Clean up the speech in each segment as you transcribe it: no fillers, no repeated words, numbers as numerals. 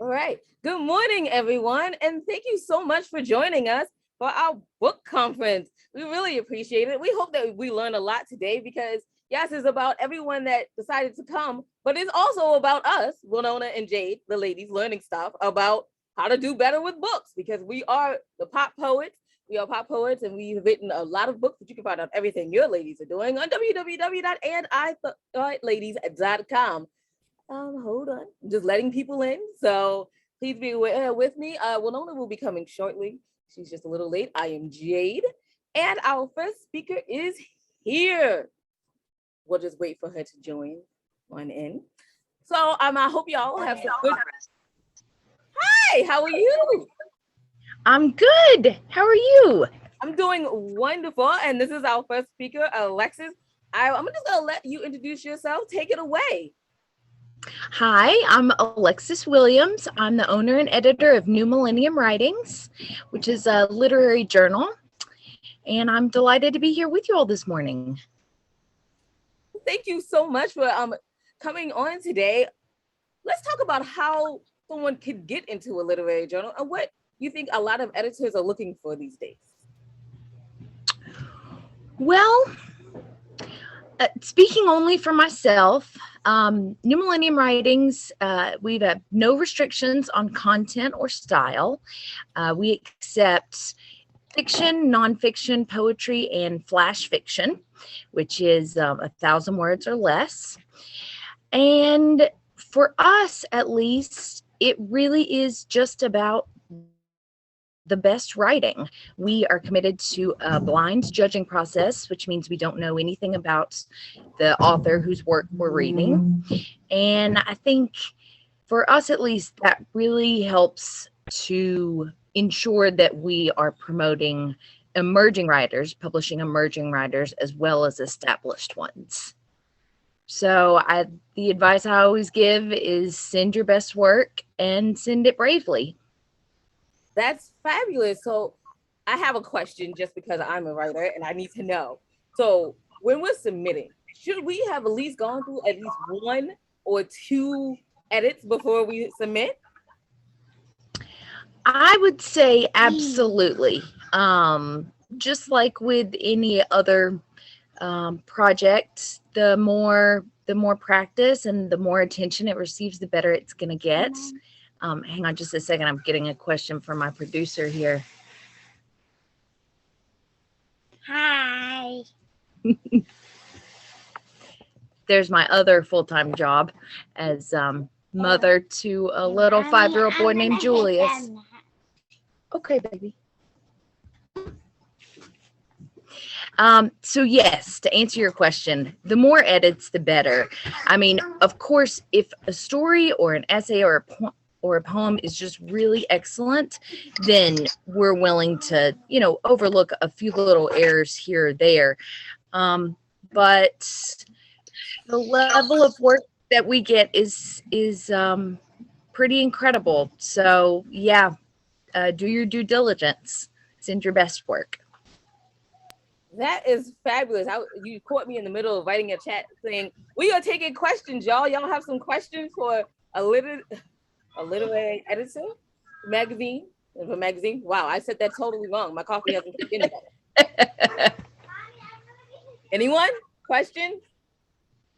All right. Good morning, everyone. And thank you so much for joining us for our book conference. We really appreciate it. We hope that we learned a lot today because, yes, it's about everyone that decided to come, but it's also about us, Winona and Jade, the ladies, learning stuff about how to do better with books because we are the pop poets. We are pop poets and we've written a lot of books that you can find out everything your ladies are doing on www.andithoughladies.com. Hold on. I'm just letting people in. So please be with me. Winona will be coming shortly. She's just a little late. I am Jade. And our first speaker is here. We'll just wait for her to join on in. So I hope y'all have some good. Hi, how are you? I'm good. How are you? I'm doing wonderful. And this is our first speaker, Alexis. I'm just gonna let you introduce yourself. Take it away. Hi, I'm Alexis Williams. I'm the owner and editor of New Millennium Writings, which is a literary journal. And I'm delighted to be here with you all this morning. Thank you so much for coming on today. Let's talk about how someone could get into a literary journal and what you think a lot of editors are looking for these days. Well, speaking only for myself, New Millennium Writings, we have no restrictions on content or style. We accept fiction, nonfiction, poetry, and flash fiction, which is 1,000 words or less. And for us, at least, it really is just about the best writing. We are committed to a blind judging process, which means we don't know anything about the author whose work we're reading. And I think for us, at least, that really helps to ensure that we are promoting emerging writers, publishing emerging writers, as well as established ones. So the advice I always give is send your best work and send it bravely. That's fabulous. So I have a question just because I'm a writer and I need to know. So when we're submitting, should we have at least gone through at least one or two edits before we submit? I would say absolutely. Just like with any other project, the more practice and the more attention it receives, the better it's going to get. Hang on just a second. I'm getting a question from my producer here. Hi. There's my other full-time job as mother to a little 5-year-old boy named Julius. Okay, baby. So yes, to answer your question, the more edits, the better. I mean, of course, if a story or an essay or a poem is just really excellent, then we're willing to, overlook a few little errors here or there. But the level of work that we get is pretty incredible. So yeah, do your due diligence. Send your best work. That is fabulous. You caught me in the middle of writing a chat saying, we are taking questions, y'all. Y'all have some questions for a literary editor magazine? For magazine? Wow, I said that totally wrong. My coffee hasn't kicked in yet. Anyone? Question?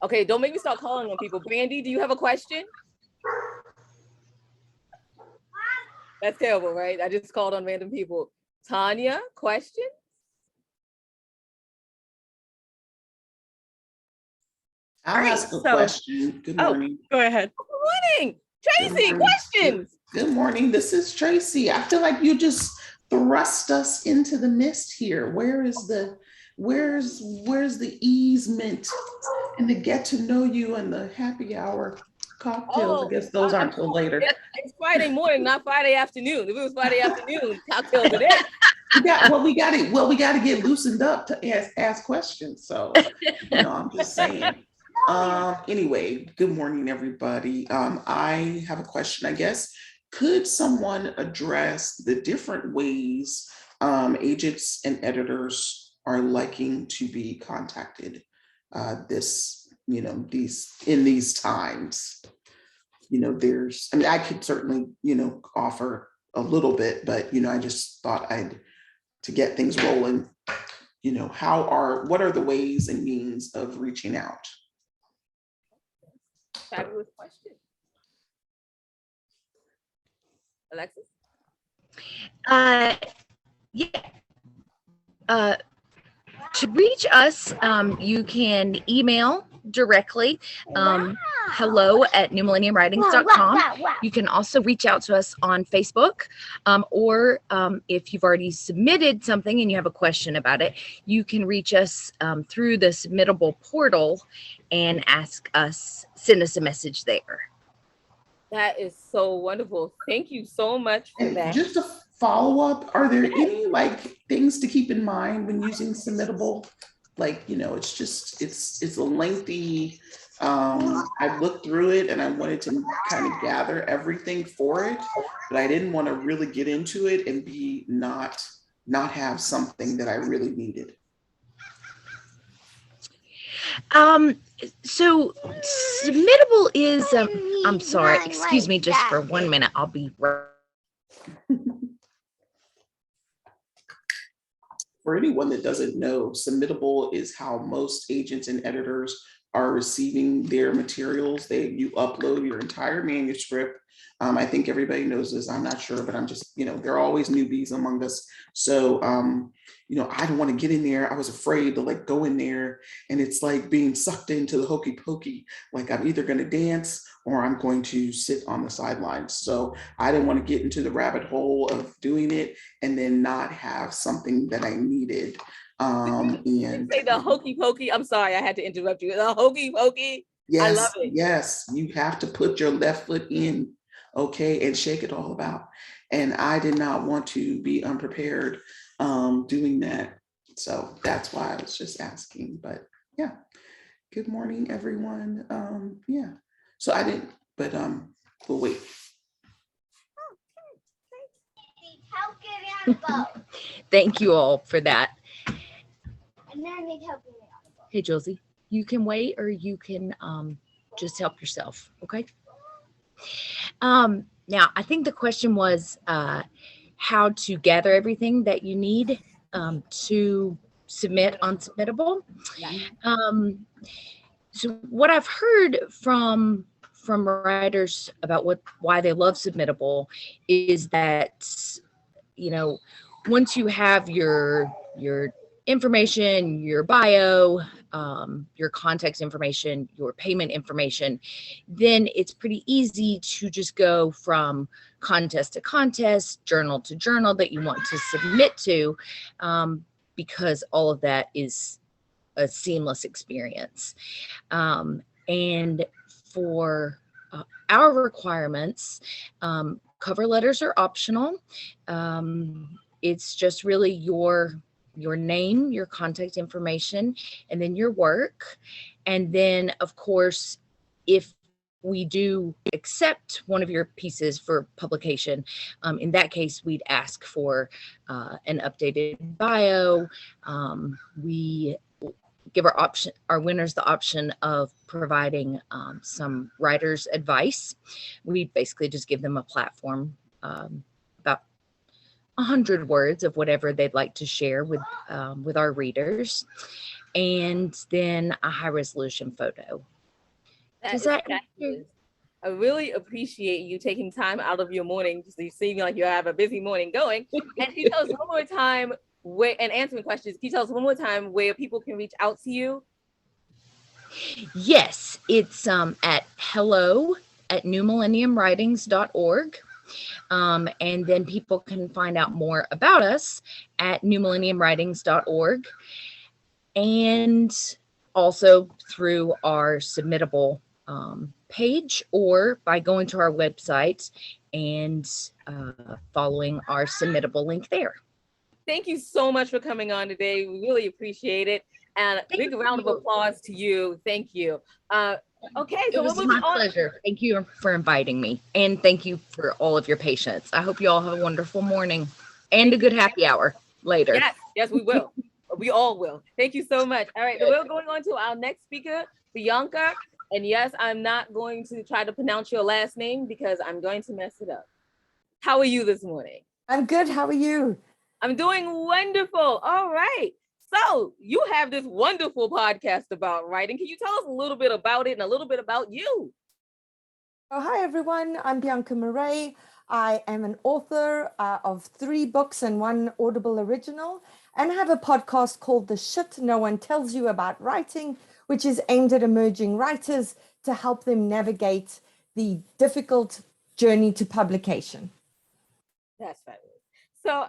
Okay, don't make me start calling on people. Brandy, do you have a question? That's terrible, right? I just called on random people. Tanya, question? I'll ask a question. Good morning. Go ahead. Good morning. Tracy, questions. Good morning. This is Tracy. I feel like you just thrust us into the mist here. Where's the easement and the get to know you and the happy hour cocktails? I guess those aren't till later. It's Friday morning, not Friday afternoon. If it was Friday afternoon, cocktails are there. We got to get loosened up to ask questions. So, I'm just saying. Anyway, good morning, everybody. I have a question, I guess. Could someone address the different ways agents and editors are liking to be contacted in these times? there's, I could certainly, offer a little bit, but, I just thought to get things rolling, what are the ways and means of reaching out? Fabulous question. Alexis? To reach us, you can email directly, hello@newmillenniumwritings.com. You can also reach out to us on Facebook, or if you've already submitted something and you have a question about it, you can reach us through the submittable portal and send us a message there. That is so wonderful. Thank you so much for that. Just a follow-up, are there any things to keep in mind when using submittable? It's a lengthy, I looked through it and I wanted to kind of gather everything for it, but I didn't want to really get into it and be not have something that I really needed. So submittable is, I'm sorry, excuse me just for 1 minute. I'll be right. For anyone that doesn't know, submittable is how most agents and editors are receiving their materials. You upload your entire manuscript. I think everybody knows this. I'm not sure, but I'm just, there are always newbies among us. So, I don't want to get in there. I was afraid to go in there, and it's like being sucked into the hokey pokey. Like I'm either going to dance or I'm going to sit on the sidelines. So I didn't want to get into the rabbit hole of doing it and then not have something that I needed. And say the hokey pokey. I'm sorry, I had to interrupt you. The hokey pokey. Yes, I love it. Yes, you have to put your left foot in, okay, and shake it all about. And I did not want to be unprepared doing that. So that's why I was just asking. But yeah, good morning, everyone. Yeah, so I didn't, but we'll wait. Thank you all for that. And then I need help getting on the boat. Hey, Josie, you can wait or you can just help yourself, okay? Now, I think the question was how to gather everything that you need to submit on Submittable. So what I've heard from writers about why they love Submittable is that, once you have your information, your bio, your contact information, your payment information, then it's pretty easy to just go from contest to contest, journal to journal that you want to submit to, because all of that is a seamless experience. And for our requirements, cover letters are optional. It's just really your name, your contact information, and then your work. And then, of course, if we do accept one of your pieces for publication, in that case, we'd ask for an updated bio. We give our winners the option of providing some writer's advice. We basically just give them a platform, about 100 words of whatever they'd like to share with our readers, and then a high resolution photo. I really appreciate you taking time out of your morning. You seem like you have a busy morning going. And can you tell us one more time and answering questions, can you tell us one more time where people can reach out to you? Yes, it's at hello@newmillenniumwritings.org. And then people can find out more about us at newmillenniumwritings.org, and also through our Submittable page, or by going to our website and following our Submittable link there. Thank you so much for coming on today. We really appreciate it. And a big round of applause to you. Thank you. Okay, so it was my pleasure. Thank you for inviting me, and thank you for all of your patience. I hope you all have a wonderful morning and a good happy hour later. Yes, we will. We all will. Thank you so much. All right, so we're going on to our next speaker, Bianca. And yes, I'm not going to try to pronounce your last name because I'm going to mess it up. How are you this morning? I'm good. How are you? I'm doing wonderful. All right. So you have this wonderful podcast about writing. Can you tell us a little bit about it and a little bit about you? Oh, hi, everyone. I'm Bianca Murray. I am an author of 3 books and 1 Audible original, and I have a podcast called The Shit No One Tells You About Writing, which is aimed at emerging writers to help them navigate the difficult journey to publication. That's fabulous. So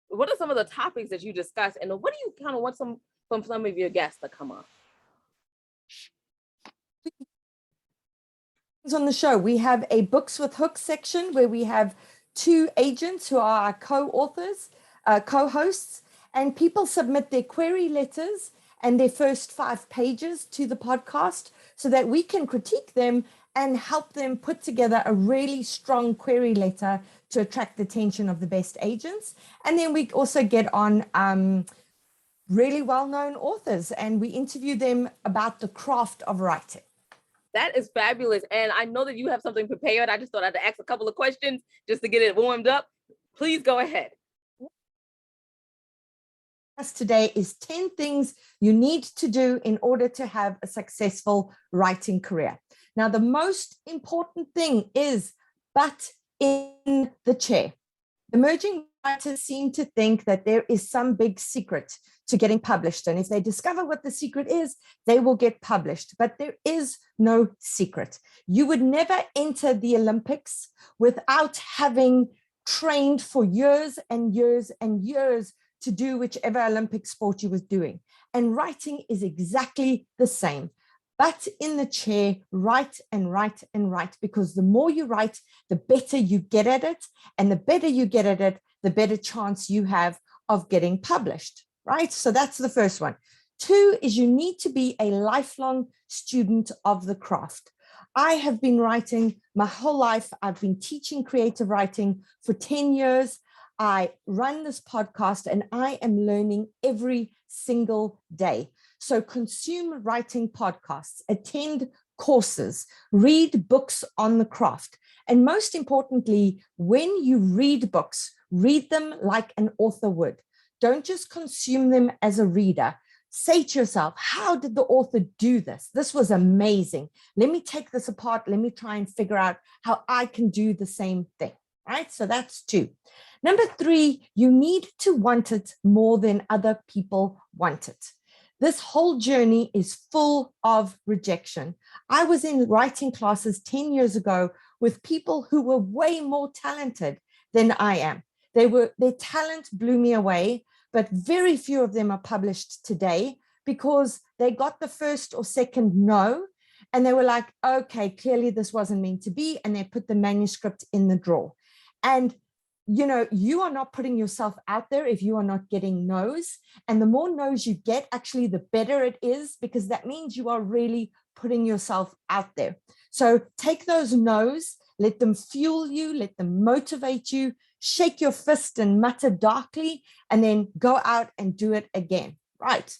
what are some of the topics that you discuss, and what do you kind of want from some of your guests to come on? On the show, we have a Books with Hooks section where we have 2 agents who are our co-authors, co-hosts, and people submit their query letters and their first 5 pages to the podcast so that we can critique them and help them put together a really strong query letter to attract the attention of the best agents. And then we also get on really well-known authors and we interview them about the craft of writing. That is fabulous. And I know that you have something prepared. I just thought I'd ask a couple of questions just to get it warmed up. Please go ahead. Today is 10 things you need to do in order to have a successful writing career. Now, the most important thing is butt in the chair. Emerging writers seem to think that there is some big secret to getting published. And if they discover what the secret is, they will get published. But there is no secret. You would never enter the Olympics without having trained for years and years and years to do whichever Olympic sport you was doing. And writing is exactly the same. Butt in the chair, write and write and write, because the more you write, the better you get at it. And the better you get at it, the better chance you have of getting published, right? So that's the first one. 2 is you need to be a lifelong student of the craft. I have been writing my whole life. I've been teaching creative writing for 10 years. I run this podcast and I am learning every single day. So consume writing podcasts, attend courses, read books on the craft. And most importantly, when you read books, read them like an author would. Don't just consume them as a reader. Say to yourself, how did the author do this? This was amazing. Let me take this apart. Let me try and figure out how I can do the same thing, right? So that's 2. Number 3, you need to want it more than other people want it. This whole journey is full of rejection. I was in writing classes 10 years ago with people who were way more talented than I am. Their talent blew me away, but very few of them are published today because they got the first or second no, and they were like, okay, clearly this wasn't meant to be, and they put the manuscript in the drawer. And you are not putting yourself out there if you are not getting no's. And the more no's you get, actually, the better it is, because that means you are really putting yourself out there. So take those no's, let them fuel you, let them motivate you, shake your fist and mutter darkly, and then go out and do it again. Right.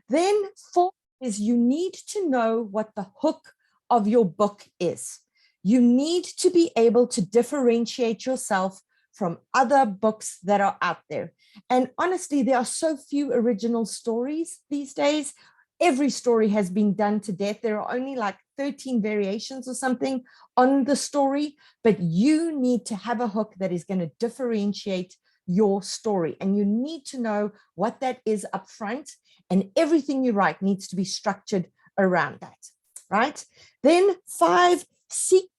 Then 4 is you need to know what the hook of your book is. You need to be able to differentiate yourself from other books that are out there. And honestly, there are so few original stories these days. Every story has been done to death. There are only like 13 variations or something on the story, but you need to have a hook that is going to differentiate your story. And you need to know what that is up front, and everything you write needs to be structured around that, right? Then 5, seek,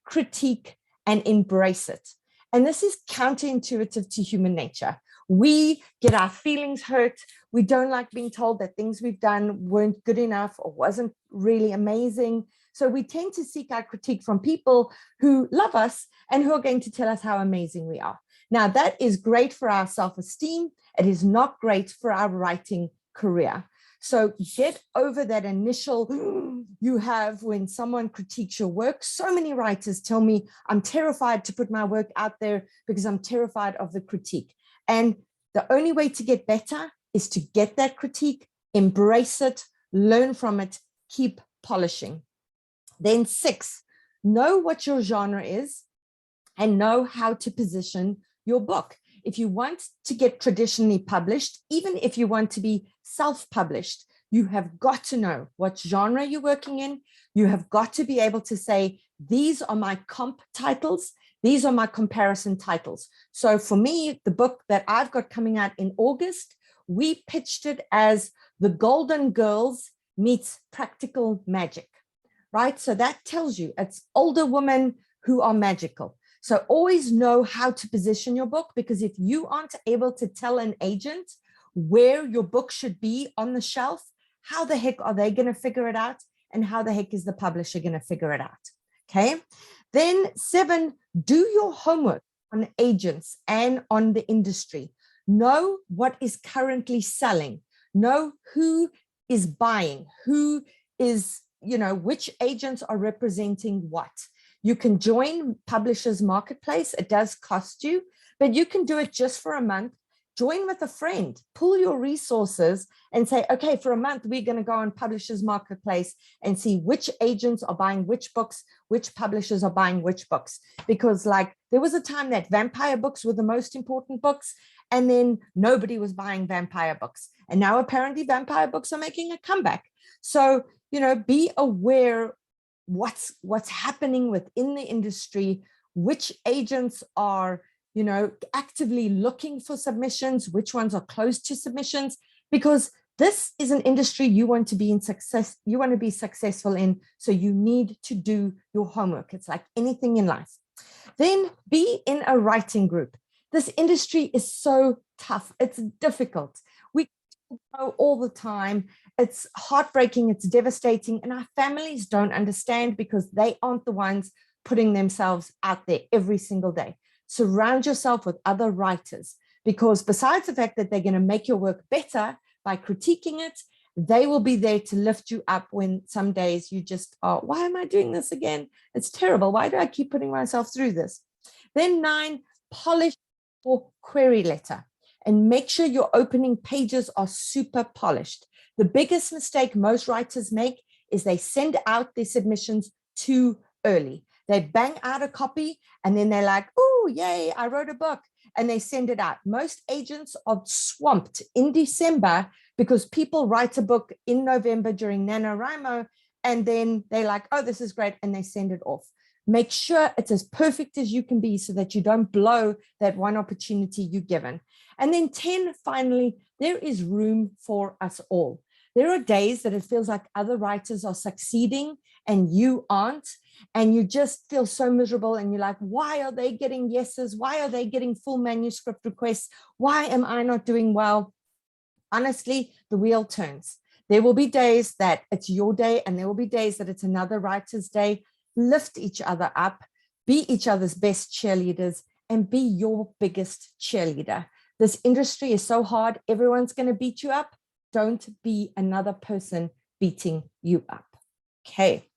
critique, and embrace it. And this is counterintuitive to human nature. We get our feelings hurt. We don't like being told that things we've done weren't good enough or wasn't really amazing. So we tend to seek our critique from people who love us and who are going to tell us how amazing we are. Now, that is great for our self-esteem. It is not great for our writing career. So get over that initial you have when someone critiques your work. So many writers tell me, I'm terrified to put my work out there because I'm terrified of the critique. And the only way to get better is to get that critique, embrace it, learn from it, keep polishing. Then 6, know what your genre is and know how to position your book. If you want to get traditionally published, even if you want to be self-published, you have got to know what genre you're working in. You have got to be able to say, these are my comp titles. These are my comparison titles. So for me, the book that I've got coming out in August, we pitched it as The Golden Girls meets Practical Magic, right? So that tells you it's older women who are magical. So always know how to position your book, because if you aren't able to tell an agent where your book should be on the shelf, how the heck are they going to figure it out? And how the heck is the publisher going to figure it out? Okay. Then 7, do your homework on agents and on the industry. Know what is currently selling. Know who is buying, who is, which agents are representing what. You can join Publishers Marketplace. It does cost you, but you can do it just for a month. Join with a friend, pull your resources and say, okay, for a month, we're going to go on Publishers Marketplace and see which agents are buying which books, which publishers are buying which books. Because like there was a time that vampire books were the most important books, and then nobody was buying vampire books. And now apparently vampire books are making a comeback. So, be aware what's happening within the industry, which agents are actively looking for submissions, which ones are closed to submissions, because this is an industry you want to be successful in. So you need to do your homework. It's like anything in life. Then be in a writing group. This industry is so tough. It's difficult. We know all the time. It's heartbreaking. It's devastating. And our families don't understand because they aren't the ones putting themselves out there every single day. Surround yourself with other writers, because besides the fact that they're going to make your work better by critiquing it, they will be there to lift you up when some days you just are, why am I doing this again? It's terrible. Why do I keep putting myself through this? Then 9, polish your query letter and make sure your opening pages are super polished. The biggest mistake most writers make is they send out their submissions too early. They bang out a copy and then they're like, oh, yay, I wrote a book. And they send it out. Most agents are swamped in December because people write a book in November during NaNoWriMo, and then they're like, oh, this is great. And they send it off. Make sure it's as perfect as you can be so that you don't blow that one opportunity you're given. And then 10, finally, there is room for us all. There are days that it feels like other writers are succeeding and you aren't, and you just feel so miserable and you're like, why are they getting yeses? Why are they getting full manuscript requests? Why am I not doing well? Honestly, the wheel turns. There will be days that it's your day and there will be days that it's another writer's day. Lift each other up, be each other's best cheerleaders, and be your biggest cheerleader. This industry is so hard. Everyone's going to beat you up. Don't be another person beating you up. Okay.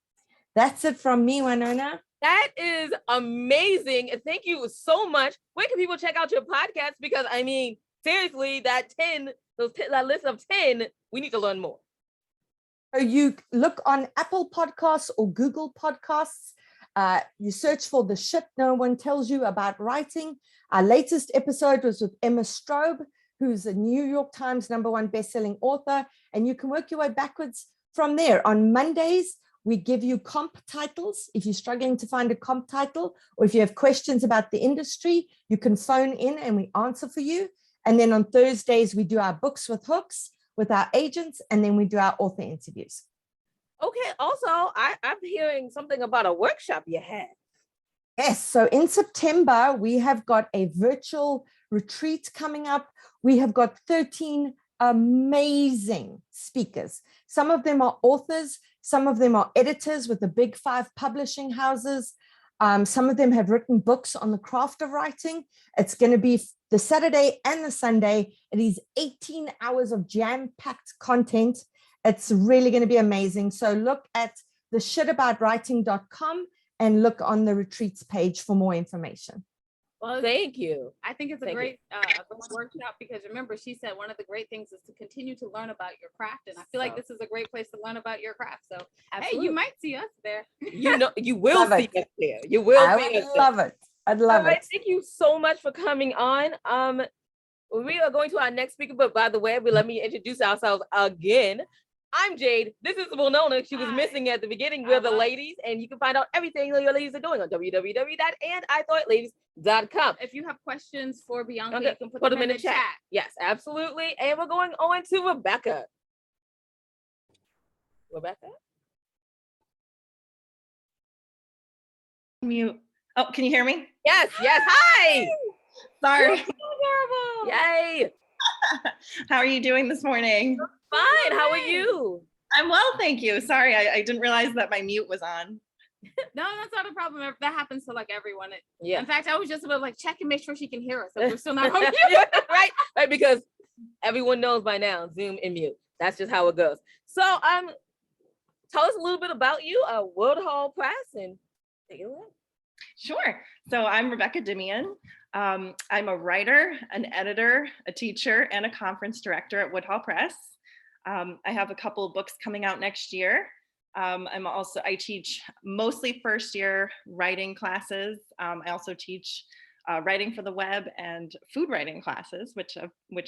That's it from me, Winona. That is amazing. And thank you so much. Where can people check out your podcast? Because I mean, seriously, that list of 10, we need to learn more. So you look on Apple Podcasts or Google Podcasts. You search for The Shit No One Tells You About Writing. Our latest episode was with Emma Strobe, who's a New York Times #1 bestselling author. And you can work your way backwards from there. On Mondays, we give you comp titles. If you're struggling to find a comp title, or if you have questions about the industry, you can phone in and we answer for you. And then on Thursdays, we do our books with hooks with our agents, and then we do our author interviews. Okay. Also, I'm hearing something about a workshop you had. Yes. So in September, we have got a virtual retreat coming up. We have got 13 amazing speakers. Some of them are authors. Some of them are editors with the big 5 publishing houses. Some of them have written books on the craft of writing. It's going to be the Saturday and the Sunday. It is 18 hours of jam-packed content. It's really going to be amazing. So look at theshitaboutwriting.com and look on the retreats page for more information. Well, thank you. I think it's a Thank you. great workshop because remember, she said one of the great things is to continue to learn about your craft. And I feel like this is a great place to learn about your craft. So, Absolutely. hey, you might see us there. You know, you will Love see it. us there. You will I see would us there. love it. I'd love All right, it. thank you so much for coming on. We are going to our next speaker, but by the way, let me introduce ourselves again. I'm Jade. This is Winona. She was missing at the beginning. We're the ladies, and you can find out everything your ladies are doing on www.andithoughtLadies.com. If you have questions for Bianca, Okay, you can put them in the chat. Yes, absolutely. And we're going on to Rebecca. Rebecca? Mute. Oh, can you hear me? Yes, hi. Sorry. Yay. How are you doing this morning? Fine. How are you? I'm well, thank you. Sorry, I didn't realize that my mute was on. No, that's not a problem. That happens to like everyone. Yeah. In fact, I was just about like check and make sure she can hear us. So we're still not on mute. right, because everyone knows by now, Zoom and mute. That's just how it goes. So, tell us a little bit about you, Woodhull Press, and take it away. Sure. So I'm Rebecca Dimian. I'm a writer, an editor, a teacher, and a conference director at Woodhull Press. I have a couple of books coming out next year. I teach mostly first year writing classes. I also teach writing for the web and food writing classes, which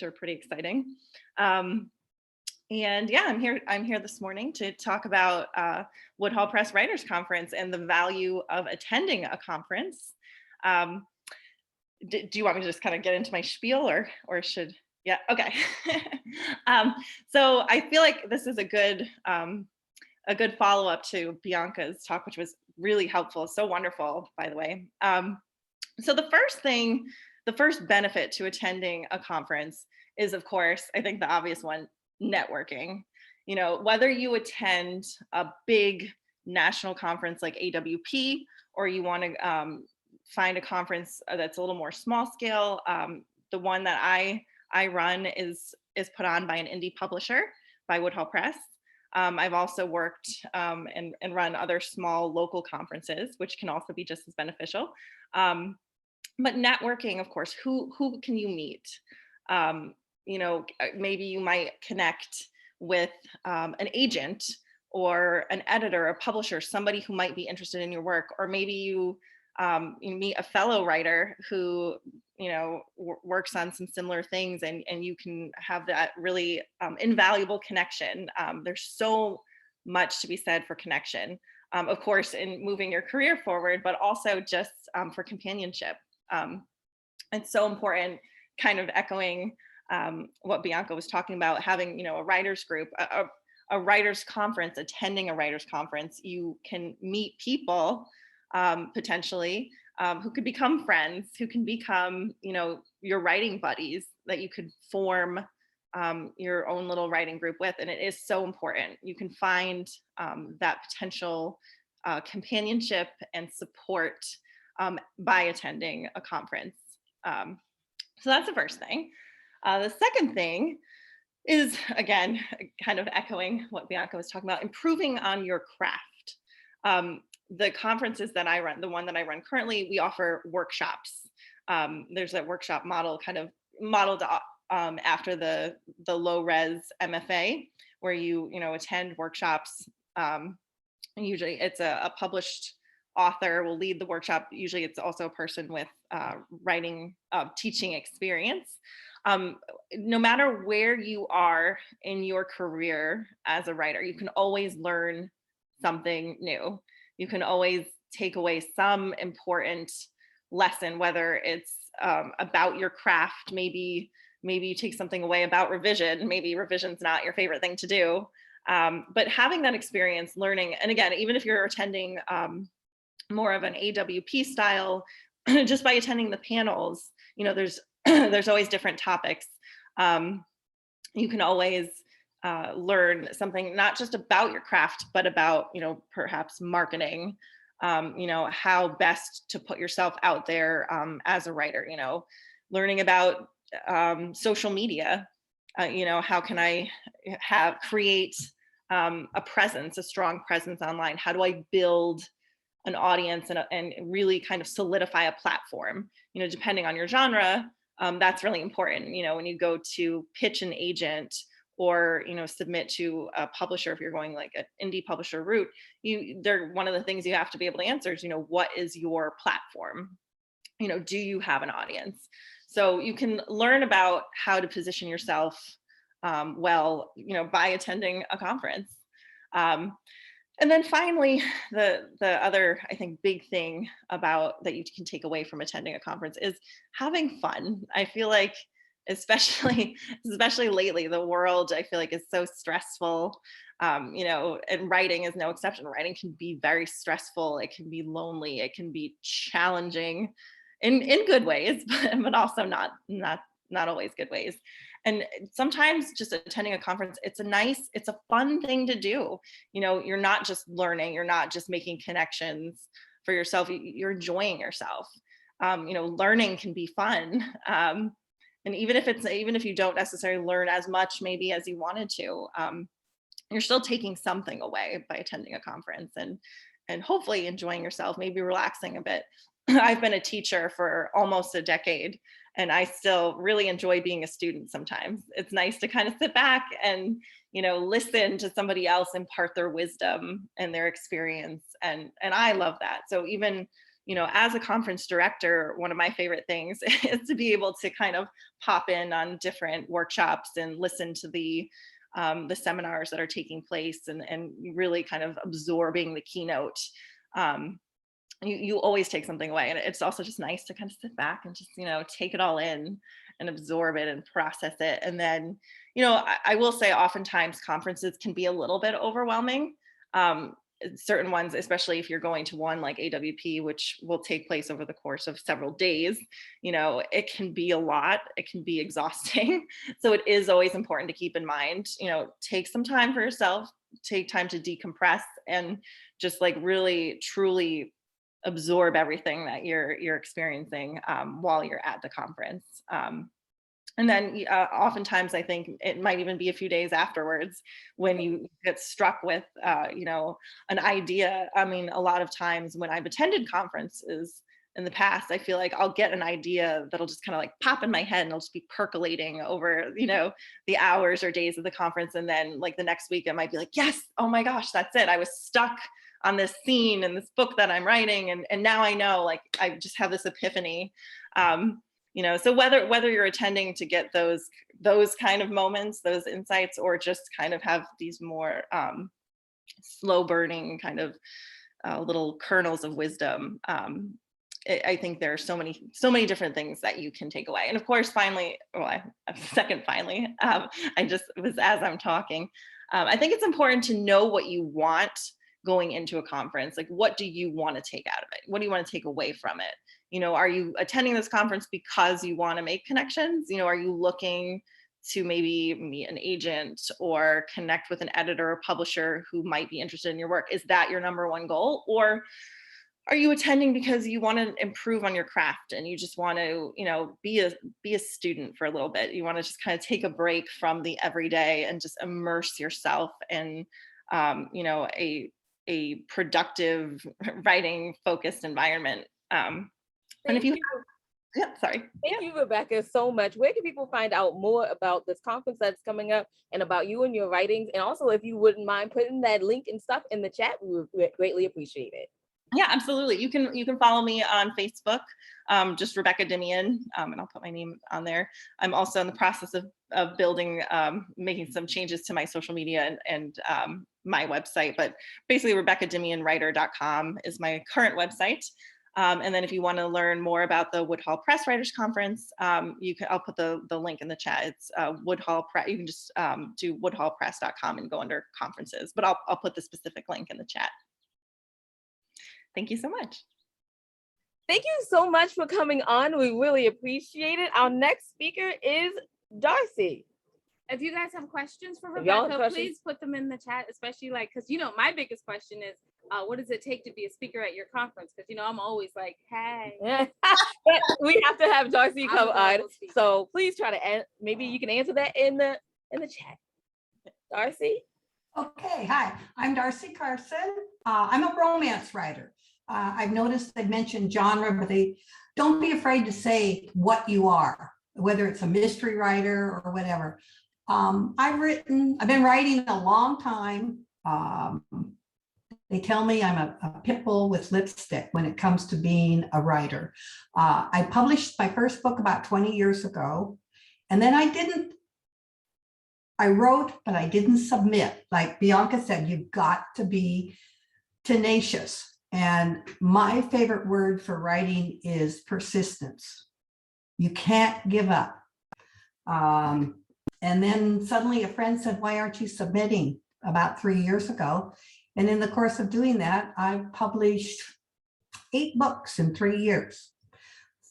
are pretty exciting. And yeah, I'm here this morning to talk about Woodhull Press Writers Conference and the value of attending a conference. Do you want me to just kind of get into my spiel or should, yeah, okay. So I feel like this is a good follow-up to Bianca's talk, which was really helpful, so wonderful, by the way. So the first benefit to attending a conference is, of course, I think the obvious one, networking. You know, whether you attend a big national conference like AWP, or you want to find a conference that's a little more small scale, the one that I run is put on by an indie publisher, by Woodhull Press. I've also worked and run other small local conferences, which can also be just as beneficial. But networking, of course, who can you meet? You know, maybe you might connect with an agent or an editor, a publisher, somebody who might be interested in your work, or maybe you meet a fellow writer who, you know, works on some similar things, and you can have that really invaluable connection. There's so much to be said for connection, of course, in moving your career forward, but also just for companionship. It's so important, kind of echoing what Bianca was talking about, having, you know, a writers group, a writers conference, attending a writers conference. You can meet people potentially who could become friends, who can become, you know, your writing buddies that you could form your own little writing group with. And it is so important. You can find that potential companionship and support by attending a conference. So that's the first thing. The second thing is, again, kind of echoing what Bianca was talking about, improving on your craft. The conferences that I run, the one that I run currently, we offer workshops. There's a workshop model kind of modeled after the low res MFA, where you attend workshops. Usually it's a published author will lead the workshop. Usually it's also a person with writing, teaching experience. No matter where you are in your career as a writer, you can always learn something new. You can always take away some important lesson, whether it's about your craft. Maybe you take something away about revision. Maybe revision's not your favorite thing to do. But having that experience, learning, and again, even if you're attending more of an AWP style, just by attending the panels, you know, there's always different topics. You can always learn something, not just about your craft, but about, you know, perhaps marketing, you know, how best to put yourself out there as a writer, you know, learning about social media, you know, how can I create a presence, a strong presence online? How do I build an audience and really kind of solidify a platform, you know, depending on your genre. That's really important. You know, when you go to pitch an agent or, you know, submit to a publisher, if you're going like an indie publisher route, one of the things you have to be able to answer is, you know, what is your platform? You know, do you have an audience? So you can learn about how to position yourself well, you know, by attending a conference. And then finally, the other, I think, big thing about that you can take away from attending a conference is having fun. I feel like, especially lately, the world, I feel like, is so stressful. You know, and writing is no exception. Writing can be very stressful. It can be lonely. It can be challenging in good ways, but also not always good ways. And sometimes just attending a conference, it's a fun thing to do. You know, you're not just learning, you're not just making connections for yourself, you're enjoying yourself. You know, learning can be fun. And even if you don't necessarily learn as much maybe as you wanted to, you're still taking something away by attending a conference and hopefully enjoying yourself, maybe relaxing a bit. I've been a teacher for almost a decade, and I still really enjoy being a student sometimes. It's nice to kind of sit back and, you know, listen to somebody else impart their wisdom and their experience. And I love that. So even, you know, as a conference director, one of my favorite things is to be able to kind of pop in on different workshops and listen to the seminars that are taking place and really kind of absorbing the keynote. You always take something away, and it's also just nice to kind of sit back and just, you know, take it all in and absorb it and process it. And then, you know, I will say oftentimes conferences can be a little bit overwhelming. Certain ones, especially if you're going to one like AWP, which will take place over the course of several days, you know, it can be a lot, it can be exhausting. So it is always important to keep in mind, you know, take some time for yourself, take time to decompress and just like really truly absorb everything that you're experiencing while you're at the conference. And then oftentimes I think it might even be a few days afterwards when you get struck with, you know, an idea. I mean, a lot of times when I've attended conferences in the past, I feel like I'll get an idea that'll just kind of like pop in my head and it'll just be percolating over, you know, the hours or days of the conference. And then like the next week, it might be like, yes, oh my gosh, that's it. I was stuck on this scene in this book that I'm writing. And now I know, like, I just have this epiphany. You know, so whether you're attending to get those kind of moments, those insights, or just kind of have these more slow burning kind of little kernels of wisdom, I think there are so many different things that you can take away. And of course, finally, I just was, as I'm talking, I think it's important to know what you want going into a conference. Like, what do you want to take out of it? What do you want to take away from it? You know, are you attending this conference because you want to make connections? You know, are you looking to maybe meet an agent or connect with an editor or publisher who might be interested in your work? Is that your number one goal? Or are you attending because you want to improve on your craft and you just want to, you know, be a student for a little bit? You want to just kind of take a break from the everyday and just immerse yourself in, you know, a productive writing focused environment. And if you have, yeah, sorry. Thank you, Rebecca, so much. Where can people find out more about this conference that's coming up and about you and your writings? And also, if you wouldn't mind putting that link and stuff in the chat, we would greatly appreciate it. Yeah, absolutely. You can follow me on Facebook, just Rebecca Dimian, and I'll put my name on there. I'm also in the process of building, making some changes to my social media and my website, but basically RebeccaDimianWriter.com is my current website. And then if you want to learn more about the Woodhull Press Writers Conference, I'll put the link in the chat. It's Woodhull Press. You can just do woodhullpress.com and go under conferences, but I'll put the specific link in the chat. Thank you so much. Thank you so much for coming on. We really appreciate it. Our next speaker is Darcy. If you guys have questions for Rebecca, please put them in the chat, especially like, because, you know, my biggest question is, what does it take to be a speaker at your conference? Because, you know, I'm always like, hey. But we have to have Darcy come on. So please try to, maybe you can answer that in the chat. Darcy? Okay, hi, I'm Darcy Carson. I'm a romance writer. I've noticed they mentioned genre, but they don't be afraid to say what you are, whether it's a mystery writer or whatever. I've been writing a long time. They tell me I'm a pit bull with lipstick when it comes to being a writer. I published my first book about 20 years ago, and then I wrote, but I didn't submit. Like Bianca said, you've got to be tenacious. And my favorite word for writing is persistence. You can't give up. And then suddenly a friend said, why aren't you submitting, about 3 years ago? And in the course of doing that, I've published 8 books in 3 years.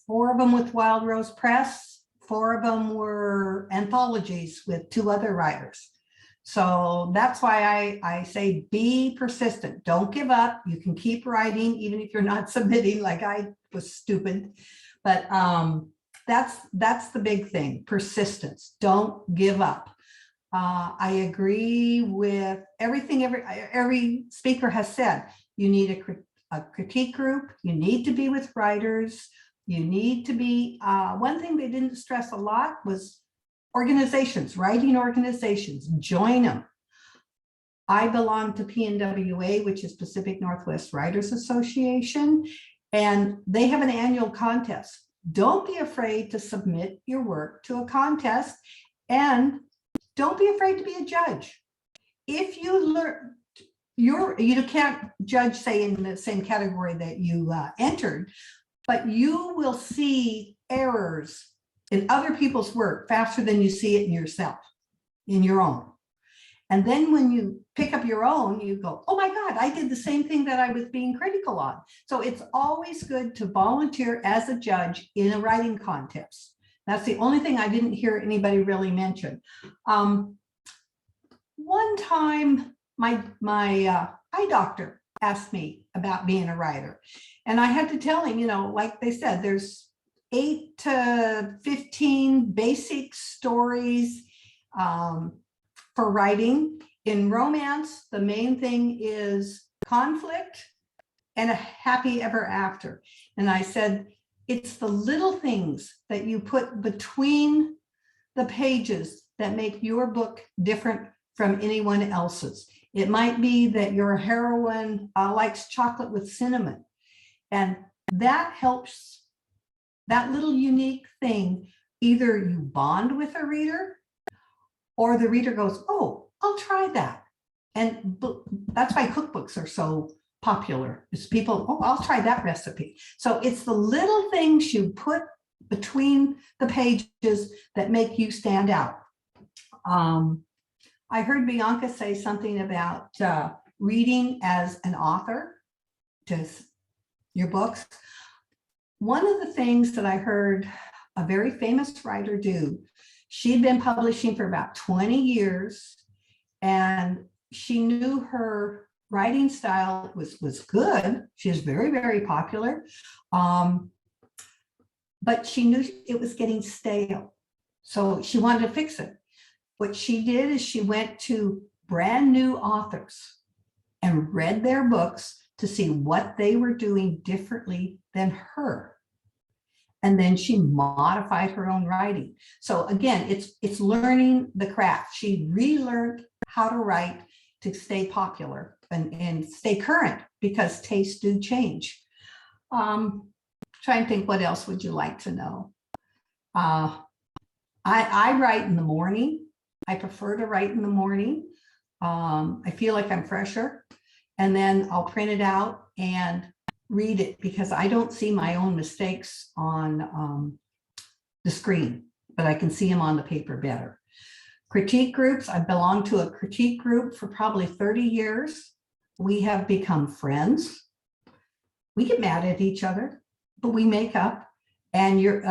4 of them with Wild Rose Press. 4 of them were anthologies with 2 other writers. So that's why I say be persistent. Don't give up. You can keep writing even if you're not submitting, like I was stupid. But that's the big thing, persistence. Don't give up. I agree with everything every speaker has said. You need a critique group. You need to be with writers. You need to be, one thing they didn't stress a lot was organizations, writing organizations, join them. I belong to PNWA, which is Pacific Northwest Writers Association, and they have an annual contest. Don't be afraid to submit your work to a contest, and don't be afraid to be a judge. If you learn, you can't judge, say, in the same category that you entered, but you will see errors in other people's work faster than you see it in yourself, in your own. And then when you pick up your own, you go, oh my God, I did the same thing that I was being critical on. So it's always good to volunteer as a judge in a writing contest. That's the only thing I didn't hear anybody really mention. One time, my eye doctor asked me about being a writer. And I had to tell him, like they said, there's 8 to 15 basic stories for writing. In romance, the main thing is conflict and a happy ever after. And I said, it's the little things that you put between the pages that make your book different from anyone else's. It might be that your heroine likes chocolate with cinnamon, and that helps. That little unique thing, either you bond with a reader or the reader goes, oh, I'll try that. And that's why cookbooks are so popular. It's people, oh, I'll try that recipe. So it's the little things you put between the pages that make you stand out. I heard Bianca say something about reading as an author to your books. One of the things that I heard a very famous writer do, she'd been publishing for about 20 years, and she knew her writing style was good. She was very, very popular, but she knew it was getting stale. So she wanted to fix it. What she did is she went to brand new authors and read their books to see what they were doing differently than her. And then she modified her own writing. So again, it's learning the craft. She relearned how to write to stay popular and stay current, because tastes do change. Try and think, what else would you like to know? I write in the morning. I prefer to write in the morning. I feel like I'm fresher. And then I'll print it out and read it, because I don't see my own mistakes on the screen, but I can see them on the paper better. Critique groups, I belong to a critique group for probably 30 years. We have become friends. We get mad at each other, but we make up. And you're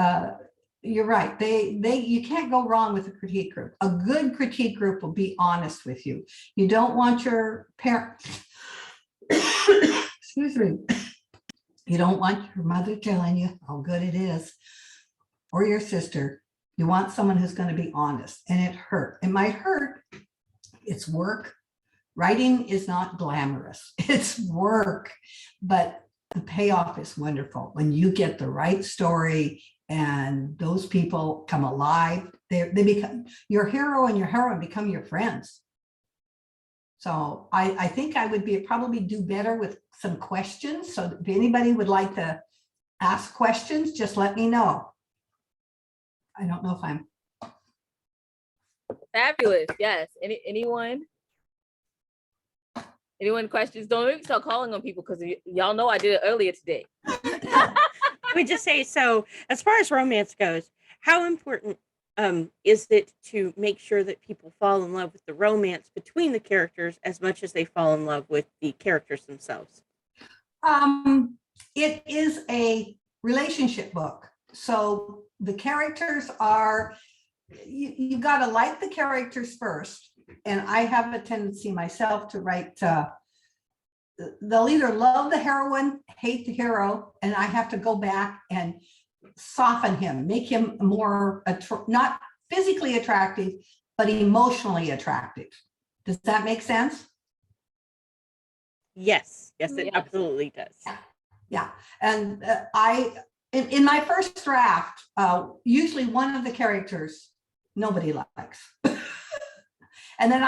right. You can't go wrong with a critique group. A good critique group will be honest with you. You don't want your parent, excuse me. You don't want your mother telling you how good it is, or your sister. You want someone who's going to be honest, and it hurt. It might hurt. It's work. Writing is not glamorous. It's work. But the payoff is wonderful when you get the right story and those people come alive. They become your hero, and your heroine become your friends. So I think I would probably do better with some questions. So if anybody would like to ask questions, just let me know. I don't know if I'm fabulous. Yes. Anyone questions? Don't make me start calling on people, because y'all know I did it earlier today. We just say, so as far as romance goes, how important is it to make sure that people fall in love with the romance between the characters as much as they fall in love with the characters themselves? It is a relationship book. So the characters are, you got to like the characters first. And I have a tendency myself to write, they'll either love the heroine, hate the hero, and I have to go back and soften him, make him more, not physically attractive, but emotionally attractive. Does that make sense? Yes, it absolutely does. Yeah, and in my first draft, usually one of the characters nobody likes. And then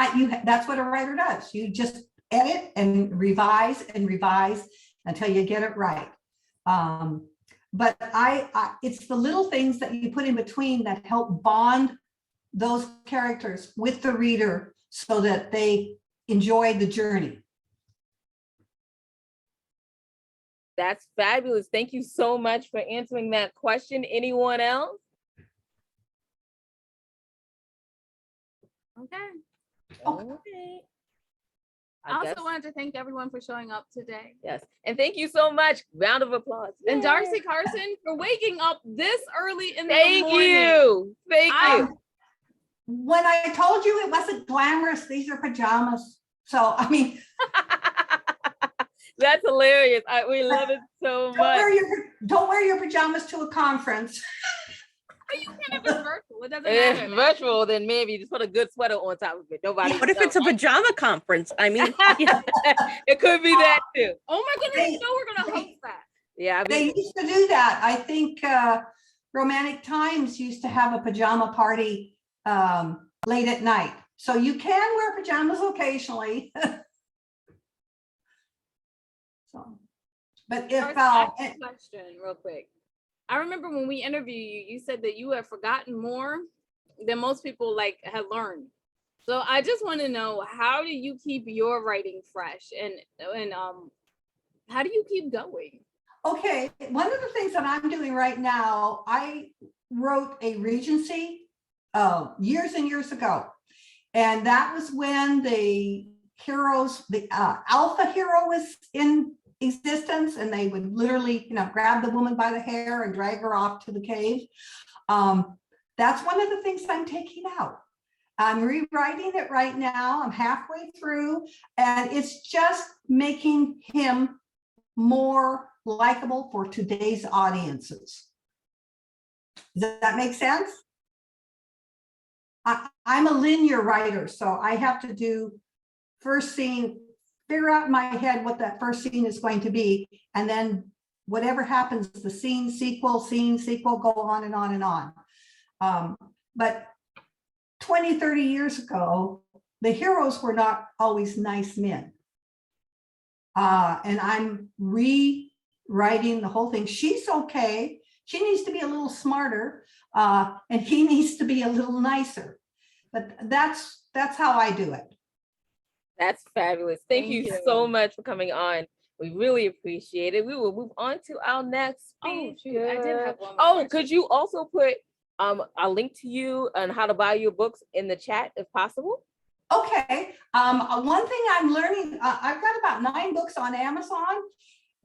that's what a writer does. You just edit and revise until you get it right. But it's the little things that you put in between that help bond those characters with the reader so that they enjoy the journey. That's fabulous. Thank you so much for answering that question. Anyone else? Okay. I also wanted to thank everyone for showing up today. Yes. And thank you so much. Round of applause. And Darcy Carson for waking up this early in the morning. Thank you. When I told you it wasn't glamorous, these are pajamas. So, I mean. That's hilarious. We love it so much. Don't wear your pajamas to a conference. You can if it's virtual. It doesn't if matter. Virtual, then maybe just put a good sweater on top of it. Nobody. What if it's a pajama conference? I mean, it could be that too. Oh my goodness! We're gonna host that. Yeah, they used to do that. I think Romantic Times used to have a pajama party late at night, so you can wear pajamas occasionally. So, but if question real quick. I remember when we interviewed you, you said that you have forgotten more than most people had learned. So I just want to know, how do you keep your writing fresh, and how do you keep going? Okay, one of the things that I'm doing right now, I wrote a Regency years and years ago, and that was when the heroes, the alpha hero was in existence, and they would literally, grab the woman by the hair and drag her off to the cave. That's one of the things I'm taking out. I'm rewriting it right now. I'm halfway through, and it's just making him more likable for today's audiences. Does that make sense? I'm a linear writer, so I have to do first scene, figure out in my head what that first scene is going to be, and then whatever happens, the scene sequel, go on and on and on. But 20, 30 years ago, the heroes were not always nice men. And I'm rewriting the whole thing. She's okay. She needs to be a little smarter, and he needs to be a little nicer. But that's how I do it. That's fabulous. Thank you so much for coming on. We really appreciate it. We will move on to our next speaker. I did have one more question. Could you also put a link to you and how to buy your books in the chat if possible? Okay. One thing I'm learning, I've got about 9 books on Amazon,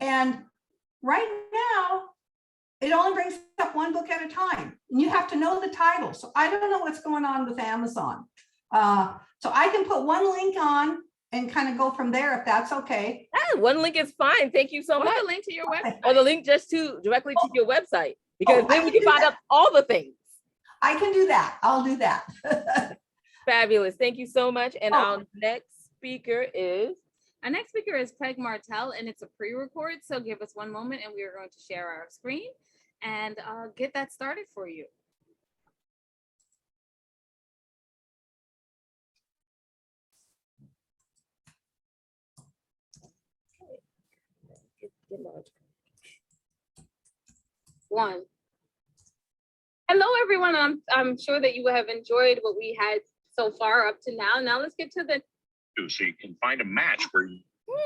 and right now it only brings up 1 book at a time, and you have to know the title. So I don't know what's going on with Amazon. So I can put 1 link on and kind of go from there, if that's okay. 1 link is fine. Thank you so much. Or the link to your website. Or the link just directly to your website, because then we can find out all the things. I can do that. I'll do that. Fabulous. Thank you so much. And our next speaker is Our next speaker is Craig Martel, and it's a pre-record, so give us one moment and we are going to share our screen and get that started for you. One. Hello, everyone. I'm sure that you have enjoyed what we had so far up to now. Now let's get to the. So you can find a match where you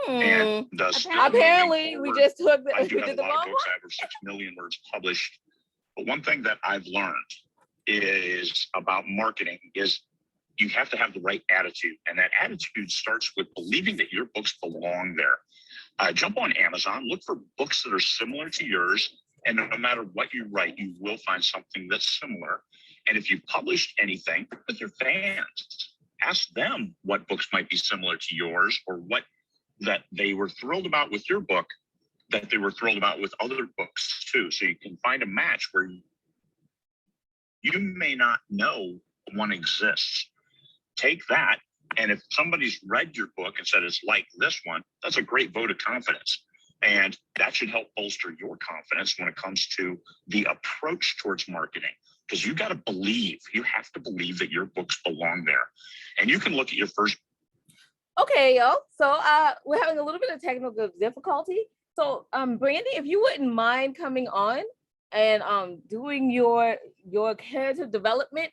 Apparently, we just took I the, do we have did a the lot of wrong books. one. I have over 6 million words published. But one thing that I've learned is about marketing is you have to have the right attitude. And that attitude starts with believing that your books belong there. Jump on Amazon, look for books that are similar to yours. And no matter what you write, you will find something that's similar. And if you've published anything with your fans, ask them what books might be similar to yours or what that they were thrilled about with your book that they were thrilled about with other books too. So you can find a match where you may not know one exists. Take that, and if somebody's read your book and said it's like this one, that's a great vote of confidence. And that should help bolster your confidence when it comes to the approach towards marketing. Because you got to believe, you have to believe that your books belong there. And you can look at your first. Okay, yo. So we're having a little bit of technical difficulty. So Brandy, if you wouldn't mind coming on and doing your character development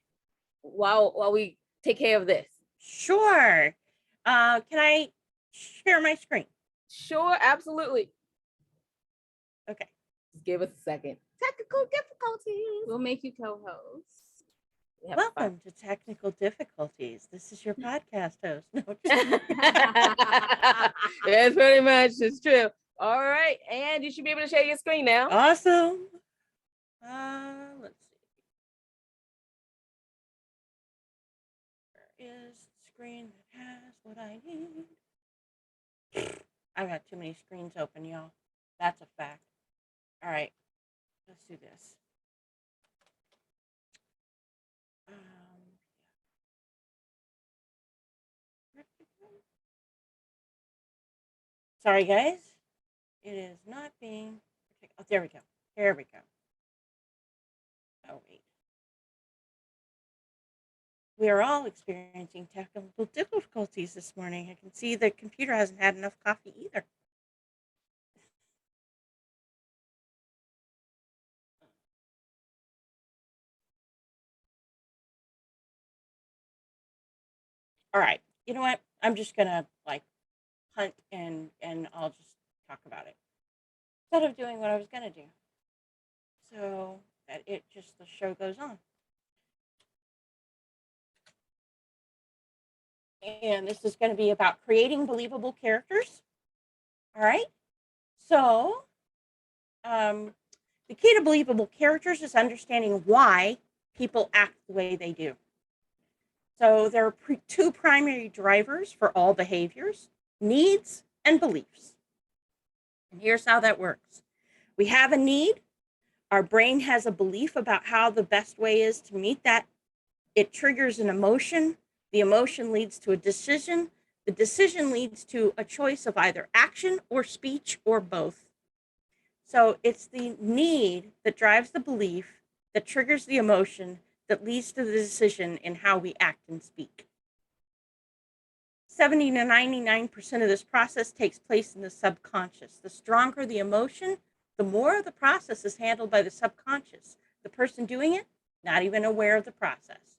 while we take care of this. Sure. Can I share my screen? Sure, absolutely. Okay. Just give us a second. Technical difficulties. We'll make you co-host. Welcome to Technical Difficulties. This is your podcast host. No, Yes, pretty much. It's true. All right. And you should be able to share your screen now. Awesome. Let's see. Where is the screen that has what I need? I've got too many screens open, y'all. That's a fact. All right. Let's do this. Sorry, guys. It is not being. Oh, there we go. There we go. Oh, wait. We are all experiencing technical difficulties this morning. I can see the computer hasn't had enough coffee either. All right. You know what? I'm just going to hunt and I'll just talk about it instead of doing what I was going to do. So that the show goes on. And this is going to be about creating believable characters. All right. So the key to believable characters is understanding why people act the way they do. So there are two primary drivers for all behaviors: needs and beliefs. And here's how that works. We have a need. Our brain has a belief about how the best way is to meet that. It triggers an emotion. The emotion leads to a decision. The decision leads to a choice of either action or speech or both. So it's the need that drives the belief, that triggers the emotion, that leads to the decision in how we act and speak. 70 to 99% of this process takes place in the subconscious. The stronger the emotion, the more the process is handled by the subconscious. The person doing it, not even aware of the process.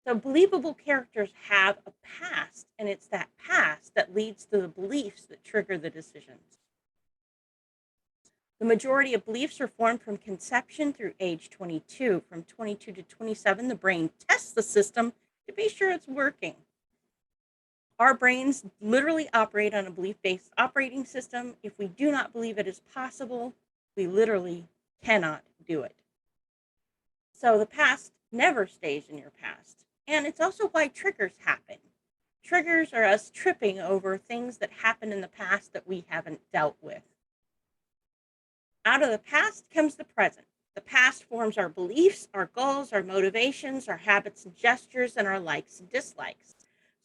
So believable characters have a past, and it's that past that leads to the beliefs that trigger the decisions. The majority of beliefs are formed from conception through age 22. From 22 to 27, the brain tests the system to be sure it's working. Our brains literally operate on a belief-based operating system. If we do not believe it is possible, we literally cannot do it. So the past never stays in your past. And it's also why triggers happen. Triggers are us tripping over things that happened in the past that we haven't dealt with. Out of the past comes the present. The past forms our beliefs, our goals, our motivations, our habits and gestures, and our likes and dislikes.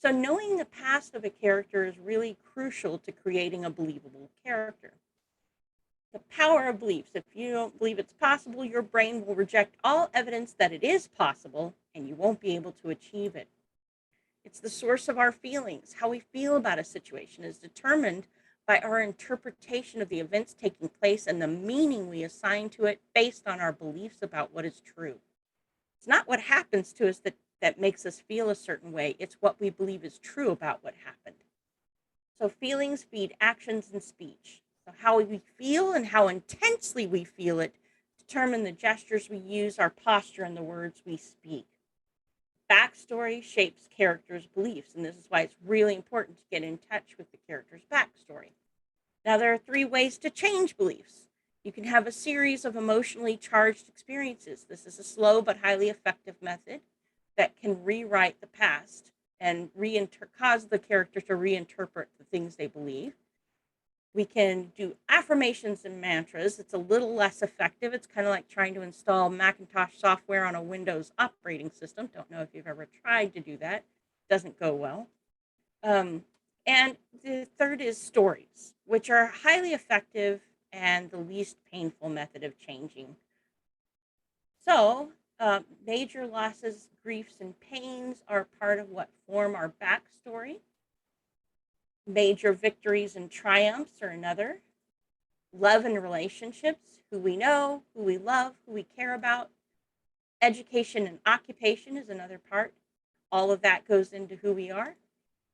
So knowing the past of a character is really crucial to creating a believable character. The power of beliefs. If you don't believe it's possible, your brain will reject all evidence that it is possible, and you won't be able to achieve it. It's the source of our feelings. How we feel about a situation is determined by our interpretation of the events taking place and the meaning we assign to it based on our beliefs about what is true. It's not what happens to us that makes us feel a certain way. It's what we believe is true about what happened. So feelings feed actions and speech. So how we feel and how intensely we feel it determine the gestures we use, our posture, and the words we speak. Backstory shapes characters' beliefs, and this is why it's really important to get in touch with the character's backstory. Now, there are 3 ways to change beliefs. You can have a series of emotionally charged experiences. This is a slow but highly effective method that can rewrite the past and cause the character to reinterpret the things they believe. We can do affirmations and mantras. It's a little less effective. It's kind of like trying to install Macintosh software on a Windows operating system. Don't know if you've ever tried to do that. Doesn't go well. And the third is stories, which are highly effective and the least painful method of changing. So major losses, griefs, and pains are part of what form our backstory. Major victories and triumphs are another. Love and relationships, who we know, who we love, who we care about. Education and occupation is another part. All of that goes into who we are.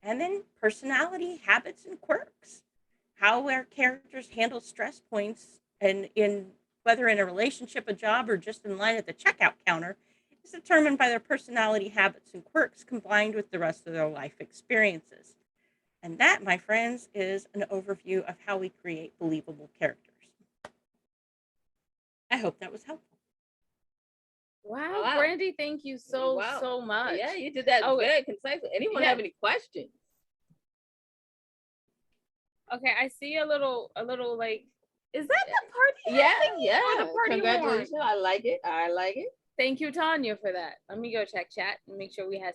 And then personality, habits, and quirks. How our characters handle stress points and whether in a relationship, a job, or just in line at the checkout counter is determined by their personality, habits, and quirks combined with the rest of their life experiences. And that, my friends, is an overview of how we create believable characters. I hope that was helpful. Wow, Wow. Brandy, thank you so much. Yeah, you did that very concisely. Anyone have any questions? Okay, I see a little like, is that the party? Yeah. Or the party Congratulations. horn? I like it. Thank you, Tanya, for that. Let me go check chat and make sure we have,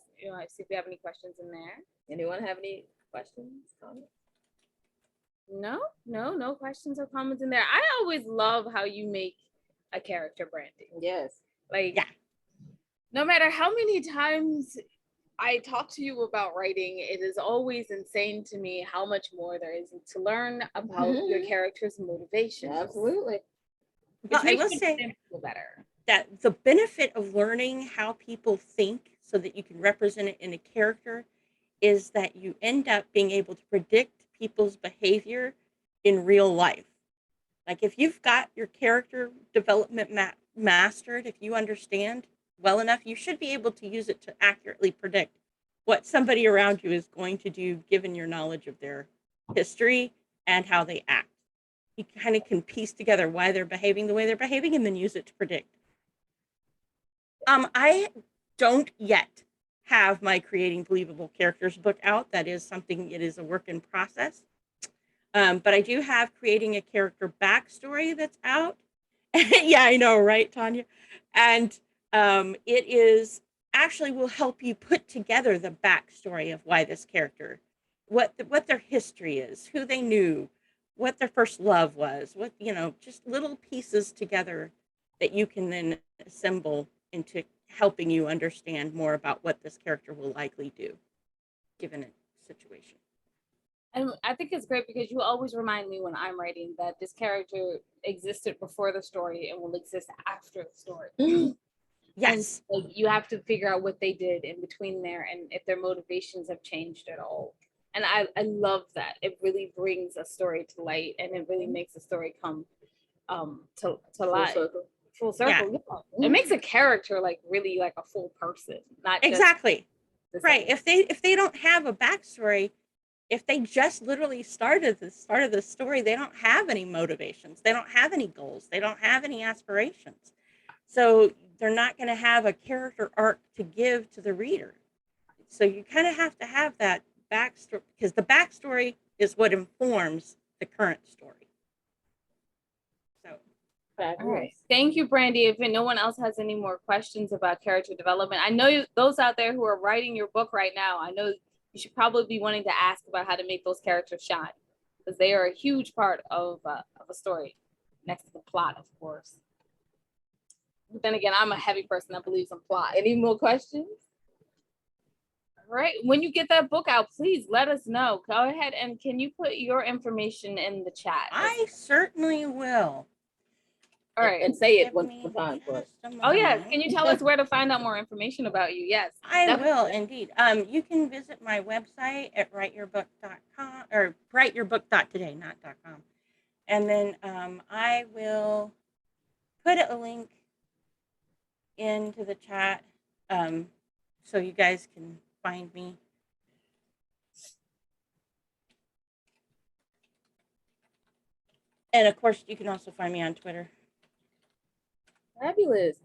see if we have any questions in there. Anyone have any questions, comments? No questions or comments in there. I always love how you make a character, Brandy. Yes. Like, no matter how many times I talk to you about writing, it is always insane to me how much more there is to learn about your character's motivation. Absolutely. Well, I will say better that the benefit of learning how people think so that you can represent it in a character is that you end up being able to predict people's behavior in real life. Like if you've got your character development mastered, if you understand well enough, you should be able to use it to accurately predict what somebody around you is going to do given your knowledge of their history and how they act. You kind of can piece together why they're behaving the way they're behaving and then use it to predict. I don't yet have my Creating Believable Characters book out. That is something, it is a work in process. But I do have Creating a Character Backstory that's out. Yeah, I know, right, Tanya? And it is actually will help you put together the backstory of why this character, what their history is, who they knew, what their first love was, what, just little pieces together that you can then assemble into helping you understand more about what this character will likely do given a situation. And I think it's great because you always remind me when I'm writing that this character existed before the story and will exist after the story. Yes. And like, you have to figure out what they did in between there and if their motivations have changed at all. And I love that. It really brings a story to light and it really makes a story come to life. Full circle. Yeah. It makes a character like really like a full person. Not exactly. Just right. If they don't have a backstory, if they just literally started the start of the story, they don't have any motivations. They don't have any goals. They don't have any aspirations. So they're not going to have a character arc to give to the reader. So you kind of have to have that backstory because the backstory is what informs the current story. So, all right. Thank you, Brandy. If no one else has any more questions about character development, I know those out there who are writing your book right now, I know you should probably be wanting to ask about how to make those characters shine, because they are a huge part of a story, next to the plot, of course. But then again, I'm a heavy person that believes in plot. Any more questions? All right, when you get that book out, please let us know. Go ahead, and can you put your information in the chat? I certainly will. All right, and say it one more time. Oh yeah, can you tell us where to find out more information about you? Yes, I will indeed. You can visit my website at writeyourbook.com or writeyourbook.today, not .com. And then I will put a link into the chat so you guys can find me. And of course, you can also find me on Twitter. Fabulous.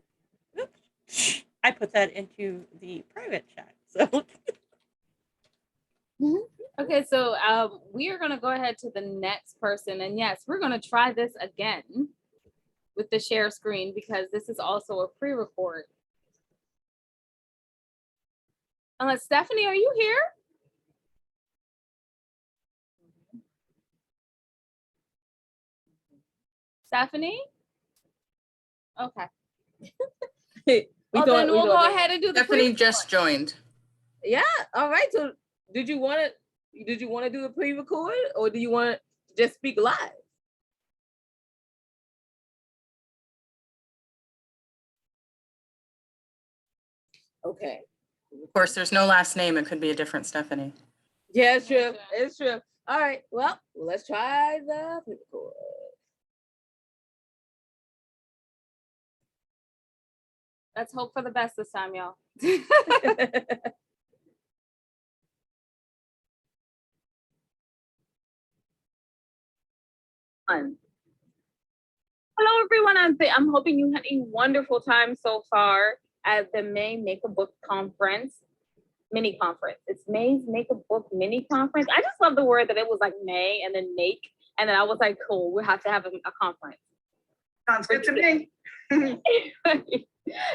I put that into the private chat. So okay, so we are going to go ahead to the next person. And yes, we're going to try this again with the share screen, because this is also a pre-record. Stephanie, are you here? Stephanie? Okay. Well, then we'll go ahead and do the Stephanie just joined. Yeah. All right. So did you want to do a pre-record, or do you want to just speak live? Okay. Of course, there's no last name. It could be a different Stephanie. Yeah, it's true. It's true. All right. Well, let's try the pre-record. Let's hope for the best this time, y'all. Hello, everyone. I'm hoping you had a wonderful time so far at the May Make a Book Conference, mini conference. It's May's Make a Book mini conference. I just love the word that it was like May and then make, and then I was like, cool, we have to have a conference. Sounds good to me.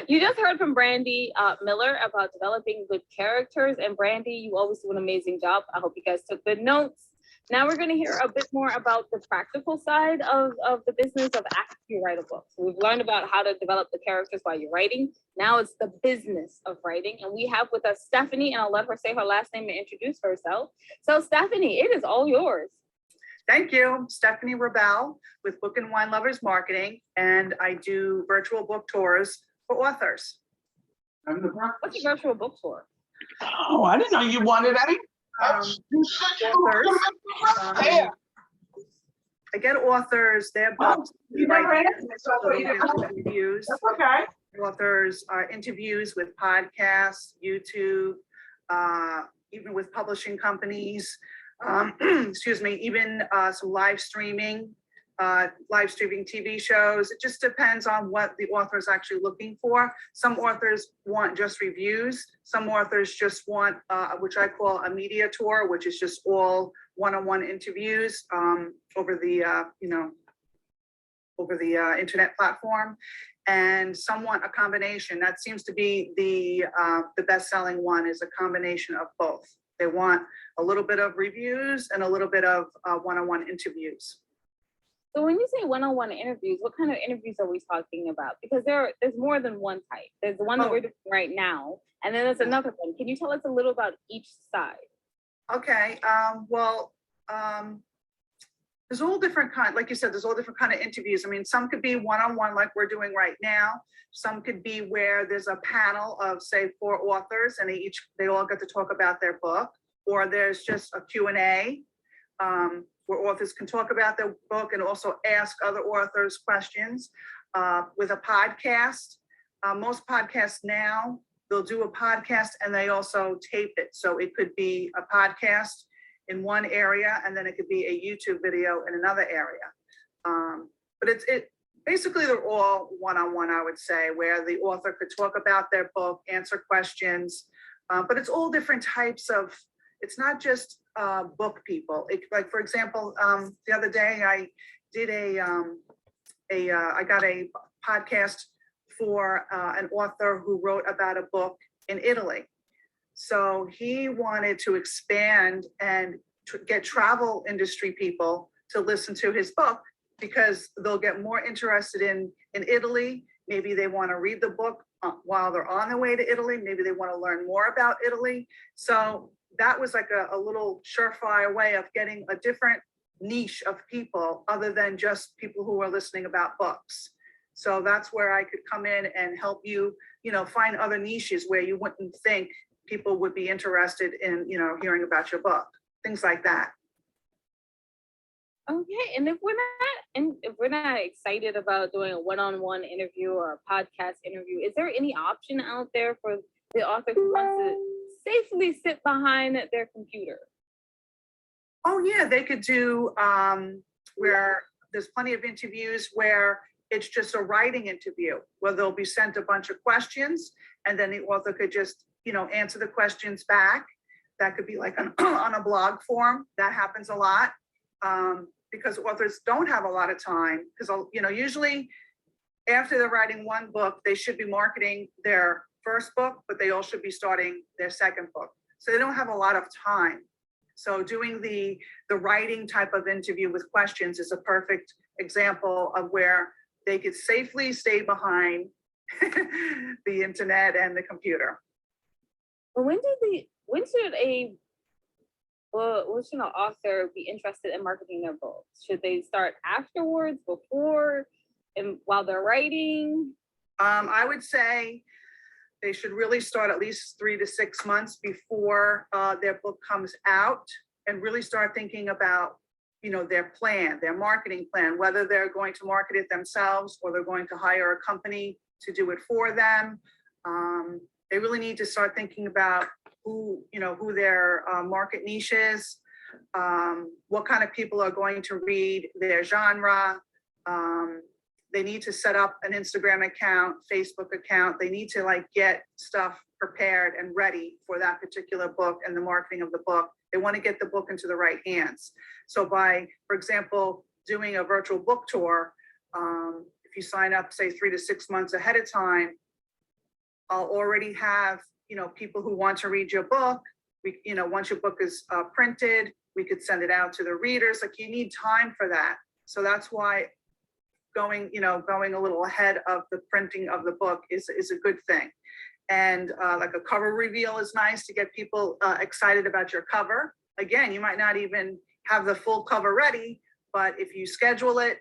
You just heard from Brandy Miller about developing good characters, and Brandy, you always do an amazing job. I hope you guys took good notes. Now we're going to hear a bit more about the practical side of the business of after you write a book. So we've learned about how to develop the characters while you're writing. Now it's the business of writing. And we have with us Stephanie, and I'll let her say her last name and introduce herself. So Stephanie, it is all yours. Thank you. Stephanie Rebel with Book and Wine Lovers Marketing, and I do virtual book tours for authors. What's your virtual book tour? Oh, I didn't know you wanted any. Authors. I get authors, their books, interviews. Okay. Authors interviews with podcasts, YouTube, even with publishing companies. Excuse me, even some live streaming TV shows. It just depends on what the author is actually looking for. Some authors want just reviews. Some authors just want, which I call a media tour, which is just all one-on-one interviews over the, over the internet platform. And some want a combination. That seems to be the best-selling one, is a combination of both. They want a little bit of reviews and a little bit of one-on-one interviews. So when you say one-on-one interviews, what kind of interviews are we talking about? Because there's more than one type. There's the one that we're doing right now, and then there's another one. Can you tell us a little about each side? Okay, there's all different kind, like you said, there's all different kind of interviews. I mean, some could be one-on-one like we're doing right now. Some could be where there's a panel of, say, 4 authors, and they all get to talk about their book, or there's just a Q&A. Where authors can talk about their book and also ask other authors questions. With a podcast, most podcasts now, they'll do a podcast and they also tape it. So it could be a podcast in one area, and then it could be a YouTube video in another area. But basically they're all one-on-one, I would say, where the author could talk about their book, answer questions, but it's all different types of, it's not just book people. Like, for example, the other day I did I got a podcast for an author who wrote about a book in Italy. So he wanted to expand and get travel industry people to listen to his book because they'll get more interested in Italy. Maybe they want to read the book while they're on their way to Italy. Maybe they want to learn more about Italy. So that was like a little surefire way of getting a different niche of people other than just people who are listening about books. So that's where I could come in and help you, find other niches where you wouldn't think people would be interested in, hearing about your book, things like that. Okay, and if we're not excited about doing a one-on-one interview or a podcast interview, is there any option out there for the author who wants to safely sit behind their computer? Oh yeah, they could do where there's plenty of interviews where it's just a writing interview where they'll be sent a bunch of questions and then the author could just, answer the questions back. That could be like on a blog form. That happens a lot. Because authors don't have a lot of time because, usually after they're writing one book, they should be marketing their first book, but they all should be starting their second book. So they don't have a lot of time. So doing the writing type of interview with questions is a perfect example of where they could safely stay behind the internet and the computer. When should an author be interested in marketing their books? Should they start afterwards, before, and while they're writing? I would say they should really start at least 3 to 6 months before their book comes out and really start thinking about, their plan, their marketing plan, whether they're going to market it themselves or they're going to hire a company to do it for them. They really need to start thinking about who their market niche is, what kind of people are going to read their genre. They need to set up an Instagram account, Facebook account. They need to get stuff prepared and ready for that particular book and the marketing of the book. They want to get the book into the right hands. So by, for example, doing a virtual book tour, if you sign up, say 3 to 6 months ahead of time, I'll already have people who want to read your book. Once your book is printed, we could send it out to the readers. You need time for that. So that's why going a little ahead of the printing of the book is a good thing. And a cover reveal is nice to get people excited about your cover. Again, you might not even have the full cover ready, but if you schedule it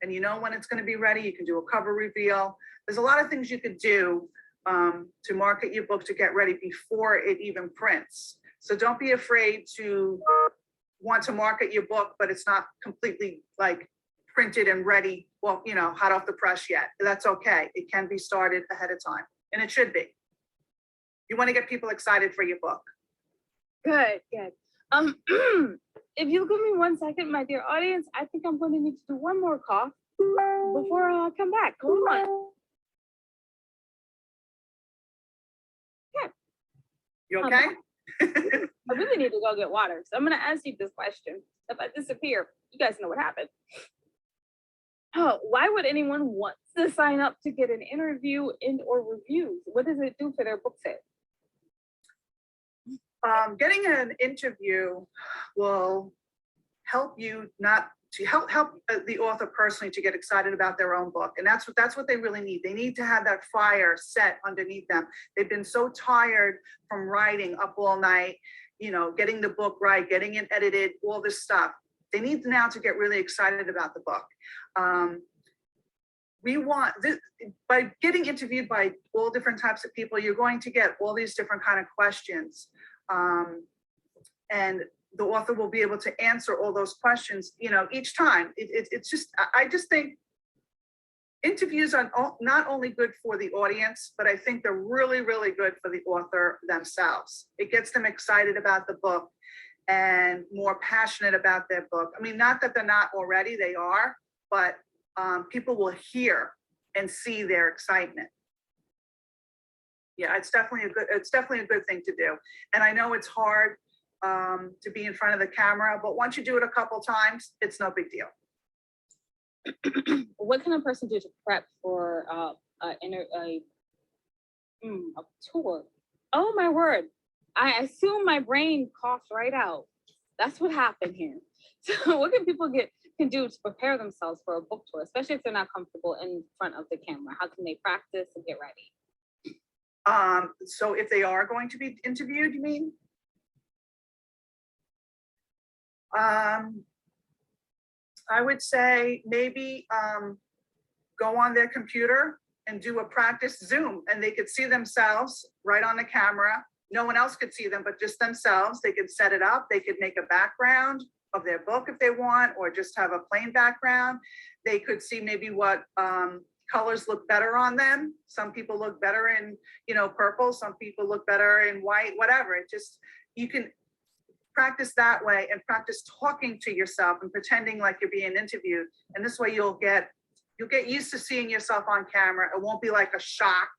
and when it's going to be ready, you can do a cover reveal. There's a lot of things you could do to market your book to get ready before it even prints. So don't be afraid to want to market your book, but it's not completely printed and ready, hot off the press yet. That's okay. It can be started ahead of time, and it should be. You want to get people excited for your book. Good. If you'll give me 1 second, my dear audience, I think I'm going to need to do one more cough before I come back. Hold on. You okay? I really need to go get water. So I'm going to ask you this question. If I disappear, you guys know what happened. Oh, why would anyone want to sign up to get an interview or reviews? What does it do for their book sales? Getting an interview will help you help the author personally to get excited about their own book. And that's what they really need. They need to have that fire set underneath them. They've been so tired from writing up all night, getting the book right, getting it edited, all this stuff. They need now to get really excited about the book. We want this, by getting interviewed by all different types of people, you're going to get all these different kind of questions. And the author will be able to answer all those questions, each time. It's just, I just think interviews are not only good for the audience, but I think they're really, really good for the author themselves. It gets them excited about the book and more passionate about their book. I mean, not that they're not already, they are, but people will hear and see their excitement. Yeah, it's definitely a good thing to do. And I know it's hard to be in front of the camera, but once you do it a couple times, it's no big deal. What can a person do to prep for a tour? Oh my word! I assume my brain coughed right out. That's what happened here. So what can people can do to prepare themselves for a book tour, especially if they're not comfortable in front of the camera? How can they practice and get ready? So if they are going to be interviewed, you mean? I would say maybe go on their computer and do a practice Zoom, and they could see themselves right on the camera. No one else could see them, but just themselves. They could set it up. They could make a background of their book if they want, or just have a plain background. They could see maybe what colors look better on them. Some people look better in, purple. Some people look better in white, whatever. It just, you can practice that way and practice talking to yourself and pretending like you're being interviewed. And this way you'll get used to seeing yourself on camera. It won't be like a shock,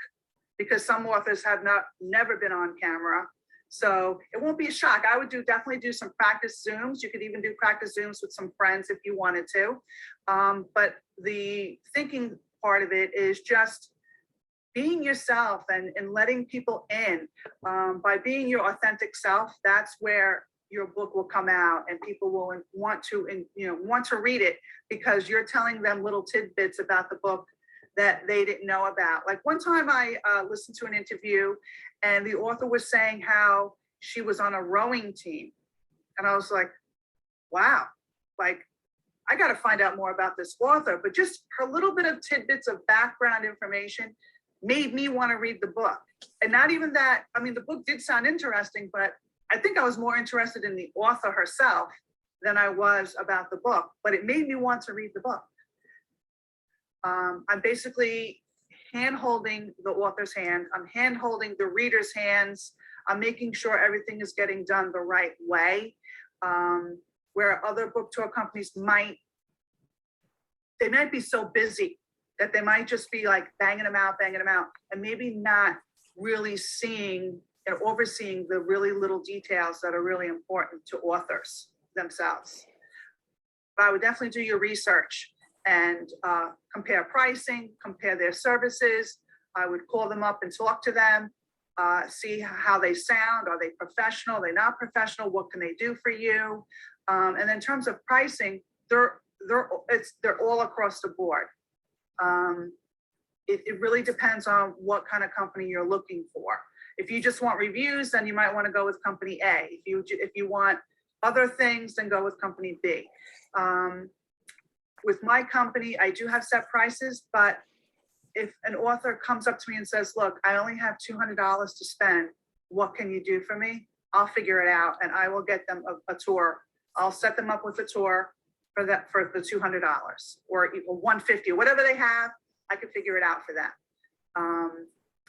because some authors have never been on camera. So it won't be a shock. I would definitely do some practice Zooms. You could even do practice Zooms with some friends if you wanted to. But the thinking part of it is just being yourself and letting people in. By being your authentic self, that's where your book will come out, and people will want to read it, because you're telling them little tidbits about the book that they didn't know about. Like one time I listened to an interview, and the author was saying how she was on a rowing team. And I was like, wow, like I got to find out more about this author. But just her little bit of tidbits of background information made me want to read the book. And not even that, I mean, the book did sound interesting, but I think I was more interested in the author herself than I was about the book, but it made me want to read the book. I'm basically hand-holding the author's hand. I'm hand-holding the reader's hands. I'm making sure everything is getting done the right way. Where other book tour companies might be so busy that they might just be like banging them out, and maybe not really seeing and overseeing the really little details that are really important to authors themselves. But I would definitely do your research and compare pricing, compare their services. I would call them up and talk to them, see how they sound. Are they professional? Are they not professional? What can they do for you? And then in terms of pricing, they're all across the board. It really depends on what kind of company you're looking for. If you just want reviews, then you might want to go with company A. If you want other things, then go with company B. With my company, I do have set prices, but if an author comes up to me and says, look, I only have $200 to spend, what can you do for me? I'll figure it out, and I will get them a tour. I'll set them up with a tour for the $200 or $150 or whatever they have. I can figure it out for them.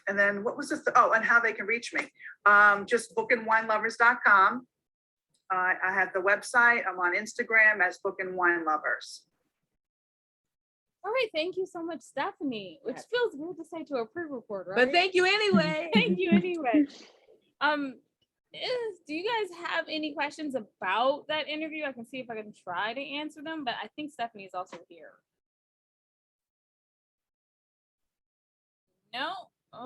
And then what was this? And how they can reach me. Just bookandwinelovers.com. I have the website. I'm on Instagram as Book and Wine Lovers. All right, thank you so much, Stephanie, which feels weird to say to a pre-record, right? But thank you anyway. Thank you anyway. Do you guys have any questions about that interview? I can see if I can try to answer them, but I think Stephanie is also here. No?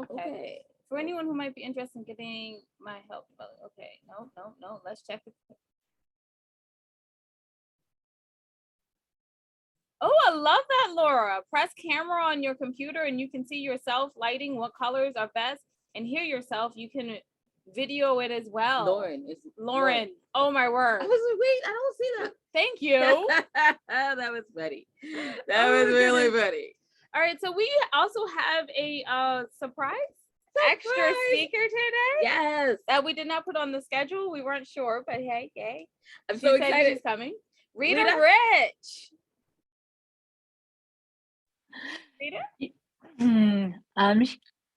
Okay. For anyone who might be interested in getting my help. Okay, no, let's check it. Oh, I love that, Laura. Press camera on your computer and you can see yourself lighting what colors are best and hear yourself. You can video it as well. Lauren. Oh my word. I was like, wait, I don't see that. Thank you. That was funny. That was really funny. All right, so we also have a surprise extra speaker today. Yes. That we did not put on the schedule. We weren't sure, but hey, yay. I'm so excited. She's coming. Rita Rich. Rita?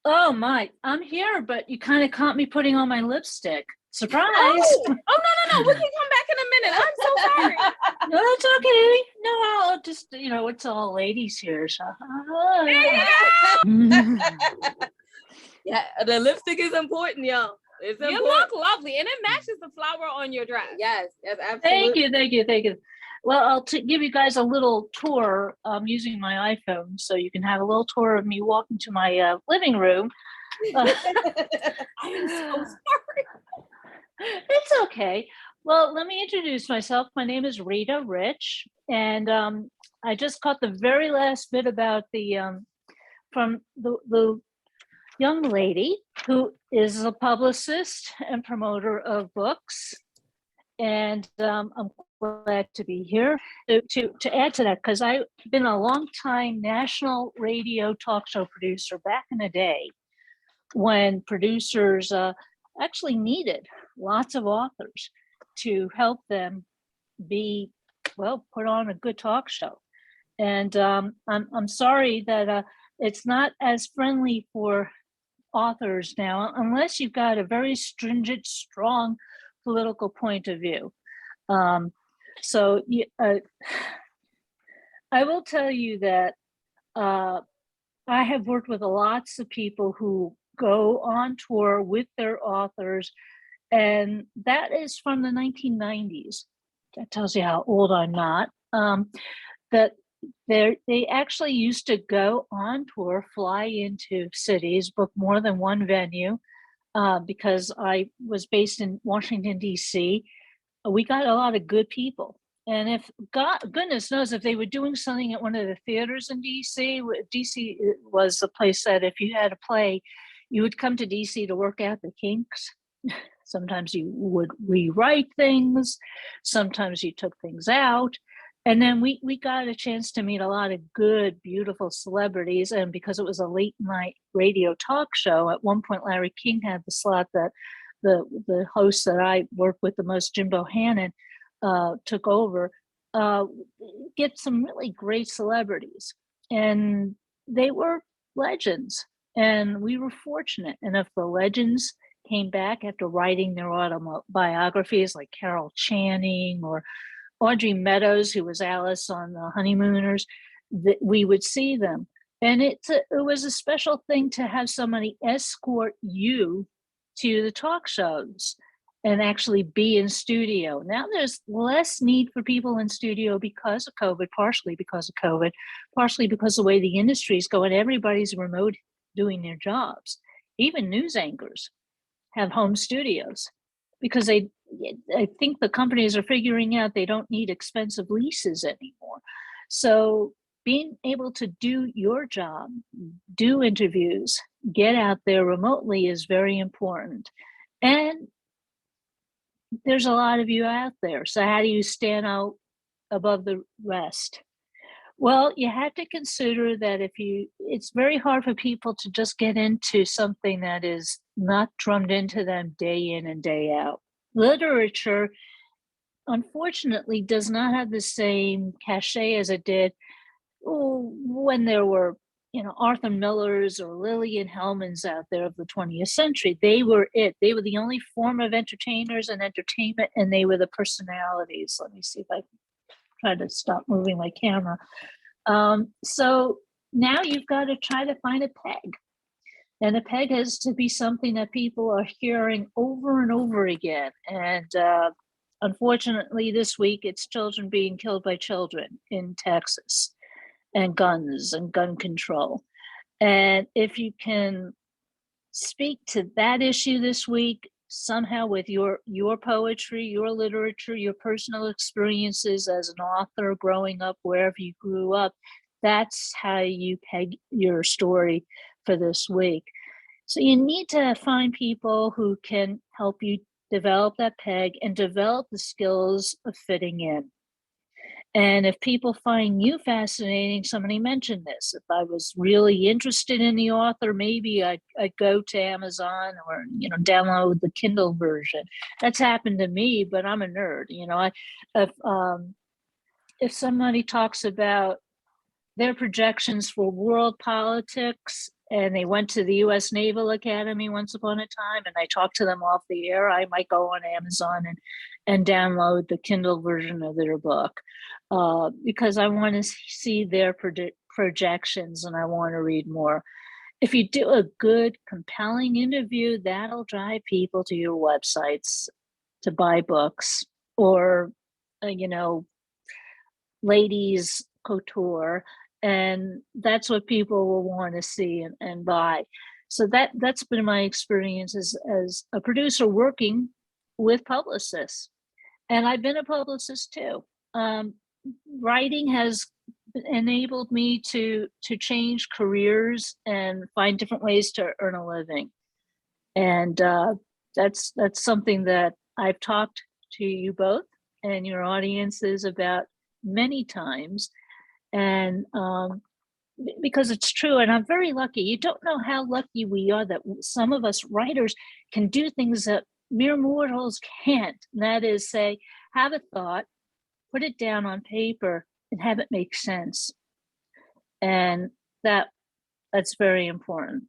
Oh my, I'm here, but you kind of caught me putting on my lipstick. Surprise. Oh, no. We can come back in a minute. I'm so sorry. No, that's okay. No, I'll just, it's all ladies here. So. Yeah, the lipstick is important, y'all. It's important. You look lovely, and it matches the flower on your dress. Yes, absolutely. Thank you. Well, I'll give you guys a little tour using my iPhone, so you can have a little tour of me walking to my living room. I am so sorry. It's okay. Well, let me introduce myself. My name is Rita Rich, and I just caught the very last bit about the from the young lady who is a publicist and promoter of books. And I'm glad to be here to add to that, because I've been a long time national radio talk show producer back in the day when producers actually needed lots of authors to help them be, well, put on a good talk show. And I'm sorry that it's not as friendly for authors now, unless you've got a very stringent, strong political point of view. So I will tell you that I have worked with lots of people who go on tour with their authors, and that is from the 1990s. That tells you how old I'm not. That they actually used to go on tour, fly into cities, book more than one venue. Because I was based in Washington, D.C., we got a lot of good people. And if goodness knows, if they were doing something at one of the theaters in D.C., D.C. was the place that if you had a play, you would come to D.C. to work out the kinks. Sometimes you would rewrite things. Sometimes you took things out. And then we got a chance to meet a lot of good, beautiful celebrities. And because it was a late night radio talk show, at one point, Larry King had the slot that the host that I worked with the most, Jim Bohannon, took over, get some really great celebrities. And they were legends. And we were fortunate. And if the legends came back after writing their autobiographies, like Carol Channing or Audrey Meadows, who was Alice on the Honeymooners, that we would see them. And it was a special thing to have somebody escort you to the talk shows and actually be in studio. Now there's less need for people in studio because of COVID, partially because of COVID, partially because of the way the industry is going. Everybody's remote doing their jobs. Even news anchors have home studios because I think the companies are figuring out they don't need expensive leases anymore. So being able to do your job, do interviews, get out there remotely is very important. And there's a lot of you out there. So how do you stand out above the rest? Well, you have to consider that it's very hard for people to just get into something that is not drummed into them day in and day out. Literature, unfortunately, does not have the same cachet as it did when there were, Arthur Millers or Lillian Hellmans out there of the 20th century. They were it. They were the only form of entertainers and entertainment, and they were the personalities. Let me see if I can try to stop moving my camera. So now you've got to try to find a peg. And a peg has to be something that people are hearing over and over again. And unfortunately, this week, it's children being killed by children in Texas, and guns and gun control. And if you can speak to that issue this week, somehow with your poetry, your literature, your personal experiences as an author growing up wherever you grew up, that's how you peg your story for this week. So you need to find people who can help you develop that peg and develop the skills of fitting in. And if people find you fascinating, somebody mentioned this, if I was really interested in the author, maybe I'd go to Amazon or, download the Kindle version. That's happened to me, but I'm a nerd. If somebody talks about their projections for world politics and they went to the U.S. Naval Academy once upon a time and I talked to them off the air, I might go on Amazon and download the Kindle version of their book because I want to see their projections and I want to read more. If you do a good, compelling interview, that'll drive people to your websites to buy books or, ladies couture. And that's what people will want to see and buy. So that's been my experience as a producer working with publicists. And I've been a publicist too. Writing has enabled me to change careers and find different ways to earn a living. And that's something that I've talked to you both and your audiences about many times. And because it's true, and I'm very lucky. You don't know how lucky we are that some of us writers can do things that mere mortals can't. And that is, say, have a thought, put it down on paper, and have it make sense. And that's very important.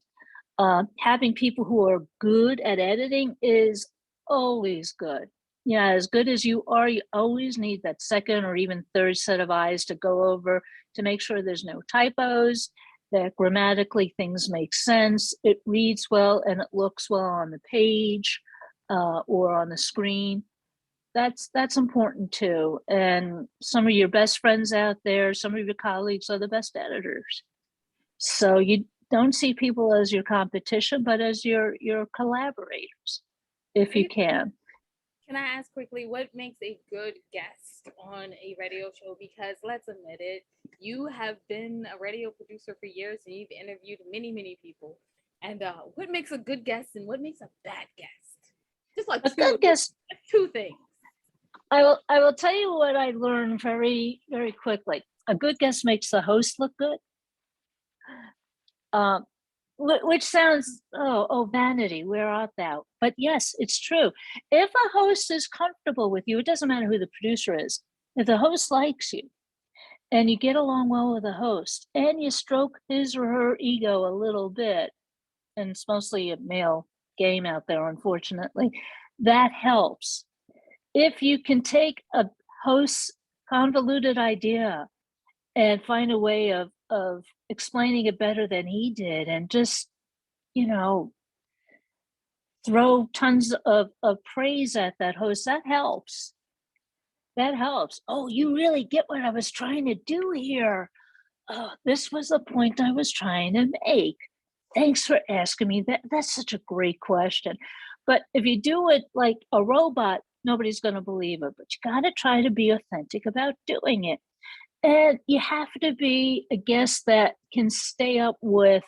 Having people who are good at editing is always good. Yeah, as good as you are, you always need that second or even third set of eyes to go over to make sure there's no typos, that grammatically things make sense, it reads well, and it looks well on the page or on the screen. That's important too. And some of your best friends out there, some of your colleagues are the best editors. So you don't see people as your competition, but as your collaborators, if you can. Can I ask quickly, what makes a good guest on a radio show? Because let's admit it, you have been a radio producer for years and you've interviewed many, many people. And what makes a good guest and what makes a bad guest? Just like two things. I will tell you what I learned very, very quickly. A good guest makes the host look good. Which sounds, vanity, where art thou? But yes, it's true. If a host is comfortable with you, it doesn't matter who the producer is. If the host likes you and you get along well with the host and you stroke his or her ego a little bit, and it's mostly a male game out there, unfortunately, that helps. If you can take a host's convoluted idea and find a way of explaining it better than he did, and just, throw tons of praise at that host, that helps. That helps. Oh, you really get what I was trying to do here. Oh, this was the point I was trying to make. Thanks for asking me that. That's such a great question. But if you do it like a robot, nobody's going to believe it. But you got to try to be authentic about doing it. And you have to be a guest that can stay up with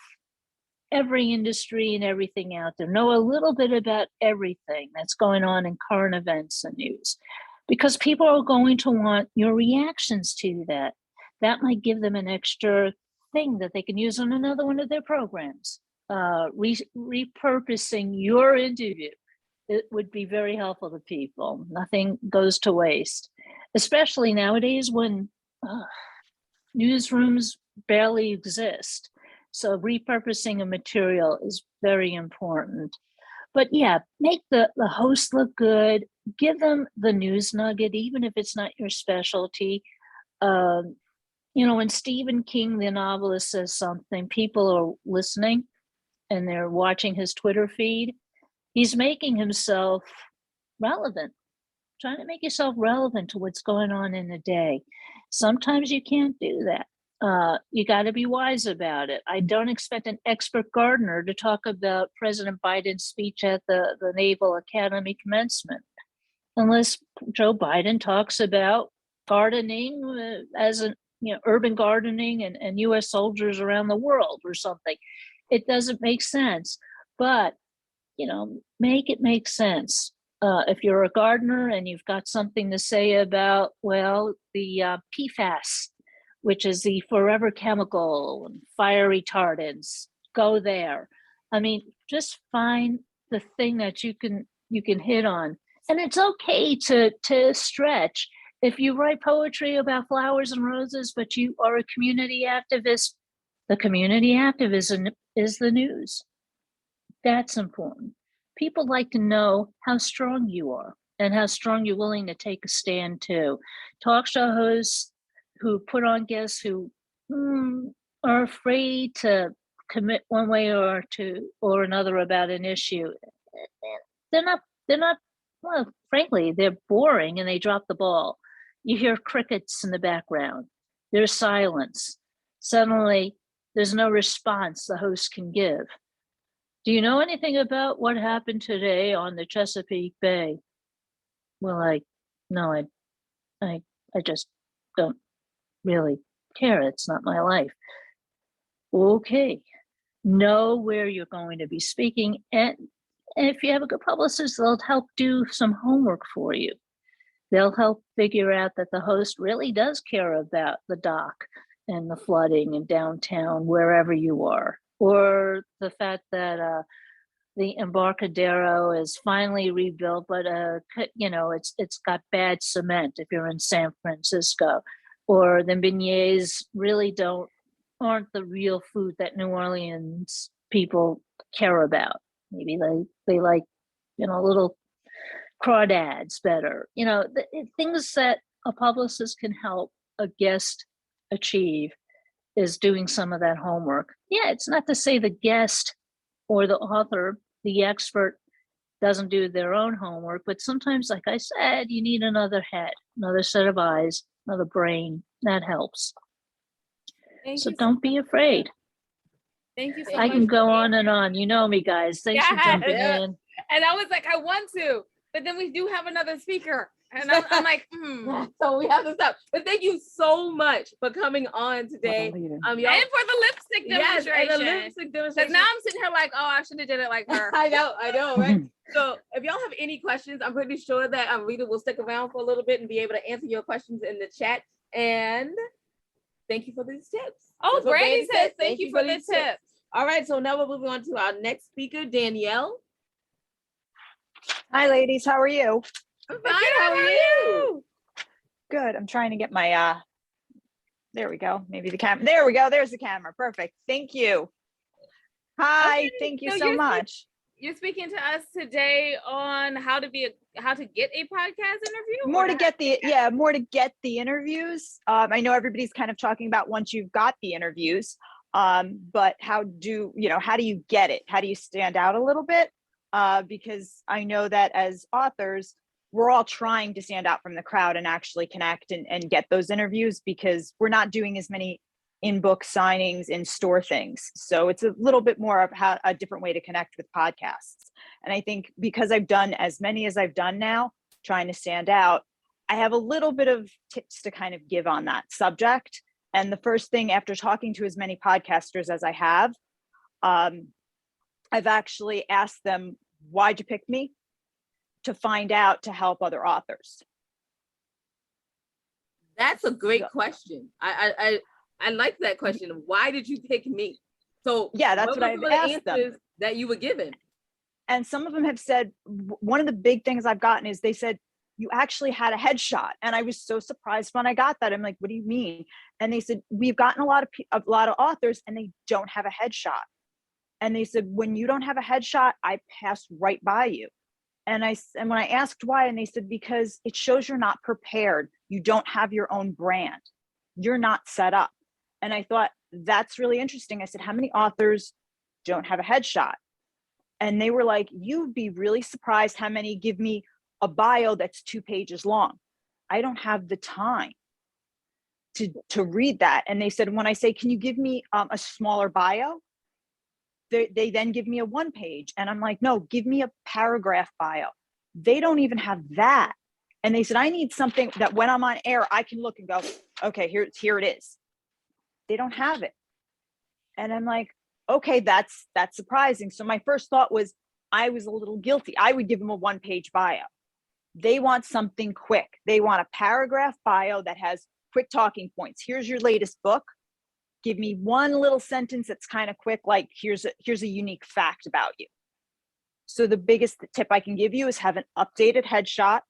every industry and everything out there, know a little bit about everything that's going on in current events and news, because people are going to want your reactions to that. That might give them an extra thing that they can use on another one of their programs. Repurposing your interview, it would be very helpful to people. Nothing goes to waste, especially nowadays when newsrooms barely exist. So repurposing a material is very important. But yeah, make the host look good. Give them the news nugget, even if it's not your specialty. When Stephen King, the novelist, says something, people are listening and they're watching his Twitter feed. He's making himself relevant, trying to make yourself relevant to what's going on in the day. Sometimes you can't do that. You got to be wise about it. I don't expect an expert gardener to talk about President Biden's speech at the Naval Academy commencement, unless Joe Biden talks about gardening as urban gardening and U.S. soldiers around the world or something. It doesn't make sense, but make it make sense. If you're a gardener and you've got something to say about, the PFAS, which is the forever chemical and fire retardants, go there. I mean, just find the thing that you can hit on. And it's okay to stretch. If you write poetry about flowers and roses, but you are a community activist, the community activism is the news. That's important. People like to know how strong you are and how strong you're willing to take a stand too. Talk show hosts who put on guests who are afraid to commit one way or another about an issue. They're not, well, frankly, they're boring and they drop the ball. You hear crickets in the background. There's silence. Suddenly, there's no response the host can give. Do you know anything about what happened today on the Chesapeake Bay? Well, no, I just don't really care. It's not my life. Okay. Know where you're going to be speaking. And if you have a good publicist, they'll help do some homework for you. They'll help figure out that the host really does care about the dock and the flooding in downtown, wherever you are, or the fact that the Embarcadero is finally rebuilt, but it's got bad cement if you're in San Francisco, or the beignets really aren't the real food that New Orleans people care about. Maybe they like little crawdads better. Things that a publicist can help a guest achieve is doing some of that homework. Yeah, it's not to say the guest or the author, the expert, doesn't do their own homework, but sometimes, like I said, you need another head, another set of eyes, another brain. That helps. So don't be afraid. Thank you so much. I can go on and on. You know me, guys. Thanks for jumping in. And I was like, I want to, but then we do have another speaker. And I'm like, So we have to stop. But thank you so much for coming on today. and for the lipstick Yes, demonstration. and the lipstick demonstration. Because now I'm sitting here like, oh, I should have did it like her. I know, right? So if y'all have any questions, I'm pretty sure that Rita will stick around for a little bit and be able to answer your questions in the chat. And thank you for these tips. Oh, That's what Brandy said. says, thank you for the these tips. All right, so now we're moving on to our next speaker, Danielle. Hi, ladies. How are you? I'm fine. How are you? Good. I'm trying to get my, there we go. Maybe the camera. There we go. There's the camera. Perfect. Thank you. Hi. Okay, Thank you so so much. You're speaking to us today on how to get a podcast interview. More to get the interviews. I know everybody's kind of talking about once you've got the interviews, but how do you get it? How do you stand out a little bit? Because I know that as authors, we're all trying to stand out from the crowd and actually connect and get those interviews, because we're not doing as many in-book signings, in-store things. So it's a little bit more of a different way to connect with podcasts. And I think because I've done as many as I've done now, trying to stand out, I have a little bit of tips to kind of give on that subject. And the first thing, after talking to as many podcasters as I have, I've actually asked them, why'd you pick me? To find out, to help other authors. That's a great question. I like that question. Why did you pick me? So yeah, that's what I've asked them that you were given. And some of them have said, one of the big things I've gotten is they said, you actually had a headshot. And I was so surprised when I got that. I'm like, what do you mean? And they said, we've gotten a lot of authors and they don't have a headshot. And they said, when you don't have a headshot, I pass right by you. And when I asked why, and they said, because it shows you're not prepared. You don't have your own brand. You're not set up. And I thought, that's really interesting. I said, how many authors don't have a headshot? And they were like, you'd be really surprised how many give me a bio that's 2 pages long. I don't have the time to read that. And they said, when I say, can you give me a smaller bio? They then give me a 1 page. And I'm like, no, give me a paragraph bio. They don't even have that. And they said, I need something that when I'm on air, I can look and go, okay, here it is. They don't have it. And I'm like, okay, that's surprising. So my first thought was, I was a little guilty. I would give them a 1 page bio. They want something quick. They want a paragraph bio that has quick talking points. Here's your latest book. Give me one little sentence that's kind of quick, like here's a unique fact about you. So the biggest tip I can give you is have an updated headshot,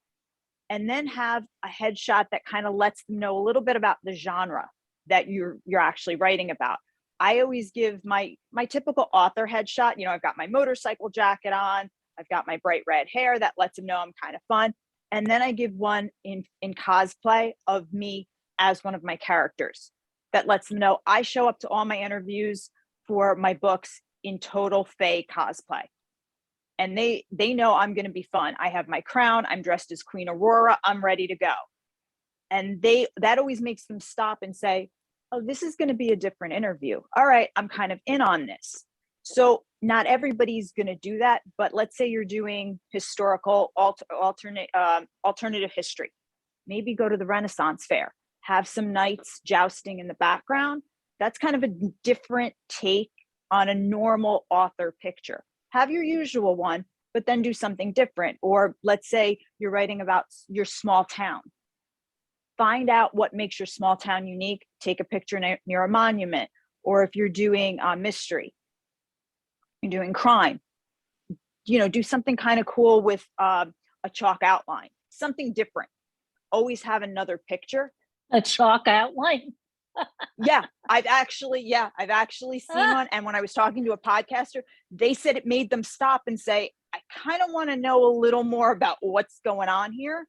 and then have a headshot that kind of lets them know a little bit about the genre that you're actually writing about. I always give my typical author headshot. I've got my motorcycle jacket on. I've got my bright red hair that lets them know I'm kind of fun. And then I give one in cosplay of me as one of my characters. That lets them know I show up to all my interviews for my books in total Fae cosplay. And they know I'm going to be fun. I have my crown. I'm dressed as Queen Aurora. I'm ready to go. And that always makes them stop and say, oh, this is going to be a different interview. All right, I'm kind of in on this. So not everybody's going to do that, but let's say you're doing historical alternative history. Maybe go to the Renaissance Fair, have some knights jousting in the background. That's kind of a different take on a normal author picture. Have your usual one, but then do something different. Or let's say you're writing about your small town. Find out what makes your small town unique. Take a picture near a monument. Or if you're doing mystery, you're doing crime, do something kind of cool with a chalk outline, something different. Always have another picture. A chalk outline. Yeah, I've actually seen one. And when I was talking to a podcaster, they said it made them stop and say, I kind of want to know a little more about what's going on here.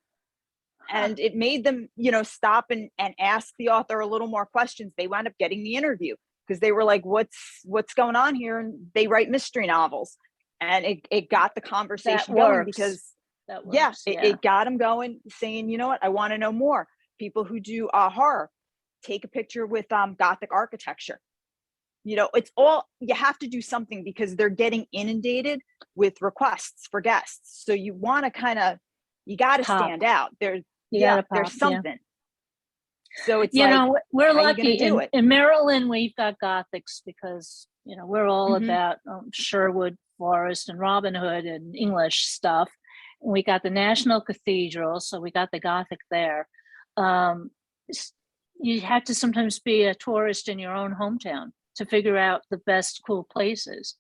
And it made them, stop and ask the author a little more questions. They wound up getting the interview because they were like, what's going on here? And they write mystery novels. And it got the conversation going because it got them going, saying, you know what, I want to know more. People who do horror, take a picture with Gothic architecture. It's all, you have to do something because they're getting inundated with requests for guests. So you want to you got to stand out. There's something. So it's we're lucky in Maryland. We've got Gothics because we're all about Sherwood Forest and Robin Hood and English stuff. And we got the National Cathedral, so we got the Gothic there. You have to sometimes be a tourist in your own hometown to figure out the best cool places.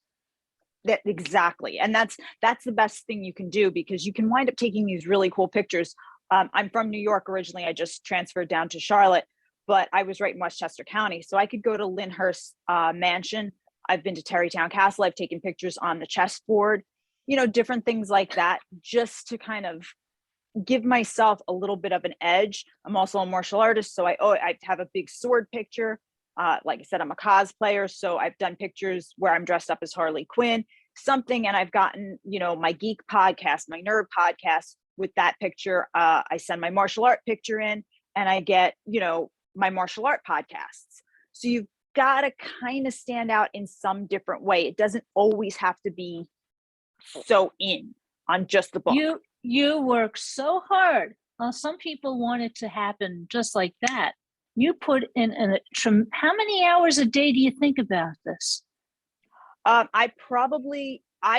Exactly. And that's the best thing you can do, because you can wind up taking these really cool pictures. I'm from New York originally. I just transferred down to Charlotte, but I was right in Westchester County. So I could go to Lyndhurst Mansion. I've been to Terrytown Castle. I've taken pictures on the chessboard, different things like that, just to kind of give myself a little bit of an edge. I'm also a martial artist. So I have a big sword picture. Like I said, I'm a cosplayer. So I've done pictures where I'm dressed up as Harley Quinn, something. And I've gotten, my geek podcast, my nerd podcast with that picture. I send my martial art picture in and I get, my martial art podcasts. So you've got to kind of stand out in some different way. It doesn't always have to be so in on just the book. You work so hard. Some people want it to happen just like that. You put in how many hours a day do you think about this? I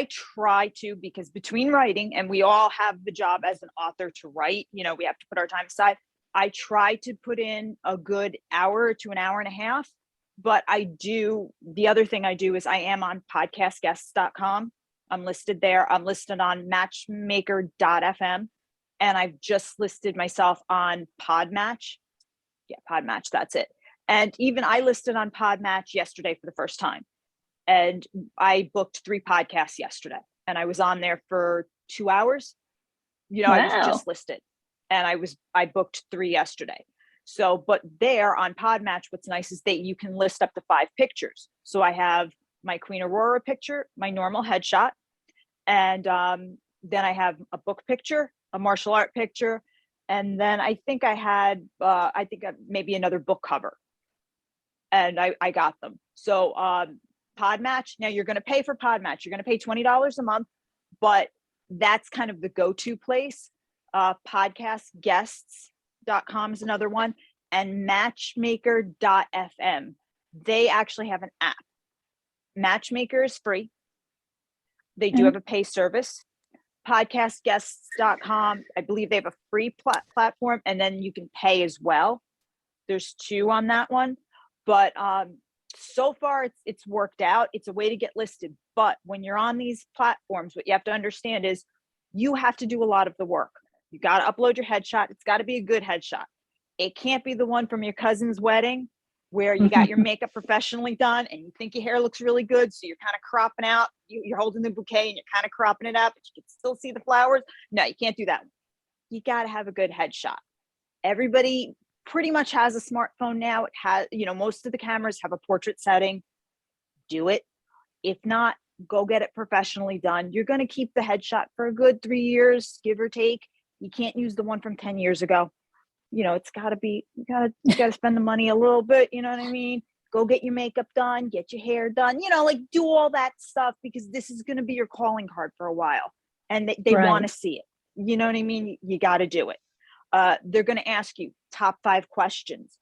try to, because between writing, and we all have the job as an author to write, we have to put our time aside. I try to put in a good hour to an hour and a half, but the other thing I do is I am on podcastguests.com. I'm listed there. I'm listed on matchmaker.fm, and I've just listed myself on Podmatch. Yeah, Podmatch, that's it. And even I listed on Podmatch yesterday for the first time. And I booked 3 podcasts yesterday, and I was on there for 2 hours. Wow. I was just listed, and I booked 3 yesterday. So, but there on Podmatch, what's nice is that you can list up to 5 pictures. So I have my Queen Aurora picture, my normal headshot, and then I have a book picture, a martial art picture, and then I think I had maybe another book cover, and I got them. So Podmatch, now you're going to pay for Podmatch. You're going to pay $20 a month, but that's kind of the go-to place. Podcastguests.com is another one, and matchmaker.fm. They actually have an app. Matchmaker is free. They do have a pay service. Podcastguests.com, I believe they have a free platform, and then you can pay as well. There's 2 on that one, but so far it's worked out. It's a way to get listed. But when you're on these platforms, what you have to understand is you have to do a lot of the work. You got to upload your headshot. It's got to be a good headshot. It can't be the one from your cousin's wedding where you got your makeup professionally done and you think your hair looks really good, so you're kind of cropping out. You're holding the bouquet and you're kind of cropping it out, but you can still see the flowers. No, you can't do that. You got to have a good headshot. Everybody pretty much has a smartphone now. It has, most of the cameras have a portrait setting. Do it. If not, go get it professionally done. You're going to keep the headshot for a good 3 years, give or take. You can't use the one from 10 years ago. It's got to be, you got to spend the money a little bit. You know what I mean? go get your makeup done, get your hair done, like do all that stuff, because this is going to be your calling card for a while. And they want to see it. You know what I mean? You got to do it. They're going to ask you top 5 questions.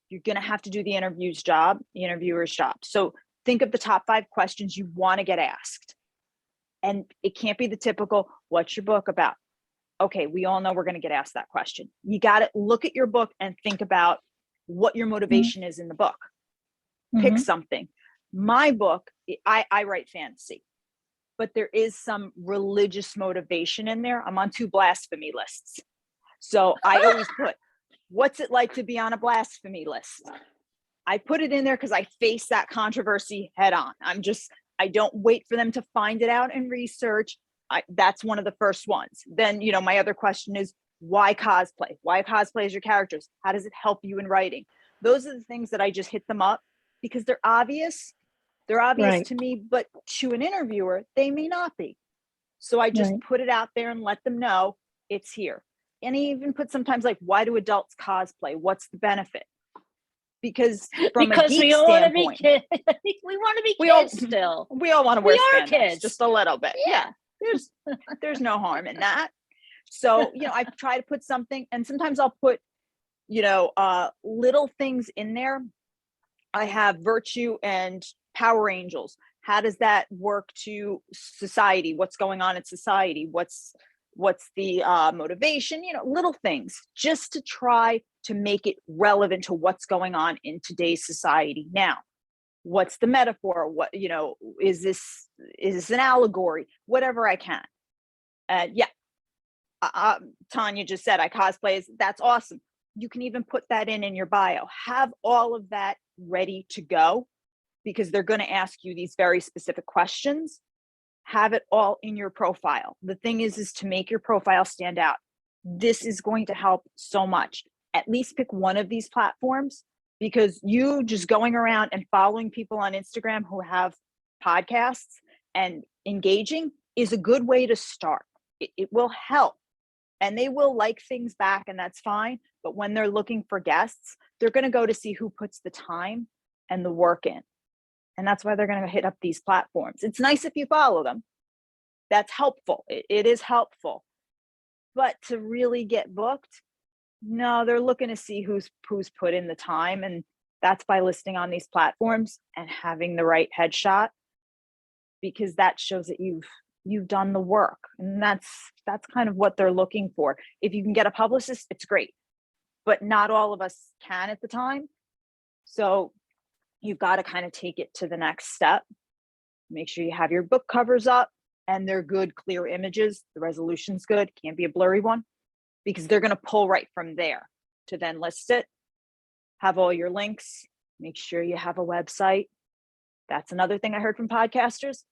You're going to have to do the interviewer's job. So think of the top 5 questions you want to get asked. And it can't be the typical, what's your book about? Okay, we all know we're going to get asked that question. You got to look at your book and think about what your motivation is in the book. Pick something. My book, I write fantasy, but there is some religious motivation in there. I'm on 2 blasphemy lists. So I always put, what's it like to be on a blasphemy list? I put it in there because I face that controversy head on. I don't wait for them to find it out and research. That's one of the first ones. Then, my other question is, why cosplay? Why cosplay as your characters? How does it help you in writing? Those are the things that I just hit them up because they're obvious. They're obvious to me, but to an interviewer, they may not be. So I just put it out there and let them know it's here. And I even put sometimes like, why do adults cosplay? What's the benefit? Because from a geek we all want to be standpoint, kids. We want to be kids still. We all want to wear We are spandex, kids. just a little bit. Yeah. There's no harm in that. So, I try to put something, and sometimes I'll put, little things in there. I have virtue and power angels. How does that work to society? What's going on in society? What's the motivation? Little things just to try to make it relevant to what's going on in today's society now. What's the metaphor? What, is this an allegory? Whatever I can. Tanya just said I cosplay. That's awesome. You can even put that in your bio. Have all of that ready to go because they're going to ask you these very specific questions. Have it all in your profile. The thing is to make your profile stand out. This is going to help so much. At least pick one of these platforms, because you just going around and following people on Instagram who have podcasts and engaging is a good way to start. It will help, and they will like things back, and that's fine. But when they're looking for guests, they're going to go to see who puts the time and the work in. And that's why they're going to hit up these platforms. It's nice if you follow them. That's helpful. It is helpful. But to really get booked, no, they're looking to see who's put in the time. And that's by listing on these platforms and having the right headshot, because that shows that you've done the work. And that's kind of what they're looking for. If you can get a publicist, it's great. But not all of us can at the time. So you've got to kind of take it to the next step. Make sure you have your book covers up and they're good, clear images. The resolution's good. Can't be a blurry one, because they're going to pull right from there to then list it. Have all your links. Make sure you have a website. That's another thing I heard from podcasters.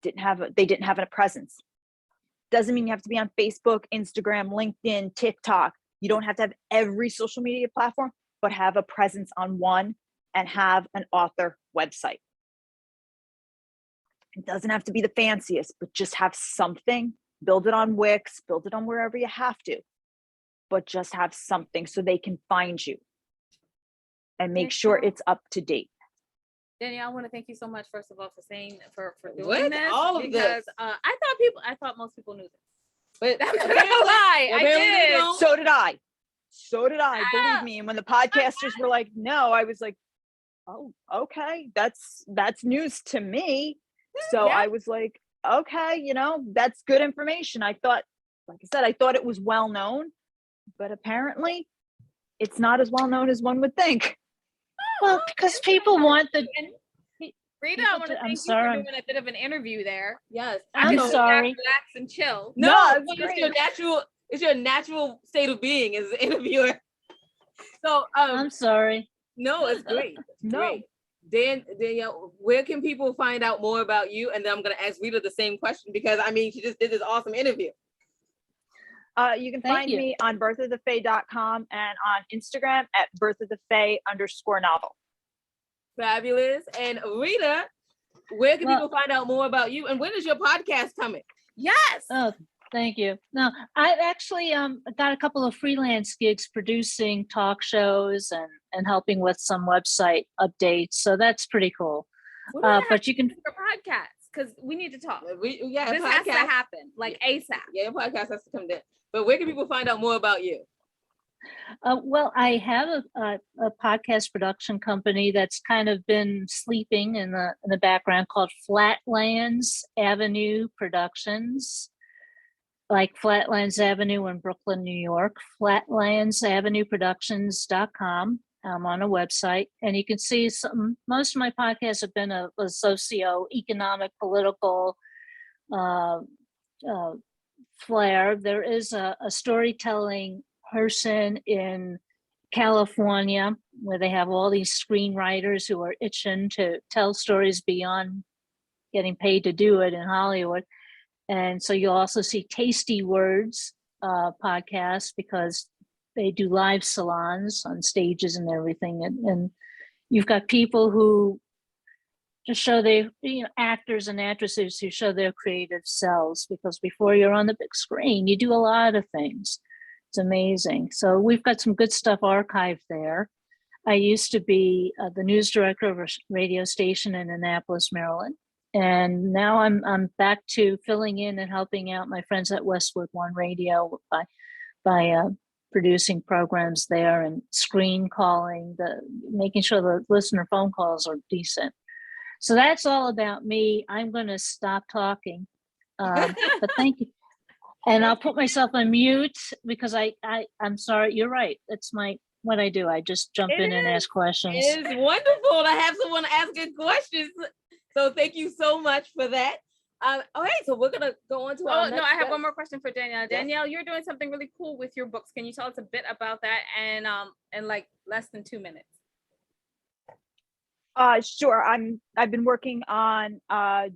They didn't have a presence. Doesn't mean you have to be on Facebook, Instagram, LinkedIn, TikTok. You don't have to have every social media platform, but have a presence on one and have an author website. It doesn't have to be the fanciest, but just have something. Build it on Wix, build it on wherever you have to, but just have something so they can find you and make sure it's up to date. Danielle, I want to thank you so much, first of all, for doing What? this. All of because this. I thought most people knew this. But That's not a lie. I did. So did I. Believe me. And when the podcasters were like, no, I was like, oh, okay, that's news to me. So I was like, okay, that's good information. I thought, like I said, I thought it was well known, but apparently it's not as well known as one would think. Well, because people want the. Rita, I want to thank you for doing a bit of an interview there. Yes. I'm sorry. Relax and chill. No, it's it's your natural state of being as an interviewer. So I'm sorry. No, it's great. It's great. Danielle, where can people find out more about you? And then I'm going to ask Rita the same question, because she just did this awesome interview. You can find me on birthofthefae.com and on Instagram at birthofthefae_novel. Fabulous. And Rita, where can people find out more about you? And when is your podcast coming? Yes. Oh, Thank you. No, I've actually got a couple of freelance gigs producing talk shows and helping with some website updates. So that's pretty cool. But you can your podcast because we need to talk. Yeah, This has to happen like ASAP. Yeah, your podcast has to come down. But where can people find out more about you? Well, I have a podcast production company that's kind of been sleeping in the background called Flatlands Avenue Productions, like Flatlands Avenue in Brooklyn, New York. FlatlandsAvenueProductions.com. I'm on a website, and you can see most of my podcasts have been a socio-economic, political flair. There is a storytelling person in California where they have all these screenwriters who are itching to tell stories beyond getting paid to do it in Hollywood. And so you'll also see Tasty Words podcast because they do live salons on stages and everything. And you've got people who just show their, actors and actresses who show their creative selves, because before you're on the big screen, you do a lot of things. It's amazing. So we've got some good stuff archived there. I used to be the news director of a radio station in Annapolis, Maryland. And now I'm back to filling in and helping out my friends at Westwood One Radio by producing programs there and screen calling, making sure the listener phone calls are decent. So that's all about me. I'm going to stop talking, but thank you. And I'll put myself on mute because I'm sorry. You're right. That's what I do. I just jump in and ask questions. It is wonderful to have someone ask good questions. So thank you so much for that. All right, so we're gonna go on to our next I have guest. one more question for Danielle. Yes. Danielle, you're doing something really cool with your books. Can you tell us a bit about that and in like less than 2 minutes? Sure. I've been working on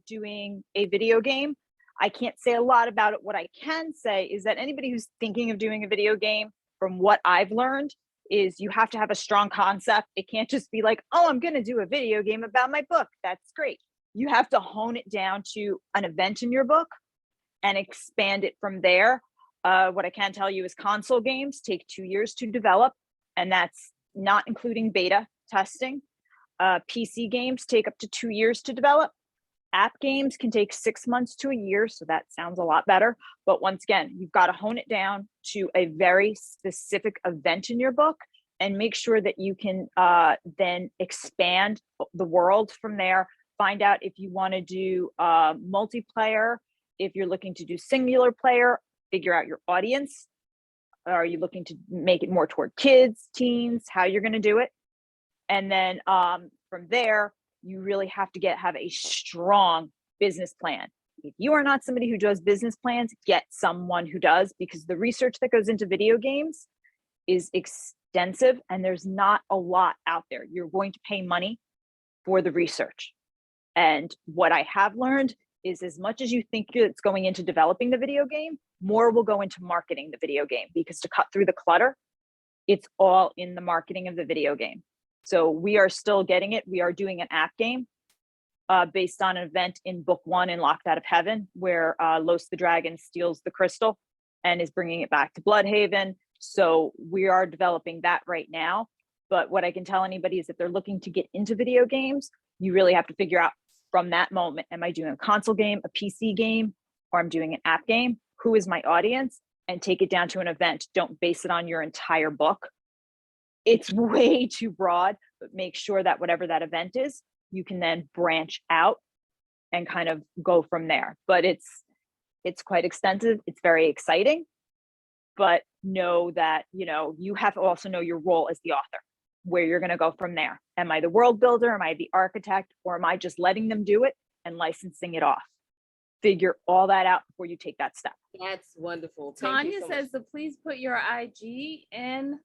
doing a video game. I can't say a lot about it. What I can say is that anybody who's thinking of doing a video game, from what I've learned, is you have to have a strong concept. It can't just be like, oh, I'm going to do a video game about my book. That's great. You have to hone it down to an event in your book and expand it from there. What I can tell you is console games take 2 years to develop, and that's not including beta testing. PC games take up to 2 years to develop. App games can take 6 months to a year, so that sounds a lot better. But once again, you've got to hone it down to a very specific event in your book and make sure that you can then expand the world from there. Find out if you want to do multiplayer, if you're looking to do singular player, figure out your audience. Are you looking to make it more toward kids, teens, how you're going to do it? And then from there, you really have to have a strong business plan. If you are not somebody who does business plans, get someone who does, because the research that goes into video games is extensive and there's not a lot out there. You're going to pay money for the research. And what I have learned is as much as you think it's going into developing the video game, more will go into marketing the video game, because to cut through the clutter, it's all in the marketing of the video game. So we are still getting it. We are doing an app game based on an event in book 1 in Locked Out of Heaven, where Los the Dragon steals the crystal and is bringing it back to Bloodhaven. So we are developing that right now. But what I can tell anybody is if they're looking to get into video games, you really have to figure out from that moment, am I doing a console game, a PC game, or I'm doing an app game? Who is my audience? And take it down to an event. Don't base it on your entire book. It's way too broad, but make sure that whatever that event is, you can then branch out and kind of go from there. But it's quite extensive. It's very exciting, but know that, you have to also know your role as the author, where you're going to go from there. Am I the world builder? Am I the architect? Or am I just letting them do it and licensing it off? Figure all that out before you take that step. That's wonderful. Tanya says to please put your IG in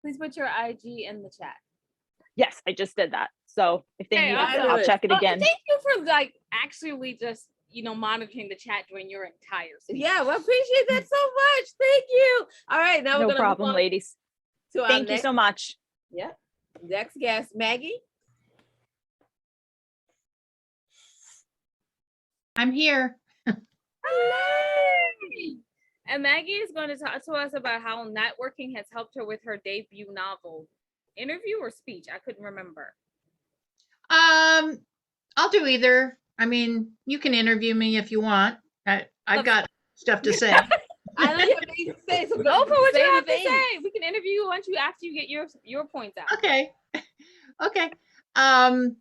the chat. Yes, I just did that. So if they need it, awesome. I'll check it again. Thank you for actually just monitoring the chat during your entire speech. Yeah, well, appreciate that so much. Thank you. All right, now No we're gonna problem, move on ladies. to our Thank you next- so much. Yeah. Next guest, Maggie. I'm here. Hello. And Maggie is going to talk to us about how networking has helped her with her debut novel. Interview or speech? I couldn't remember. I'll do either. I mean, you can interview me if you want. I've got stuff to say. I know you have things to say, so Go for what you have to anything. say. We can interview you after you get your points out. Okay. Okay. Well,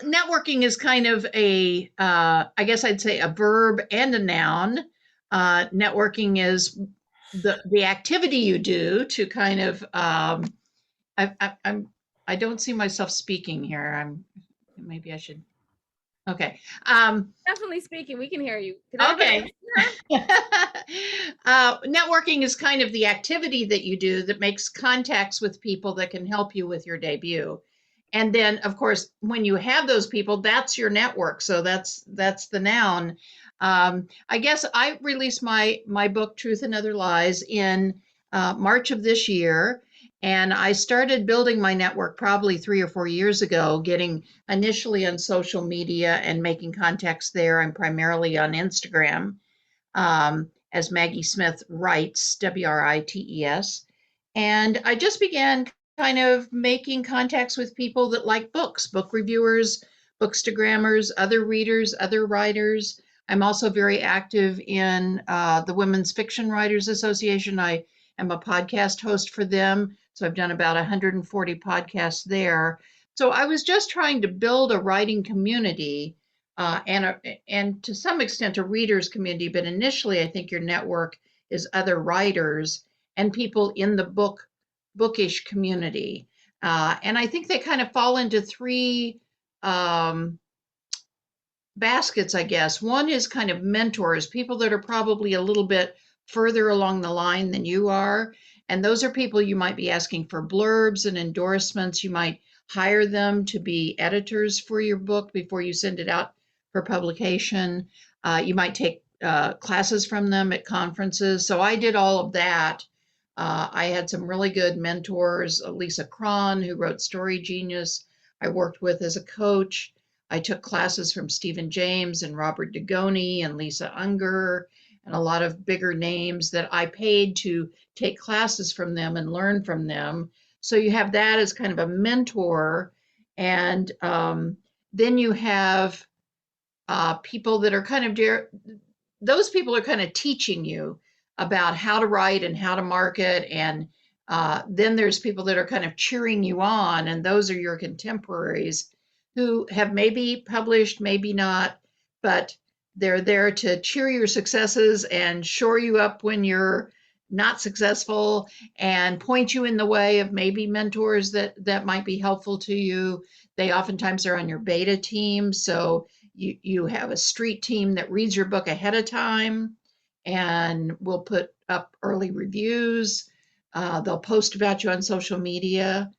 networking is kind of a, I guess I'd say a verb and a noun. Networking is the activity you do to kind of, I don't see myself speaking here. Maybe I should. Okay. Definitely speaking. We can hear you. Okay. Networking is kind of the activity that you do that makes contacts with people that can help you with your debut. And then, of course, when you have those people, that's your network. So that's the noun. I guess I released my book, Truth and Other Lies, in March of this year. And I started building my network probably 3 or 4 years ago, getting initially on social media and making contacts there. I'm primarily on Instagram, as Maggie Smith writes, WRITES. And I just began kind of making contacts with people that like books, book reviewers, bookstagrammers, other readers, other writers. I'm also very active in the Women's Fiction Writers Association. I am a podcast host for them. So I've done about 140 podcasts there. So I was just trying to build a writing community and to some extent a readers community. But initially, I think your network is other writers and people in the bookish community. And I think they kind of fall into 3 baskets, I guess. One is kind of mentors, people that are probably a little bit further along the line than you are. And those are people you might be asking for blurbs and endorsements. You might hire them to be editors for your book before you send it out for publication. You might take classes from them at conferences. So I did all of that. I had some really good mentors, Lisa Cron, who wrote Story Genius, I worked with as a coach. I took classes from Stephen James and Robert Degoni and Lisa Unger and a lot of bigger names that I paid to take classes from them and learn from them. So you have that as kind of a mentor. And then you have people that are kind of, those people are kind of teaching you about how to write and how to market. And then there's people that are kind of cheering you on. And those are your contemporaries who have maybe published, maybe not, but they're there to cheer your successes and shore you up when you're not successful and point you in the way of maybe mentors that might be helpful to you. They oftentimes are on your beta team. So you have a street team that reads your book ahead of time and will put up early reviews. They'll post about you on social media.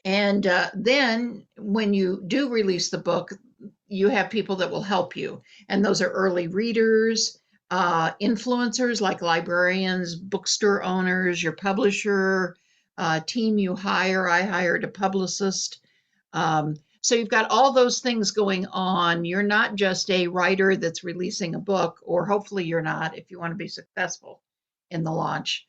And then when you do release the book, you have people that will help you. And those are early readers, influencers like librarians, bookstore owners, your publisher, team you hire. I hired a publicist. So you've got all those things going on. You're not just a writer that's releasing a book, or hopefully you're not if you want to be successful in the launch.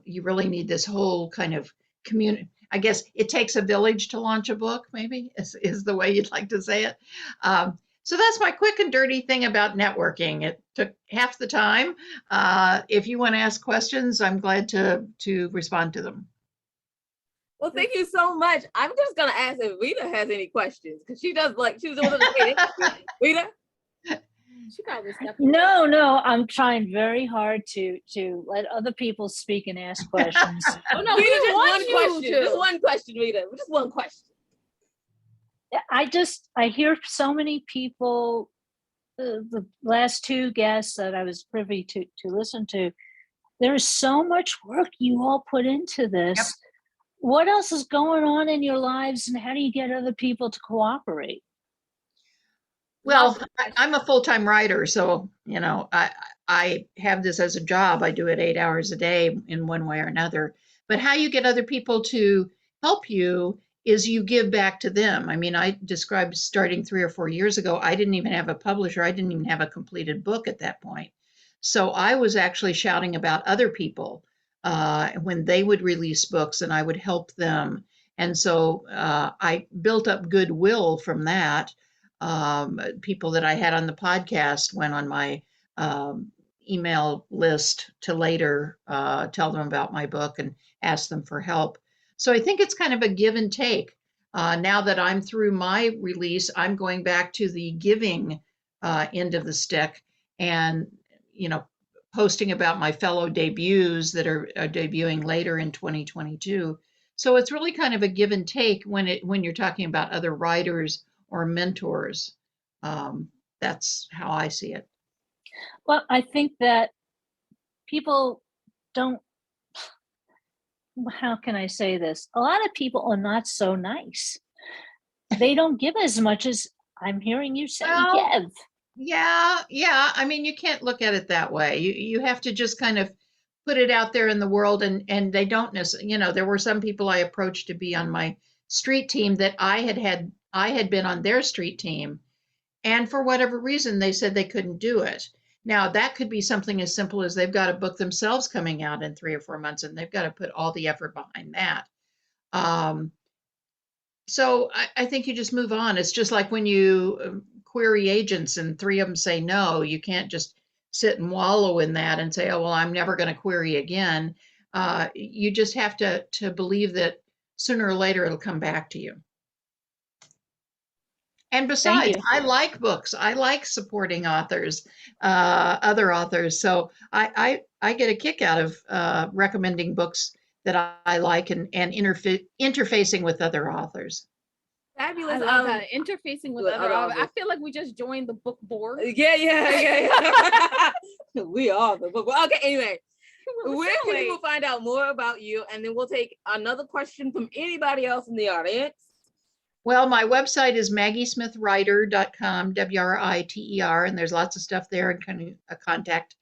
You really need this whole kind of community. I guess it takes a village to launch a book, maybe is the way you'd like to say it. So that's my quick and dirty thing about networking. It took half the time. If you want to ask questions, I'm glad to respond to them. Well, thank you so much. I'm just gonna ask if Rita has any questions because she does like she was one of the Rita. She probably No, I'm trying very hard to let other people speak and ask questions. Oh no, Rita, just one question. Just one question, Rita. Just one question. I hear so many people, the last 2 guests that I was privy to listen to, there's so much work you all put into this. Yep. What else is going on in your lives and how do you get other people to cooperate? Well, I'm a full-time writer, so, you know, I have this as a job. I do it 8 hours a day in one way or another. But how you get other people to help you is you give back to them. I mean, I described starting 3 or 4 years ago, I didn't even have a publisher. I didn't even have a completed book at that point. So I was actually shouting about other people when they would release books, and I would help them. And so I built up goodwill from that. People that I had on the podcast went on my email list to later tell them about my book and ask them for help. So I think it's kind of a give and take. Now that I'm through my release, I'm going back to the giving end of the stick, and posting about my fellow debuts that are debuting later in 2022. So it's really kind of a give and take when you're talking about other writers or mentors. That's how I see it. Well, I think that people don't, how can I say this? A lot of people are not so nice. They don't give as much as I'm hearing you say give. Yeah. I mean, you can't look at it that way. You have to just kind of put it out there in the world, and they don't necessarily, there were some people I approached to be on my street team that I had been on their street team, and for whatever reason they said they couldn't do it. Now that could be something as simple as they've got a book themselves coming out in 3 or 4 months, and they've got to put all the effort behind that. So I think you just move on. It's just like when you query agents and 3 of them say no, you can't just sit and wallow in that and say, oh, well, I'm never going to query again. You just have to believe that sooner or later it'll come back to you. And besides, I like books. I like supporting authors, other authors. So I get a kick out of recommending books that I like and interfacing with other authors. Fabulous. I love that. Interfacing with other authors. I feel like we just joined the book board. Yeah. We are the book board. Okay, anyway. Where can people find out more about you? And then we'll take another question from anybody else in the audience. Well, my website is maggiesmithwriter.com, WRITER, and there's lots of stuff there, and kind of a contact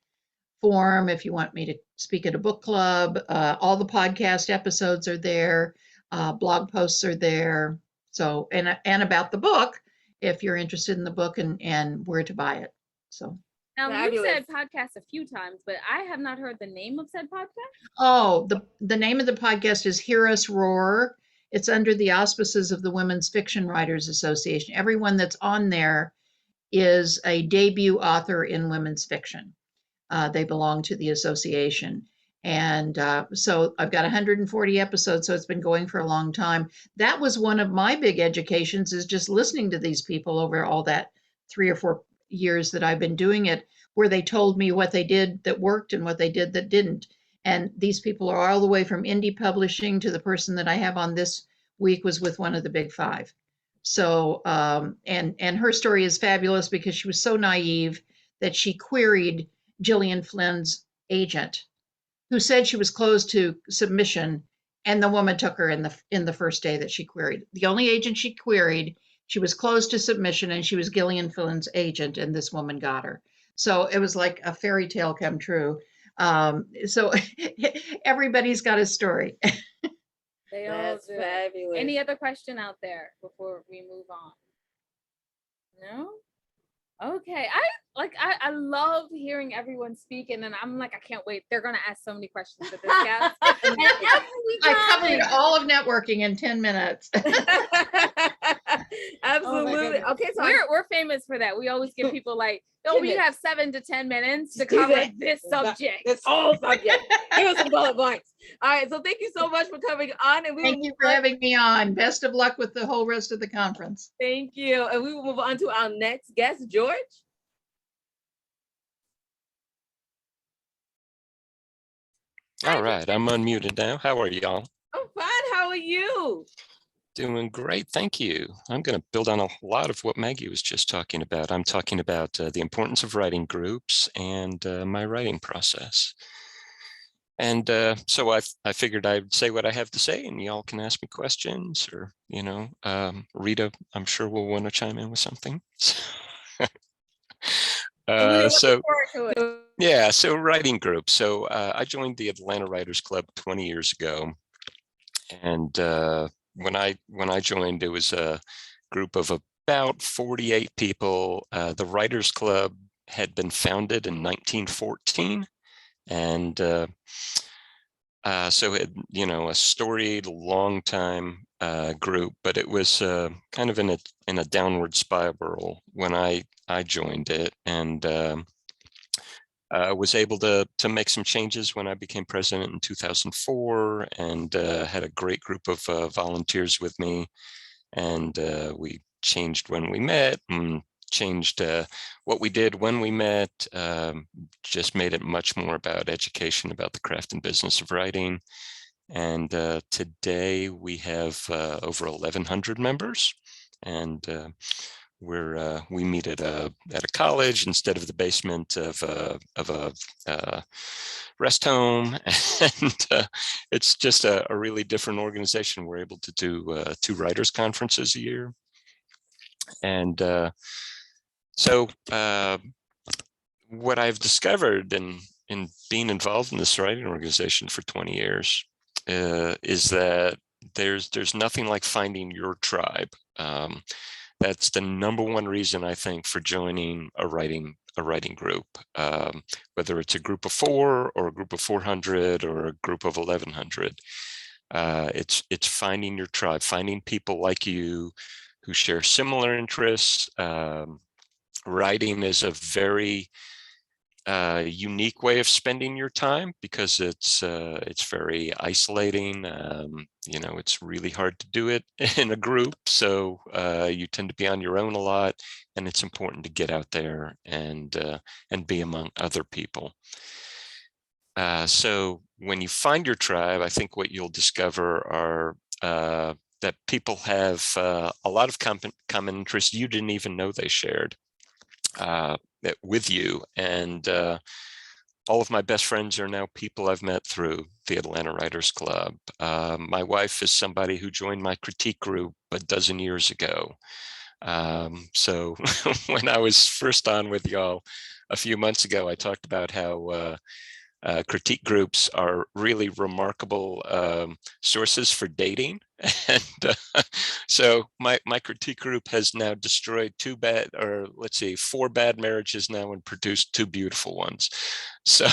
form if you want me to speak at a book club. All the podcast episodes are there. Blog posts are there. So, and about the book, if you're interested in the book and where to buy it. So. Now, you said podcast a few times, but I have not heard the name of said podcast. Oh, the name of the podcast is Hear Us Roar. It's under the auspices of the Women's Fiction Writers Association. Everyone that's on there is a debut author in women's fiction. They belong to the association. And so I've got 140 episodes, so it's been going for a long time. That was one of my big educations, is just listening to these people over all that 3 or 4 years that I've been doing it, where they told me what they did that worked and what they did that didn't. And these people are all the way from indie publishing to the person that I have on this week was with one of the big 5. So, and her story is fabulous because she was so naive that she queried Gillian Flynn's agent, who said she was closed to submission, and the woman took her in the first day that she queried. The only agent she queried, she was closed to submission, and she was Gillian Flynn's agent, and this woman got her. So it was like a fairy tale come true. So everybody's got a story. That's fabulous. Any other question out there before we move on? No? Okay. I love hearing everyone speak, and then I'm like, I can't wait. They're gonna ask so many questions at this guest. I covered all of networking in 10 minutes. Absolutely. Okay, so we're famous for that. We always give people like, we have 7 to 10 minutes to cover this subject. This whole subject. Give us some bullet points. All right. So thank you so much for coming on. And thank you for having me on. Best of luck with the whole rest of the conference. Thank you. And we will move on to our next guest, George. All right, I'm unmuted now. How are y'all? I'm fine. How are you? Doing great, thank you. I'm going to build on a lot of what Maggie was just talking about. I'm talking about the importance of writing groups and my writing process. And so I figured I'd say what I have to say, and y'all can ask me questions, or, Rita, I'm sure will want to chime in with something. So writing group. So I joined the Atlanta Writers Club 20 years ago, and when I joined, it was a group of about 48 people. The Writers Club had been founded in 1914. And so it, you know, a storied, long time group, but it was kind of in a downward spiral when I joined it, and was able to make some changes when I became president in 2004, and had a great group of volunteers with me, and we changed when we met and changed what we did when we met, just made it much more about education about the craft and business of writing. And today we have over 1,100 members, and we meet at a college instead of the basement of a rest home, and it's just a really different organization. We're able to do 2 writers' conferences a year, and so what I've discovered in being involved in this writing organization for 20 years is that there's nothing like finding your tribe. That's the number one reason, I think, for joining a writing group, whether it's a group of 4 or a group of 400 or a group of 1,100. It's finding your tribe, finding people like you who share similar interests. Writing is a very unique way of spending your time because it's very isolating. You know, it's really hard to do it in a group, so you tend to be on your own a lot, and it's important to get out there and be among other people. So when you find your tribe, I think what you'll discover are that people have a lot of common interests you didn't even know they shared with you. And all of my best friends are now people I've met through the Atlanta Writers Club. My wife is somebody who joined my critique group a dozen years ago. So when I was first on with y'all a few months ago, I talked about how critique groups are really remarkable sources for dating. And so my critique group has now destroyed 4 bad marriages now and produced 2 beautiful ones. So,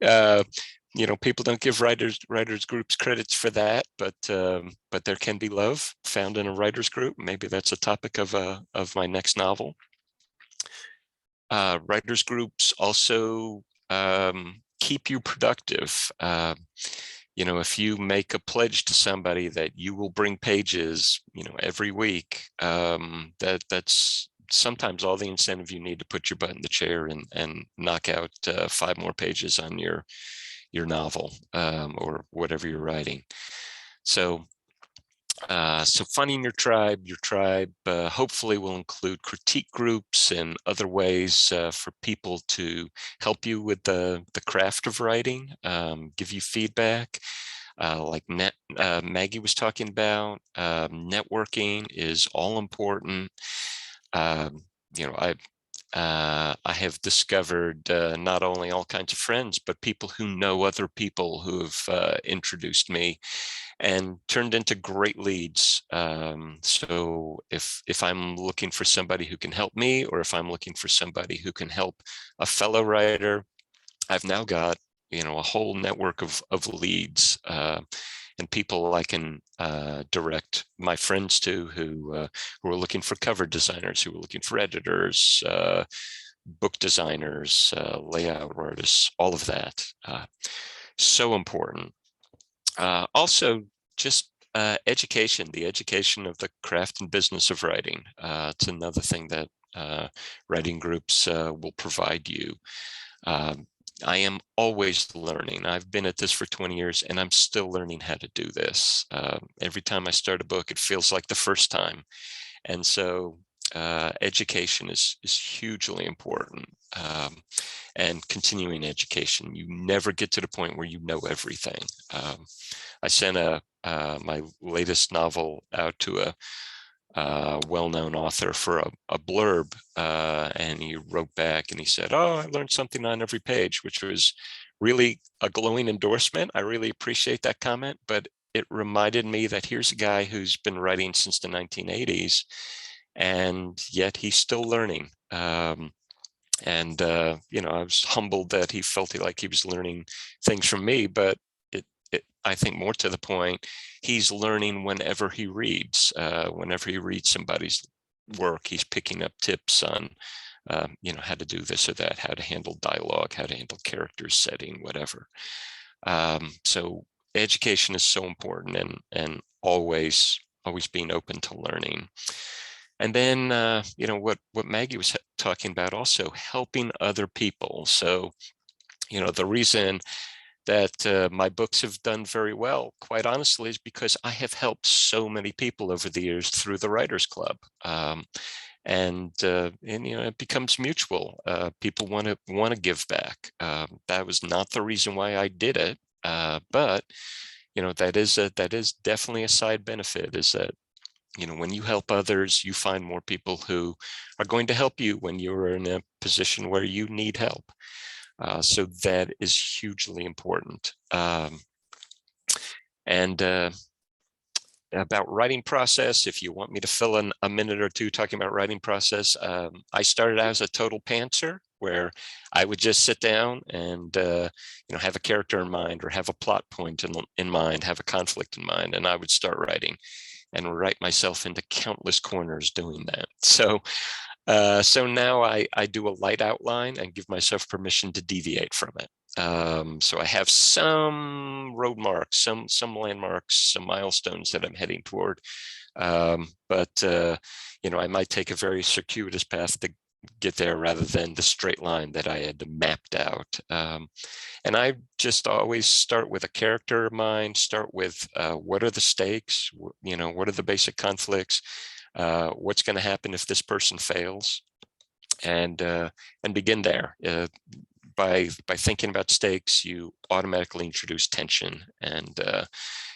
you know, people don't give writers groups credits for that, but there can be love found in a writers group. Maybe that's a topic of my next novel. Writers groups also keep you productive. You know, if you make a pledge to somebody that you will bring pages, you know, every week, that's sometimes all the incentive you need to put your butt in the chair and knock out 5 more pages on your novel, or whatever you're writing. So finding your tribe hopefully will include critique groups and other ways for people to help you with the craft of writing, give you feedback, like Maggie was talking about. Networking is all important. You know, I have discovered not only all kinds of friends, but people who know other people who have introduced me and turned into great leads. So if I'm looking for somebody who can help me, or if I'm looking for somebody who can help a fellow writer, I've now got, you know, a whole network of leads and people I can direct my friends to who are looking for cover designers, who are looking for editors, book designers, layout artists, all of that. So important. Also, just education, the education of the craft and business of writing. It's another thing that writing groups will provide you. I am always learning. I've been at this for 20 years and I'm still learning how to do this. Every time I start a book, it feels like the first time. And so education is hugely important. And continuing education. You never get to the point where you know everything. I sent my latest novel out to a well-known author for a blurb, and he wrote back and he said, "Oh, I learned something on every page," which was really a glowing endorsement. I really appreciate that comment, but it reminded me that here's a guy who's been writing since the 1980s, and yet he's still learning. And, I was humbled that he felt like he was learning things from me, but I think more to the point, he's learning whenever he reads. Whenever he reads somebody's work, he's picking up tips on, how to do this or that, how to handle dialogue, how to handle characters, setting, whatever. So education is so important, and always being open to learning. And then, what Maggie was talking about, also helping other people. So, the reason that my books have done very well, quite honestly, is because I have helped so many people over the years through the Writers Club. And it becomes mutual. People want to give back. That was not the reason why I did it, but that is definitely a side benefit. Is that when you help others, you find more people who are going to help you when you're in a position where you need help. So that is hugely important. And about writing process, if you want me to fill in a minute or two talking about writing process, I started out as a total pantser, where I would just sit down and have a character in mind, or have a plot point in mind, have a conflict in mind, and I would start writing and write myself into countless corners doing that. So now I do a light outline and give myself permission to deviate from it. So I have some road marks, some landmarks, some milestones that I'm heading toward. But I might take a very circuitous path to get there rather than the straight line that I had mapped out. And I just always start with a character in mind, start with what are the stakes, what are the basic conflicts, what's going to happen if this person fails, and begin there. By thinking about stakes, you automatically introduce tension and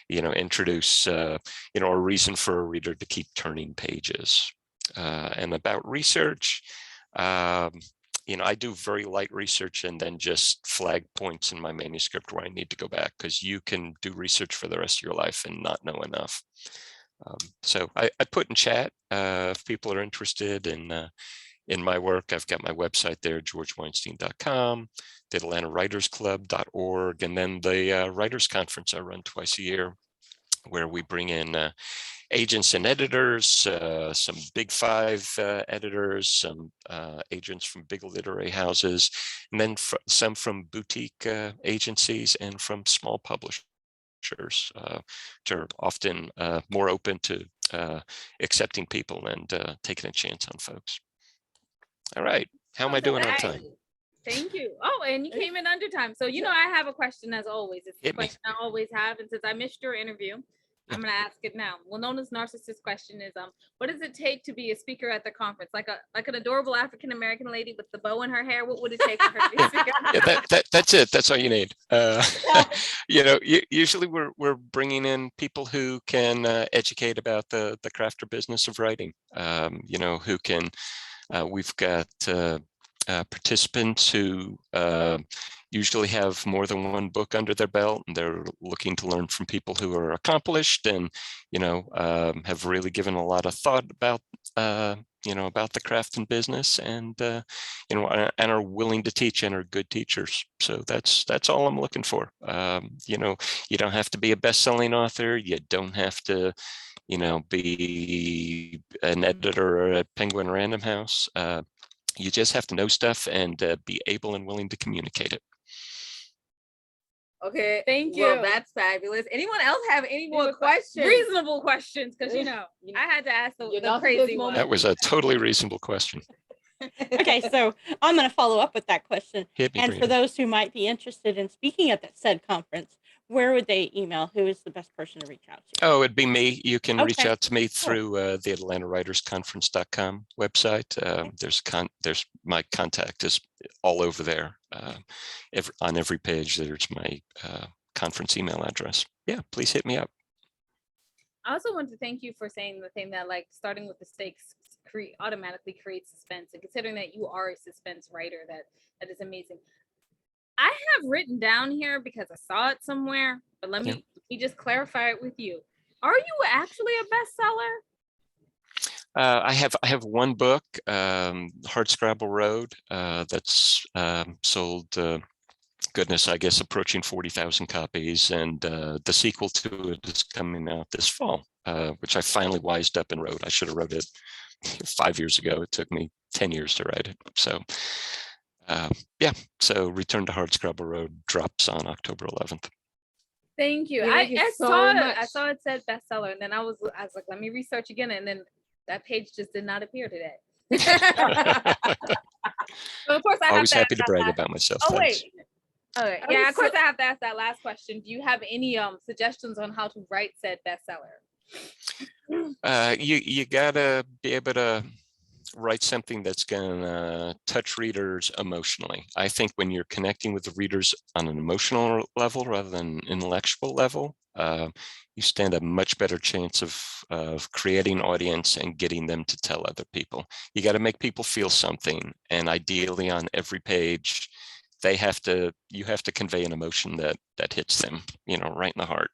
introduce a reason for a reader to keep turning pages. And about research, I do very light research and then just flag points in my manuscript where I need to go back, because you can do research for the rest of your life and not know enough. So I put in chat if people are interested in my work. I've got my website there, georgeweinstein.com, the AtlantaWritersClub.org, and then the Writers Conference I run twice a year, where we bring in agents and editors, some big five editors, some agents from big literary houses, and then some from boutique agencies and from small publishers, which are often more open to accepting people and taking a chance on folks. All right, how am I doing on time? Thank you. Oh, and you came in under time. So, I have a question as always. It's the question I always have. And since I missed your interview, I'm going to ask it now. Well, known as narcissist question is, what does it take to be a speaker at the conference? Like an adorable African-American lady with the bow in her hair. What would it take for her to be a speaker? That's it. That's all you need. Usually we're bringing in people who can educate about the craft or business of writing, who can, we've got participants who usually have more than one book under their belt, and they're looking to learn from people who are accomplished and have really given a lot of thought about about the craft and business, and and are willing to teach and are good teachers. So that's all I'm looking for. You don't have to be a best-selling author. You don't have to be an editor at Penguin Random House. You just have to know stuff and be able and willing to communicate it. Okay, thank you. Well, that's fabulous. Anyone else have any more questions? Reasonable questions, because I had to ask the crazy one. That was a totally reasonable question. Okay, so I'm going to follow up with that question. Hit me, and for those who might be interested in speaking at that said conference, where would they email? Who is the best person to reach out to? Oh, it'd be me. You can reach Okay. out to me through the AtlantaWritersConference.com website. There's my contact is all over there. On every page, there's my conference email address. Yeah, please hit me up. I also want to thank you for saying the thing that, like, starting with the stakes automatically creates suspense, and considering that you are a suspense writer, that is amazing. I have written down here, because I saw it somewhere, but let me just clarify it with you. Are you actually a bestseller? I have one book, Hardscrabble Road, that's sold, goodness, I guess approaching 40,000 copies, and the sequel to it is coming out this fall, which I finally wised up and wrote. I should have wrote it 5 years ago. It took me 10 years to write it. So yeah, so Return to Hardscrabble Road drops on October 11th. Thank you. Thank you I so saw it. much. I saw it said bestseller, and then I was like, let me research again, and then that page just did not appear today. So of course, I have Always to happy ask to that brag last- about myself. Oh Thanks. wait. Okay. Yeah, of course I have to ask that last question. Do you have any suggestions on how to write said bestseller? You gotta be able to write something that's gonna touch readers emotionally. I think when you're connecting with the readers on an emotional level rather than intellectual level, you stand a much better chance of creating audience and getting them to tell other people. You got to make people feel something, and ideally on every page, you have to convey an emotion that hits them, right in the heart.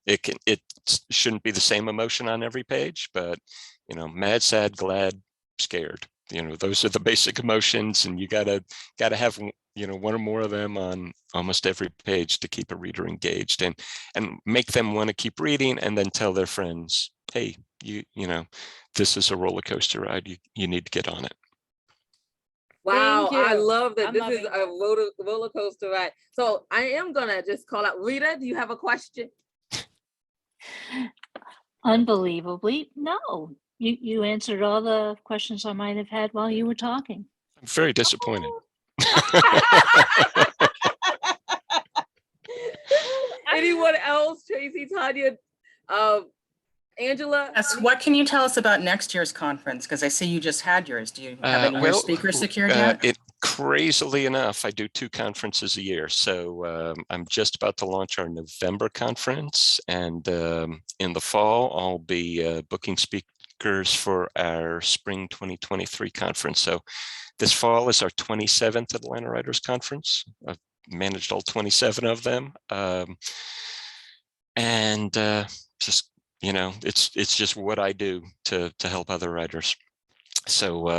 It shouldn't be the same emotion on every page, but mad, sad, glad, scared. Those are the basic emotions, and you gotta have one or more of them on almost every page to keep a reader engaged and make them want to keep reading, and then tell their friends, hey, this is a roller coaster ride. You need to get on it. Wow, I love that. I'm This is loving a roller coaster ride. So I am gonna just call out Rita. Do you have a question? Unbelievably, no. You answered all the questions I might have had while you were talking. I'm very disappointed. Anyone else? Tracy, Tanya, Angela? Yes, what can you tell us about next year's conference? Because I see you just had yours. Do you have any more speakers secured yet? Crazily enough, I do 2 conferences a year. So I'm just about to launch our November conference, and in the fall, I'll be booking speakers for our spring 2023 conference. So this fall is our 27th Atlanta Writers Conference. I've managed all 27 of them. And just, it's just what I do to help other writers. So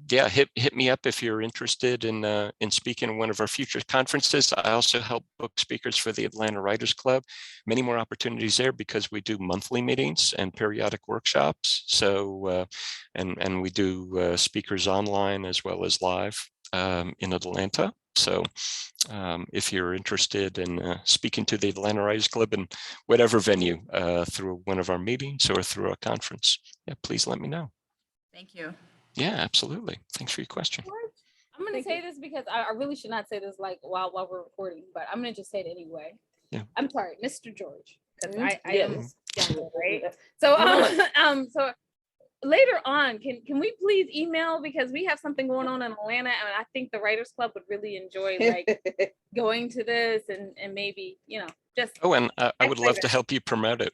yeah, hit me up if you're interested in speaking at one of our future conferences. I also help book speakers for the Atlanta Writers Club. Many more opportunities there because we do monthly meetings and periodic workshops. So and we do speakers online as well as live in Atlanta. So if you're interested in speaking to the Atlanta Writers Club in whatever venue through one of our meetings or through a conference, yeah, please let me know. Thank you. Yeah, absolutely. Thanks for your question. I'm gonna say this because I really should not say this while we're recording, but I'm gonna just say it anyway. Yeah. I'm sorry, Mr. George, because I Yes. am younger, right? So so later on, can we please email, because we have something going on in Atlanta, and I think the Writers Club would really enjoy going to this and maybe just. Oh, and I would love to help you promote it.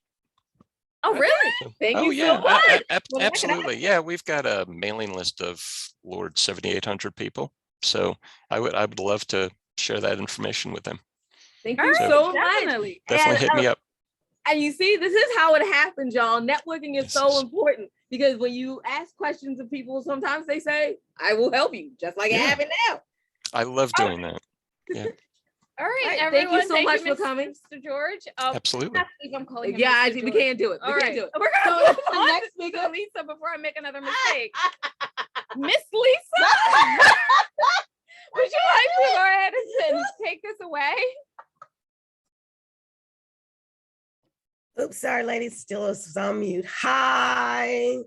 Oh, really? Thank Oh you yeah, so much. absolutely. Yeah, we've got a mailing list of Lord 7,800 people. So I would love to share that information with them. Thank you so much. Definitely. Definitely hit me up. And you see, this is how it happens, y'all. Networking is so important, because when you ask questions of people, sometimes they say, I will help you, just like it happened now. I love doing that. Yeah. All right, Right, everyone. thank you so much for coming. Mr. George. Absolutely. I believe I'm calling him Yeah, Mr. we George. can't do it. We All can't right. do it. We're gonna So move the on next to speaker- Lisa before I make another mistake. Miss Lisa, would you like to go ahead and take this away? Oops, sorry, ladies. Still is on mute. Hi.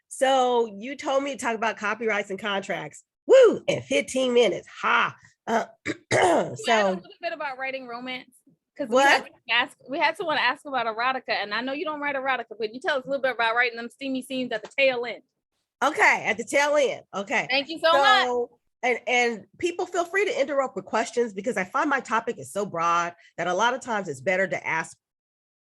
So you told me to talk about copyrights and contracts. Woo! In 15 minutes. Ha. So a little bit about writing romance, because we had someone ask about erotica, and I know you don't write erotica, but you tell us a little bit about writing them steamy scenes at the tail end. Okay, at the tail end. Okay. Thank you so much. And people feel free to interrupt with questions, because I find my topic is so broad that a lot of times it's better to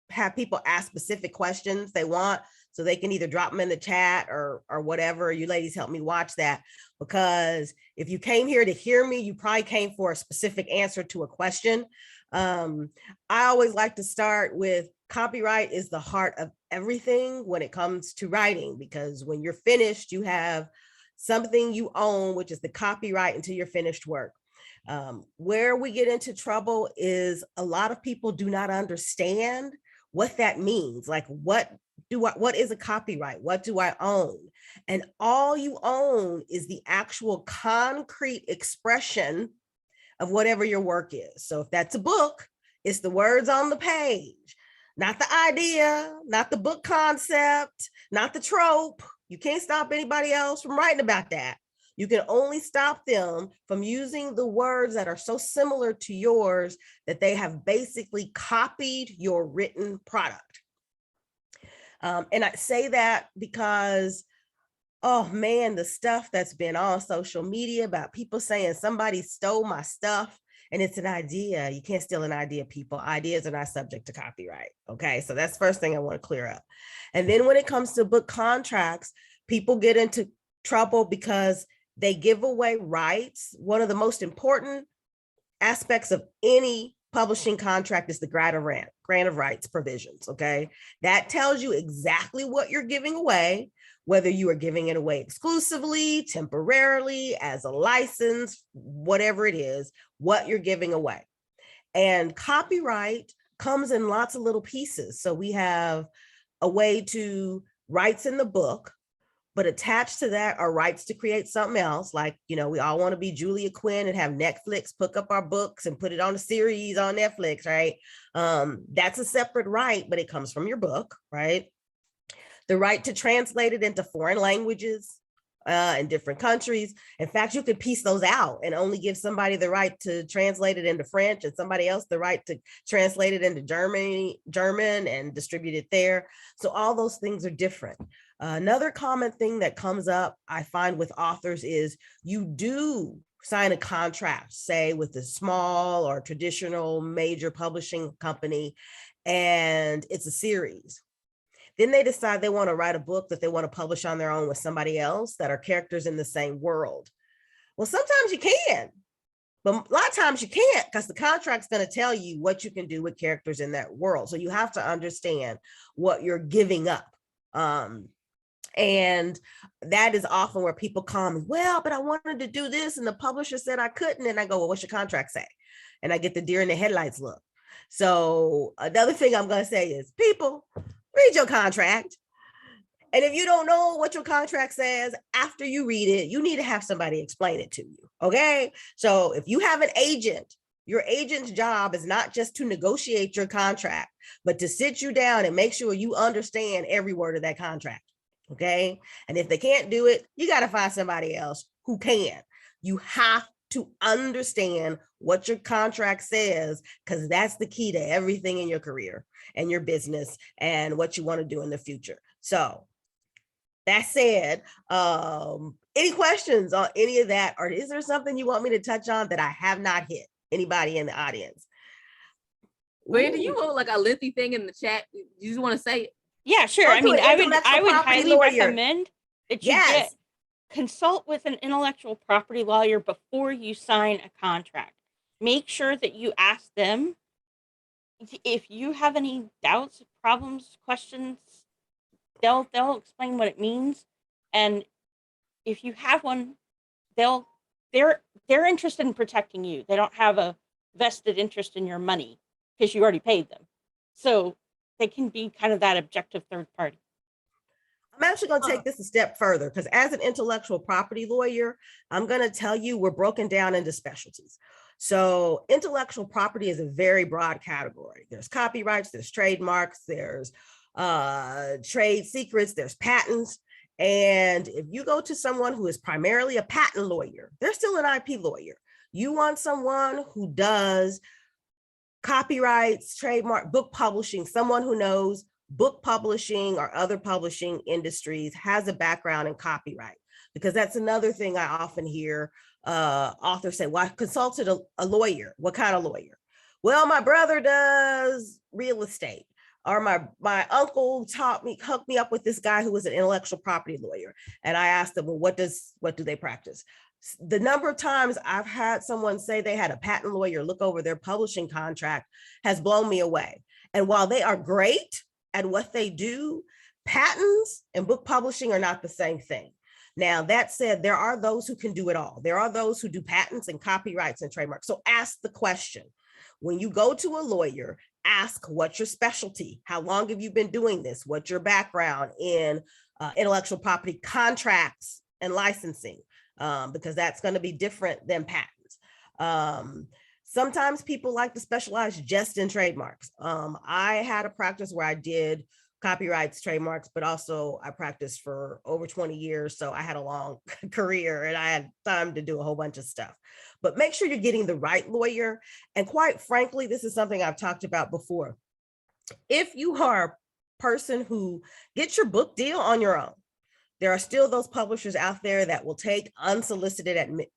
have people ask specific questions they want, so they can either drop them in the chat or whatever. You ladies help me watch that, because if you came here to hear me, you probably came for a specific answer to a question. I always like to start with copyright is the heart of everything when it comes to writing, because when you're finished, you have something you own, which is the copyright until your finished work. Where we get into trouble is a lot of people do not understand what that means. Like, what is a copyright? What do I own? And all you own is the actual concrete expression of whatever your work is. So if that's a book, it's the words on the page, not the idea, not the book concept, not the trope. You can't stop anybody else from writing about that. You can only stop them from using the words that are so similar to yours that they have basically copied your written product. And I say that because, oh man, the stuff that's been on social media about people saying somebody stole my stuff, and it's an idea. You can't steal an idea, people. Ideas are not subject to copyright. Okay, so that's the first thing I want to clear up. And then when it comes to book contracts, people get into trouble because they give away rights. One of the most important aspects of any publishing contract is the grant of rights provisions, okay? That tells you exactly what you're giving away, whether you are giving it away exclusively, temporarily, as a license, whatever it is, what you're giving away. And copyright comes in lots of little pieces. So we have a way to rights in the book, but attached to that are rights to create something else. Like, you know, we all want to be Julia Quinn and have Netflix pick up our books and put it on a series on Netflix, right? That's a separate right, but it comes from your book, right? The right to translate it into foreign languages in different countries. In fact, you could piece those out and only give somebody the right to translate it into French and somebody else the right to translate it into German and distribute it there. So all those things are different. Another common thing that comes up, I find with authors, is you do sign a contract, say with a small or traditional major publishing company, and it's a series. Then they decide they want to write a book that they want to publish on their own with somebody else that are characters in the same world. Well, sometimes you can, but a lot of times you can't, because the contract's going to tell you what you can do with characters in that world. So you have to understand what you're giving up. And that is often where people call me, well, but I wanted to do this and the publisher said I couldn't. And I go, well, what's your contract say? And I get the deer in the headlights look. So another thing I'm going to say is, people, read your contract. And if you don't know what your contract says, after you read it, you need to have somebody explain it to you. Okay. So if you have an agent, your agent's job is not just to negotiate your contract, but to sit you down and make sure you understand every word of that contract. Okay. And if they can't do it, you got to find somebody else who can. You have to understand what your contract says, because that's the key to everything in your career and your business and what you want to do in the future. So that said, any questions on any of that, or is there something you want me to touch on that I have not hit? Anybody in the audience? Brandon, you wrote like a lengthy thing in the chat. You just want to say it? Yeah, sure. I mean, I would highly recommend that you consult with an intellectual property lawyer before you sign a contract. Make sure that you ask them if you have any doubts, problems, questions. They'll explain what it means, and if you have one, they're interested in protecting you. They don't have a vested interest in your money because you already paid them, so they can be kind of that objective third party. I'm actually going to take this a step further, because as an intellectual property lawyer, I'm going to tell you we're broken down into specialties. So intellectual property is a very broad category. There's copyrights, there's trademarks, there's trade secrets, there's patents. And if you go to someone who is primarily a patent lawyer, they're still an IP lawyer. You want someone who does copyrights, trademark, book publishing, someone who knows book publishing or other publishing industries, has a background in copyright, because that's another thing I often hear authors say, well, I consulted a lawyer. What kind of lawyer? Well, my brother does real estate, or my uncle hooked me up with this guy who was an intellectual property lawyer. And I asked them, well, what do they practice? The number of times I've had someone say they had a patent lawyer look over their publishing contract has blown me away. And while they are great, at what they do, patents and book publishing are not the same thing. Now, that said, there are those who can do it all. There are those who do patents and copyrights and trademarks. So ask the question. When you go to a lawyer, ask what's your specialty? How long have you been doing this? What's your background in intellectual property contracts and licensing? Because that's going to be different than patents. Sometimes people like to specialize just in trademarks. I had a practice where I did copyrights, trademarks, but also I practiced for over 20 years. So I had a long career and I had time to do a whole bunch of stuff. But make sure you're getting the right lawyer. And quite frankly, this is something I've talked about before. If you are a person who gets your book deal on your own, there are still those publishers out there that will take unsolicited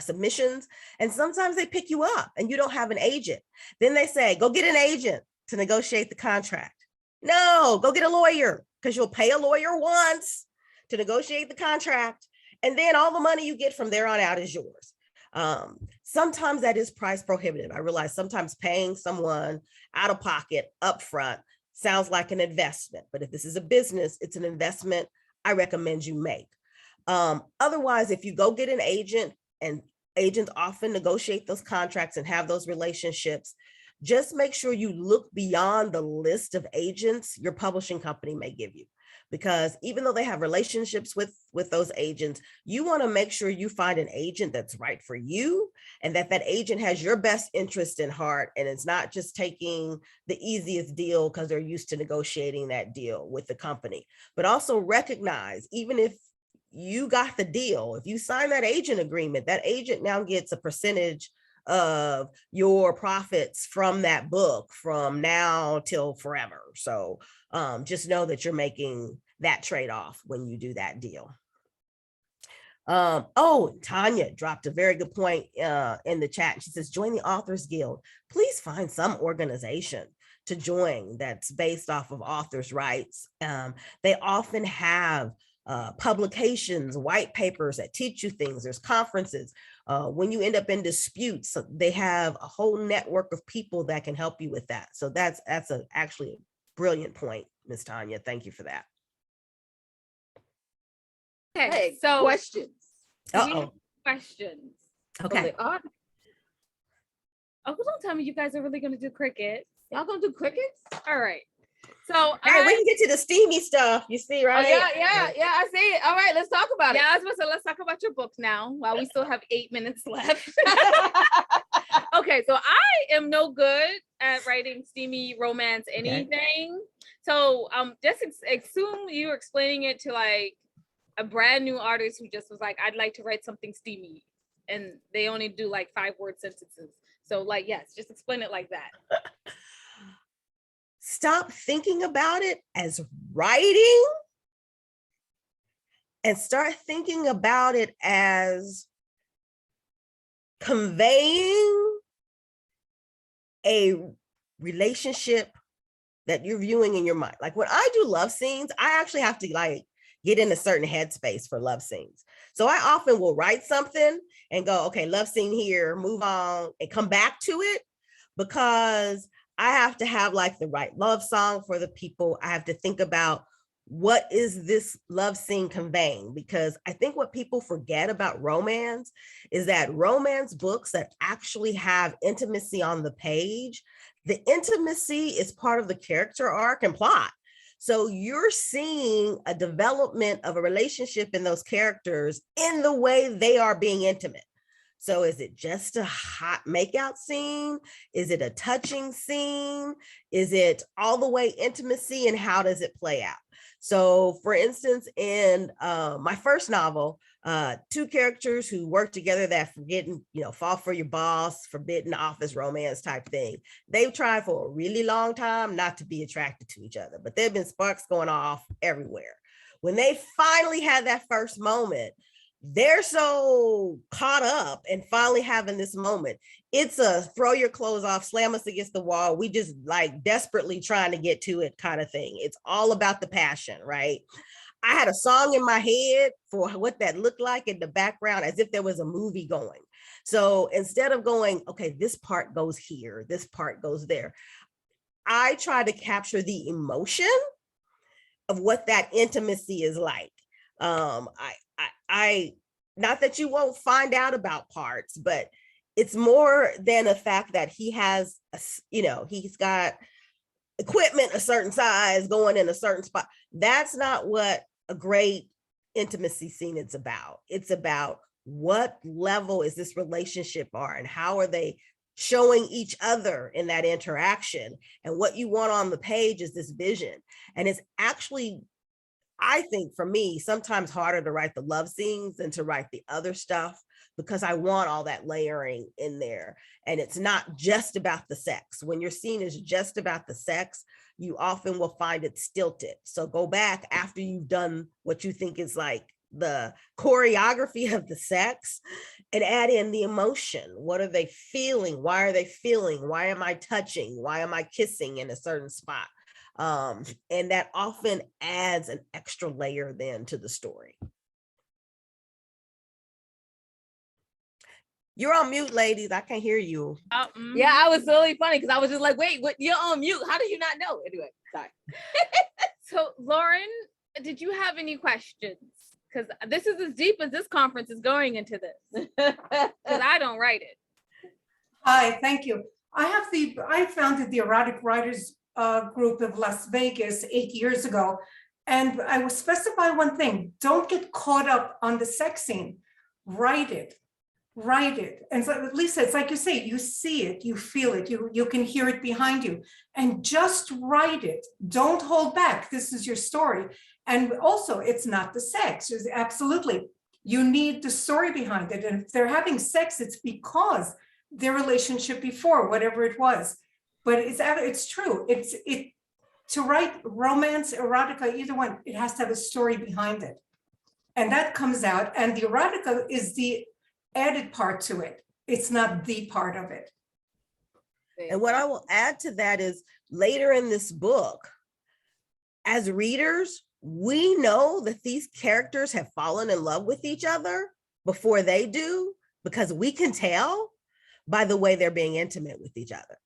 submissions. And sometimes they pick you up and you don't have an agent. Then they say, go get an agent to negotiate the contract. No, go get a lawyer, because you'll pay a lawyer once to negotiate the contract. And then all the money you get from there on out is yours. Sometimes that is price prohibitive. I realize sometimes paying someone out of pocket upfront sounds like an investment, but if this is a business, it's an investment I recommend you make. Otherwise, if you go get an agent, and agents often negotiate those contracts and have those relationships, just make sure you look beyond the list of agents your publishing company may give you. Because even though they have relationships with those agents, you want to make sure you find an agent that's right for you, and that agent has your best interest in heart, and it's not just taking the easiest deal because they're used to negotiating that deal with the company. But also recognize, even if you got the deal, if you sign that agent agreement, that agent now gets a percentage of your profits from that book from now till forever. So just know that you're making that trade-off when you do that deal. Oh, Tanya dropped a very good point in the chat. She says, join the Authors Guild. Please find some organization to join that's based off of authors' rights. They often have publications, white papers that teach you things. There's conferences. When you end up in disputes, they have a whole network of people that can help you with that. So that's actually a brilliant point, Ms. Tanya. Thank you for that. Okay, so questions. Questions. Okay. Oh, don't tell me you guys are really going to do cricket. Y'all gonna do crickets? All right. So hey, we can get to the steamy stuff. You see, right? Oh, yeah, I see it. All right, let's talk about it. Yeah, I was supposed to let's talk about your book now while we still have 8 minutes left. Okay, so I am no good at writing steamy romance anything. So just assume you're explaining it to like a brand new artist who just was like, I'd like to write something steamy, and they only do like 5-word sentences. So like, yes, just explain it like that. Stop thinking about it as writing and start thinking about it as conveying a relationship that you're viewing in your mind. Like when I do love scenes, I actually have to like get in a certain headspace for love scenes. So I often will write something and go, okay, love scene here, move on, and come back to it, because I have to have like the right love song for the people. I have to think about what is this love scene conveying? Because I think what people forget about romance is that romance books that actually have intimacy on the page, the intimacy is part of the character arc and plot. So you're seeing a development of a relationship in those characters in the way they are being intimate. So is it just a hot makeout scene? Is it a touching scene? Is it all the way intimacy, and how does it play out? So for instance, in my first novel, 2 characters who work together that fall for your boss, forbidden office romance type thing. They've tried for a really long time not to be attracted to each other, but there've been sparks going off everywhere. When they finally had that first moment, they're so caught up and finally having this moment. It's a throw your clothes off, slam us against the wall. We just like desperately trying to get to it kind of thing. It's all about the passion, right? I had a song in my head for what that looked like in the background, as if there was a movie going. So instead of going, okay, this part goes here, this part goes there, I try to capture the emotion of what that intimacy is like. I not that you won't find out about parts, but it's more than a fact that he has, he's got equipment a certain size going in a certain spot. That's not what a great intimacy scene is about. It's about what level is this relationship are and how are they showing each other in that interaction. And what you want on the page is this vision. And it's actually, I think for me, sometimes harder to write the love scenes than to write the other stuff, because I want all that layering in there. And it's not just about the sex. When your scene is just about the sex, you often will find it stilted. So go back after you've done what you think is like the choreography of the sex and add in the emotion. What are they feeling? Why are they feeling? Why am I touching? Why am I kissing in a certain spot? And that often adds an extra layer then to the story. You're on mute, ladies. I can't hear you. Yeah, I was really funny because I was just like, wait, what? You're on mute. How do you not know? Anyway, sorry. So Lauren, did you have any questions? Because this is as deep as this conference is going into this. Because I don't write it. Hi, thank you. I founded the Erotic Writers Group of Las Vegas 8 years ago. And I will specify one thing: don't get caught up on the sex scene. Write it. And so, Lisa, it's like you say, you see it, you feel it, you can hear it behind you, and just write it. Don't hold back. This is your story. And also, it's not the sex. Absolutely, you need the story behind it. And if they're having sex, it's because their relationship before, whatever it was. But it's true. To write romance, erotica, either one, it has to have a story behind it. And that comes out. And the erotica is the added part to it. It's not the part of it. And what I will add to that is later in this book, as readers, we know that these characters have fallen in love with each other before they do, because we can tell by the way they're being intimate with each other.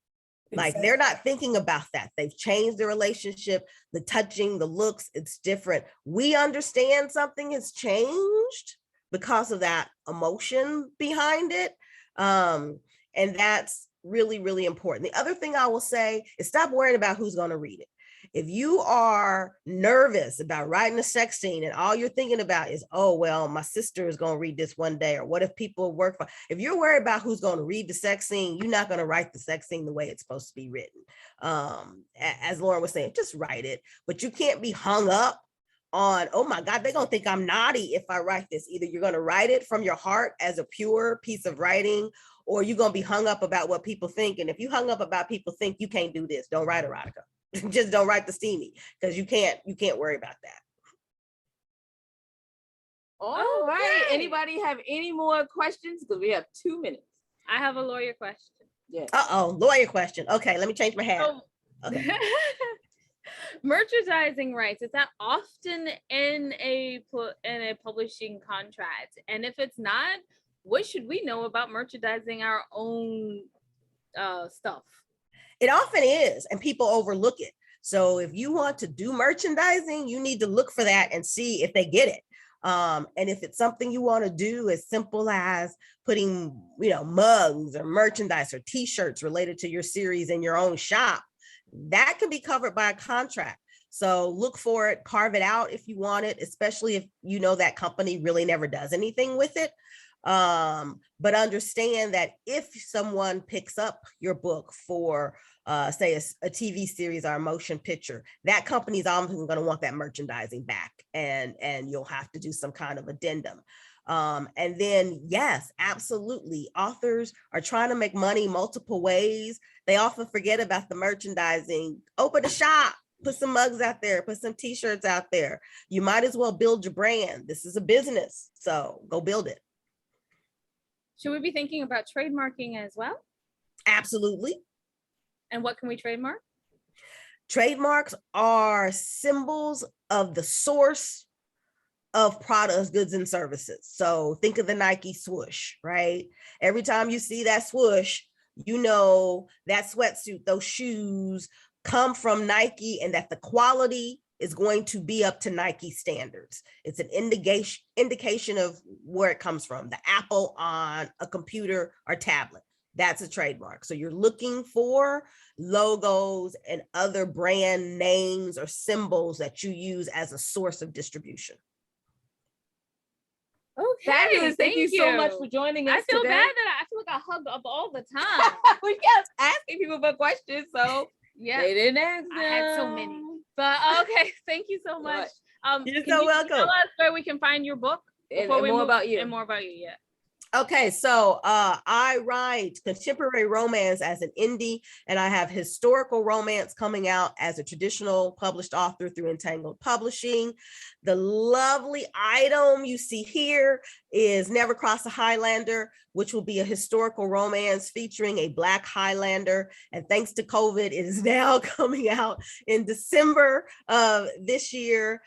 Like they're not thinking about that. They've changed their relationship, the touching, the looks, it's different. We understand something has changed because of that emotion behind it. And that's really, really important. The other thing I will say is stop worrying about who's going to read it. If you are nervous about writing a sex scene and all you're thinking about is, oh, well, my sister is going to read this one day, or what if people work for, if you're worried about who's going to read the sex scene, you're not going to write the sex scene the way it's supposed to be written. As Lauren was saying, just write it, but you can't be hung up on, oh my God, they're going to think I'm naughty if I write this. Either you're going to write it from your heart as a pure piece of writing, or you're going to be hung up about what people think. And if you hung up about people think, you can't do this, don't write erotica. Just don't write the steamy, because you can't worry about that. All right. Anybody have any more questions? Because we have 2 minutes. I have a lawyer question. Yes. Uh-oh, lawyer question. Okay, let me change my hat. Okay. Merchandising rights, is that often in a publishing contract? And if it's not, what should we know about merchandising our own stuff? It often is, and people overlook it. So if you want to do merchandising, you need to look for that and see if they get it. And if it's something you want to do as simple as putting, mugs or merchandise or t-shirts related to your series in your own shop, that can be covered by a contract. So look for it, carve it out if you want it, especially if you know that company really never does anything with it. But understand that if someone picks up your book for say a TV series or a motion picture, that company's often going to want that merchandising back, and you'll have to do some kind of addendum. And then, yes, absolutely, authors are trying to make money multiple ways. They often forget about the merchandising. Open a shop, put some mugs out there, put some t-shirts out there. You might as well build your brand. This is a business, so go build it. Should we be thinking about trademarking as well? Absolutely. And what can we trademark? Trademarks are symbols of the source of products, goods, and services. So think of the Nike swoosh, right? Every time you see that swoosh, you know that sweatsuit, those shoes, come from Nike and that the quality is going to be up to Nike standards. It's an indication of where it comes from, the apple on a computer or tablet. That's a trademark. So you're looking for logos and other brand names or symbols that you use as a source of distribution. Okay, Fabulous. Thank you so much for joining us I feel today. bad that I feel like I hugged up all the time. We kept asking people for questions, so Yeah, they didn't ask I had so many. But okay, thank you so much. You're Can so you welcome. Tell us where we can find your book And before we more move- about you. And more about you, yeah. Okay, so I write contemporary romance as an indie, and I have historical romance coming out as a traditional published author through Untitled Publishing. The lovely item you see here is Never Cross a Highlander, which will be a historical romance featuring a Black Highlander. And thanks to COVID, it is now coming out in December of this year.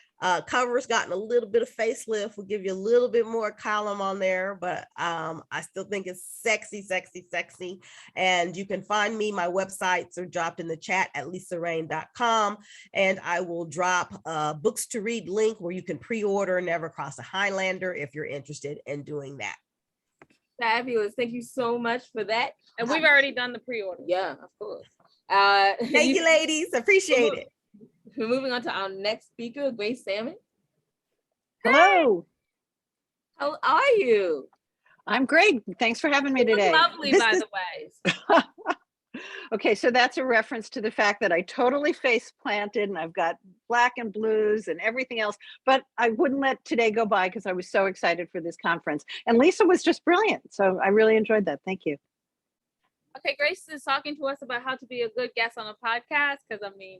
Cover's gotten a little bit of facelift. We'll give you a little bit more column on there, but I still think it's sexy, sexy, sexy. And you can find me. My websites are dropped in the chat at lisarain.com. And I will drop a books to read link where you can pre-order Never Cross a Highlander if you're interested in doing that. Fabulous. Thank you so much for that. And we've already done the pre-order. Yeah, of course. Thank you, ladies. Appreciate it. We're moving on to our next speaker, Grace Salmon. Hello. How are you? I'm great. Thanks for having me You look today. lovely, by the way. Okay, so that's a reference to the fact that I totally face planted and I've got black and blues and everything else, but I wouldn't let today go by because I was so excited for this conference. And Lisa was just brilliant. So I really enjoyed that. Thank you. Okay, Grace is talking to us about how to be a good guest on a podcast, because I mean,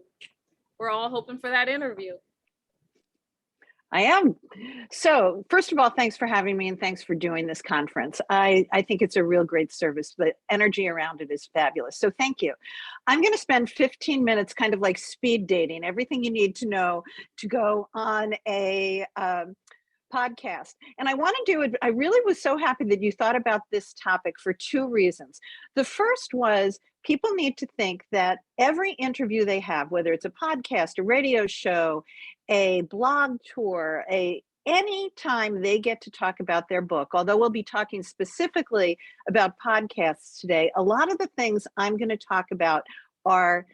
we're all hoping for that interview. I am. So first of all, thanks for having me and thanks for doing this conference. I think it's a real great service. The energy around it is fabulous. So thank you. I'm going to spend 15 minutes kind of like speed dating, everything you need to know to go on a podcast. And I want to do it. I really was so happy that you thought about this topic for two reasons. The first was people need to think that every interview they have, whether it's a podcast, a radio show, a blog tour, any time they get to talk about their book, although we'll be talking specifically about podcasts today, a lot of the things I'm going to talk about are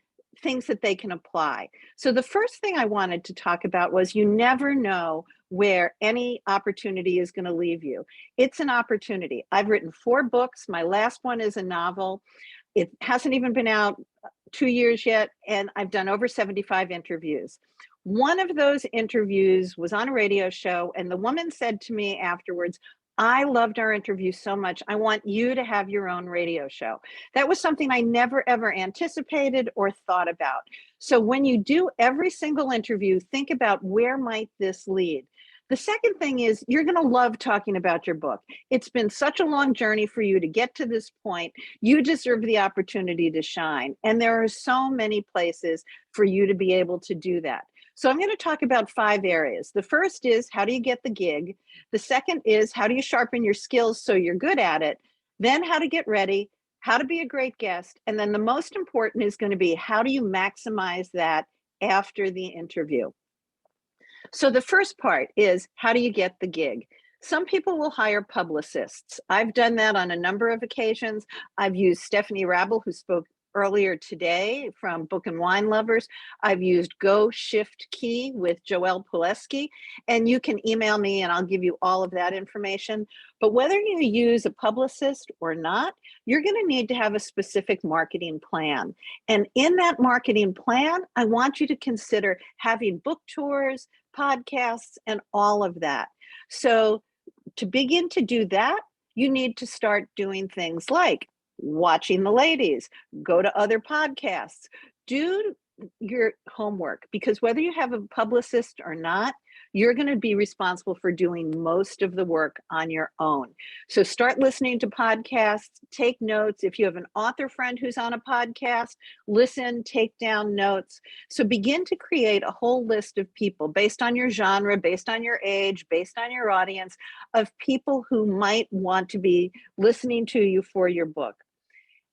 things that they can apply. So the first thing I wanted to talk about was you never know where any opportunity is going to leave you. It's an opportunity. I've written 4 books. My last one is a novel. It hasn't even been out 2 years yet, and I've done over 75 interviews. One of those interviews was on a radio show, and the woman said to me afterwards, I loved our interview so much. I want you to have your own radio show. That was something I never, ever anticipated or thought about. So when you do every single interview, think about where might this lead. The second thing is you're going to love talking about your book. It's been such a long journey for you to get to this point. You deserve the opportunity to shine. And there are so many places for you to be able to do that. So I'm going to talk about 5 areas. The first is how do you get the gig? The second is how do you sharpen your skills so you're good at it? Then how to get ready, how to be a great guest. And then the most important is going to be how do you maximize that after the interview? So the first part is how do you get the gig? Some people will hire publicists. I've done that on a number of occasions. I've used Stephanie Rabel, who spoke earlier today from Book and Wine Lovers. I've used Go Shift Key with Joelle Pileski, and you can email me and I'll give you all of that information. But whether you use a publicist or not, you're going to need to have a specific marketing plan. And in that marketing plan, I want you to consider having book tours, podcasts, and all of that. So to begin to do that, you need to start doing things like watching the ladies, go to other podcasts, do your homework, because whether you have a publicist or not, you're going to be responsible for doing most of the work on your own. So start listening to podcasts, take notes. If you have an author friend who's on a podcast, listen, take down notes. So begin to create a whole list of people based on your genre, based on your age, based on your audience, of people who might want to be listening to you for your book.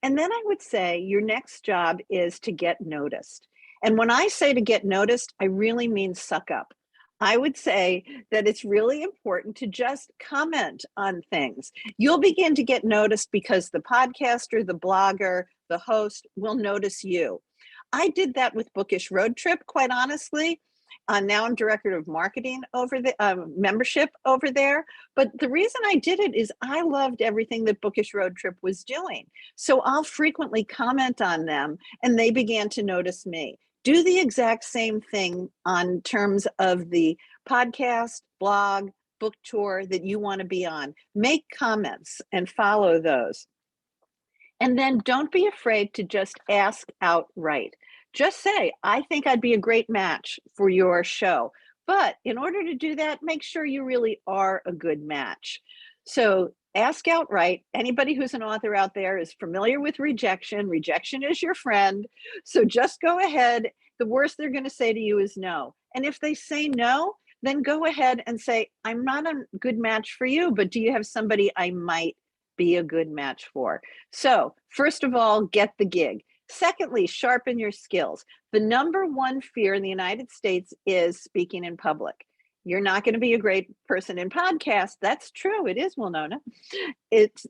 And then I would say your next job is to get noticed. And when I say to get noticed, I really mean suck up. I would say that it's really important to just comment on things. You'll begin to get noticed because the podcaster, the blogger, the host will notice you. I did that with Bookish Road Trip, quite honestly. Now I'm director of marketing over the membership over there. But the reason I did it is I loved everything that Bookish Road Trip was doing. So I'll frequently comment on them and they began to notice me. Do the exact same thing on terms of the podcast, blog, book tour that you want to be on. Make comments and follow those. And then don't be afraid to just ask outright. Just say, I think I'd be a great match for your show. But in order to do that, make sure you really are a good match. So ask outright. Anybody who's an author out there is familiar with rejection. Rejection is your friend. So just go ahead. The worst they're going to say to you is no. And if they say no, then go ahead and say, I'm not a good match for you, but do you have somebody I might be a good match for? So first of all, get the gig. Secondly, sharpen your skills. The number one fear in the United States is speaking in public. You're not going to be a great person in podcasts. That's true. It is, Winona.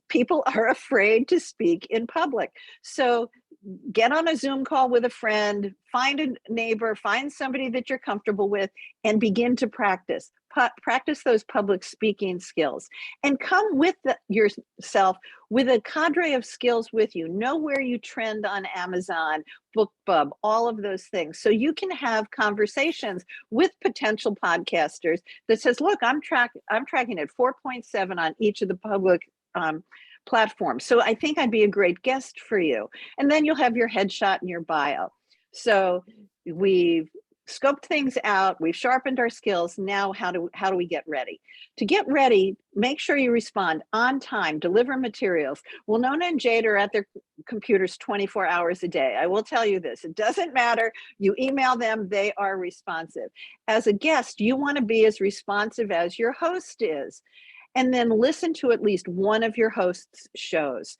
People are afraid to speak in public. So get on a Zoom call with a friend, find a neighbor, find somebody that you're comfortable with, and begin to practice. Practice those public speaking skills and come with yourself with a cadre of skills with you. Know where you trend on Amazon, BookBub, all of those things. So you can have conversations with potential podcasters that says, look, I'm tracking at 4.7 on each of the public platforms. So I think I'd be a great guest for you. And then you'll have your headshot and your bio. So we've scoped things out, we've sharpened our skills. Now, how do we get ready? To get ready, make sure you respond on time, deliver materials. Well, Nona and Jade are at their computers 24 hours a day. I will tell you this, it doesn't matter. You email them, they are responsive. As a guest, you want to be as responsive as your host is. And then listen to at least one of your hosts' shows.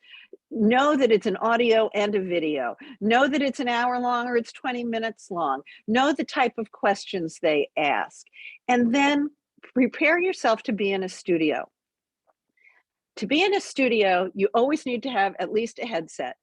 Know that it's an audio and a video. Know that it's an hour long or it's 20 minutes long. Know the type of questions they ask. And then prepare yourself to be in a studio. To be in a studio, you always need to have at least a headset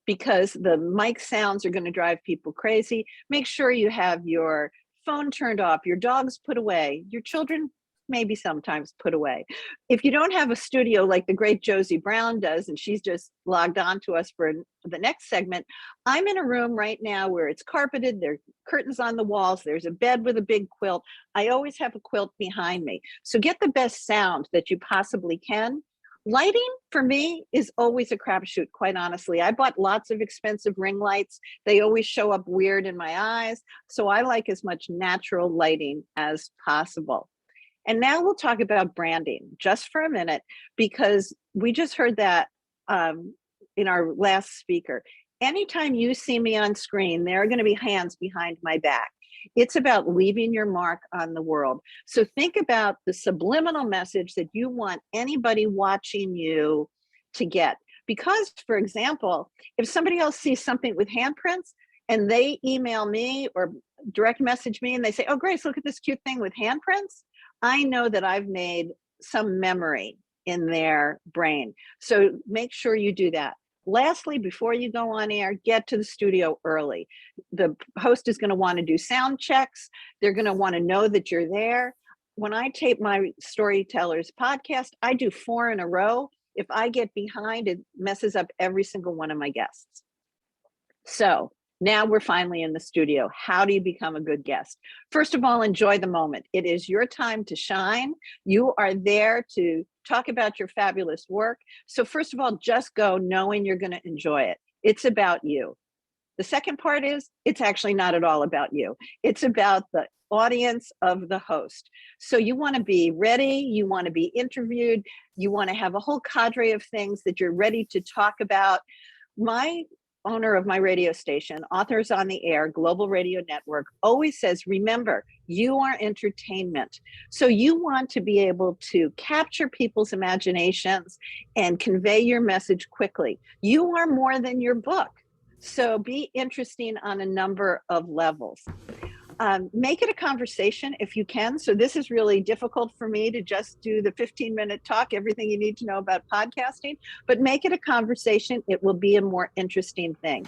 because the mic sounds are going to drive people crazy. Make sure you have your phone turned off, your dogs put away, your children maybe sometimes put away. If you don't have a studio like the great Josie Brown does, and she's just logged on to us for the next segment, I'm in a room right now where it's carpeted, there are curtains on the walls, there's a bed with a big quilt. I always have a quilt behind me. So get the best sound that you possibly can. Lighting for me is always a crapshoot, quite honestly. I bought lots of expensive ring lights. They always show up weird in my eyes. So I like as much natural lighting as possible. And now we'll talk about branding just for a minute, because we just heard that in our last speaker. Anytime you see me on screen, there are going to be hands behind my back. It's about leaving your mark on the world. So think about the subliminal message that you want anybody watching you to get. Because, for example, if somebody else sees something with handprints and they email me or direct message me and they say, oh, Grace, look at this cute thing with handprints, I know that I've made some memory in their brain. So make sure you do that. Lastly, before you go on air, get to the studio early. The host is going to want to do sound checks. They're going to want to know that you're there. When I tape my Storytellers podcast, I do 4 in a row. If I get behind, it messes up every single one of my guests. So now we're finally in the studio. How do you become a good guest? First of all, enjoy the moment. It is your time to shine. You are there to talk about your fabulous work. So first of all, just go knowing you're going to enjoy it. It's about you. The second part is it's actually not at all about you. It's about the audience of the host. So you want to be ready. You want to be interviewed. You want to have a whole cadre of things that you're ready to talk about. My owner of my radio station, Authors on the Air, Global Radio Network, always says, remember, you are entertainment. So you want to be able to capture people's imaginations and convey your message quickly. You are more than your book. So be interesting on a number of levels. Make it a conversation if you can. So this is really difficult for me to just do the 15-minute talk, everything you need to know about podcasting, but make it a conversation. It will be a more interesting thing.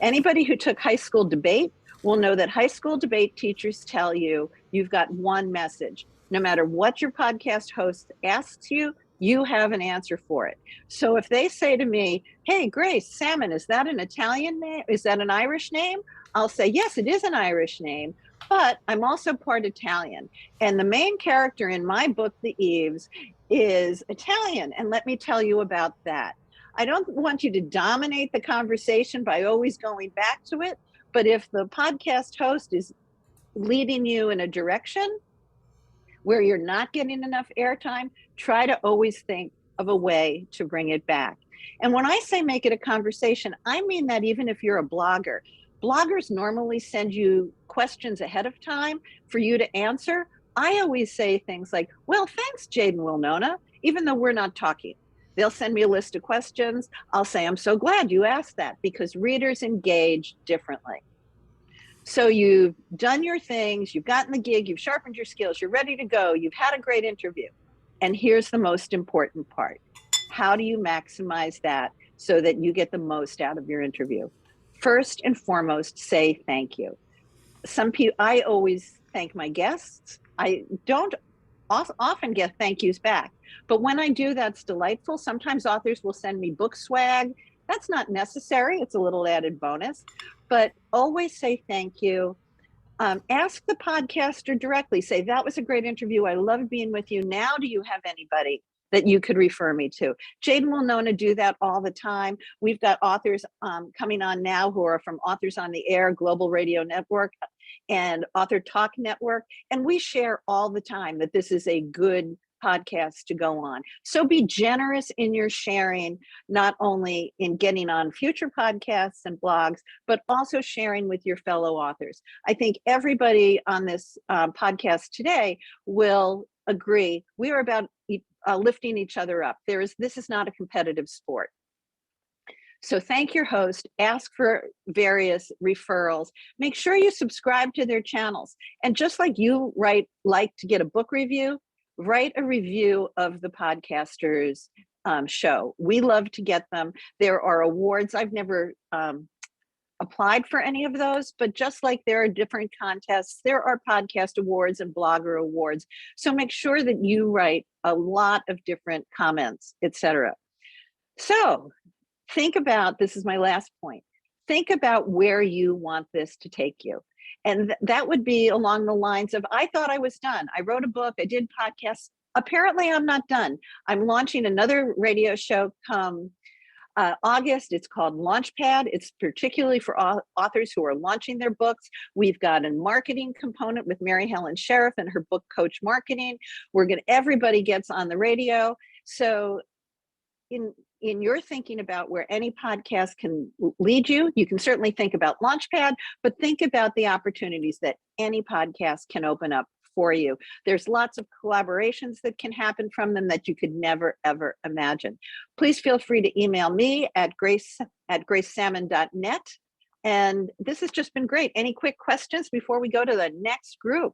Anybody who took high school debate will know that high school debate teachers tell you you've got one message. No matter what your podcast host asks you, you have an answer for it. So if they say to me, hey, Grace, salmon, is that an Italian name? Is that an Irish name? I'll say, yes, it is an Irish name, but I'm also part Italian. And the main character in my book, The Eves, is Italian. And let me tell you about that. I don't want you to dominate the conversation by always going back to it. But if the podcast host is leading you in a direction where you're not getting enough airtime, try to always think of a way to bring it back. And when I say make it a conversation, I mean that even if you're a blogger. Bloggers normally send you questions ahead of time for you to answer. I always say things like, well, thanks, Jade and Wilnona, even though we're not talking. They'll send me a list of questions. I'll say, I'm so glad you asked that, because readers engage differently. So you've done your things, you've gotten the gig, you've sharpened your skills, you're ready to go, you've had a great interview. And here's the most important part. How do you maximize that so that you get the most out of your interview? First and foremost, say thank you. Some people, I always thank my guests. I don't often get thank yous back, but when I do, that's delightful. Sometimes authors will send me book swag. That's not necessary. It's a little added bonus, but always say thank you. Ask the podcaster directly. Say, that was a great interview. I loved being with you. Now, do you have anybody that you could refer me to? Jade and Wilnona do that all the time. We've got authors coming on now who are from Authors on the Air, Global Radio Network, and Author Talk Network. And we share all the time that this is a good podcast to go on. So be generous in your sharing, not only in getting on future podcasts and blogs, but also sharing with your fellow authors. I think everybody on this podcast today will agree we are about lifting each other up. This is not a competitive sport. So thank your host, ask for various referrals, make sure you subscribe to their channels. And just like you like to get a book review, write a review of the podcaster's show. We love to get them. There are awards. I've never applied for any of those, but just like there are different contests, there are podcast awards and blogger awards. So make sure that you write a lot of different comments, etc. So think about, this is my last point, think about where you want this to take you. And that would be along the lines of, I thought I was done. I wrote a book, I did podcasts. Apparently I'm not done. I'm launching another radio show come August. It's called Launchpad. It's particularly for authors who are launching their books. We've got a marketing component with Mary Helen Sheriff and her book Coach Marketing. Everybody gets on the radio. So in your thinking about where any podcast can lead you, you can certainly think about Launchpad, but think about the opportunities that any podcast can open up for you. There's lots of collaborations that can happen from them that you could never, ever imagine. Please feel free to email me at gracesalmon.net. And this has just been great. Any quick questions before we go to the next group?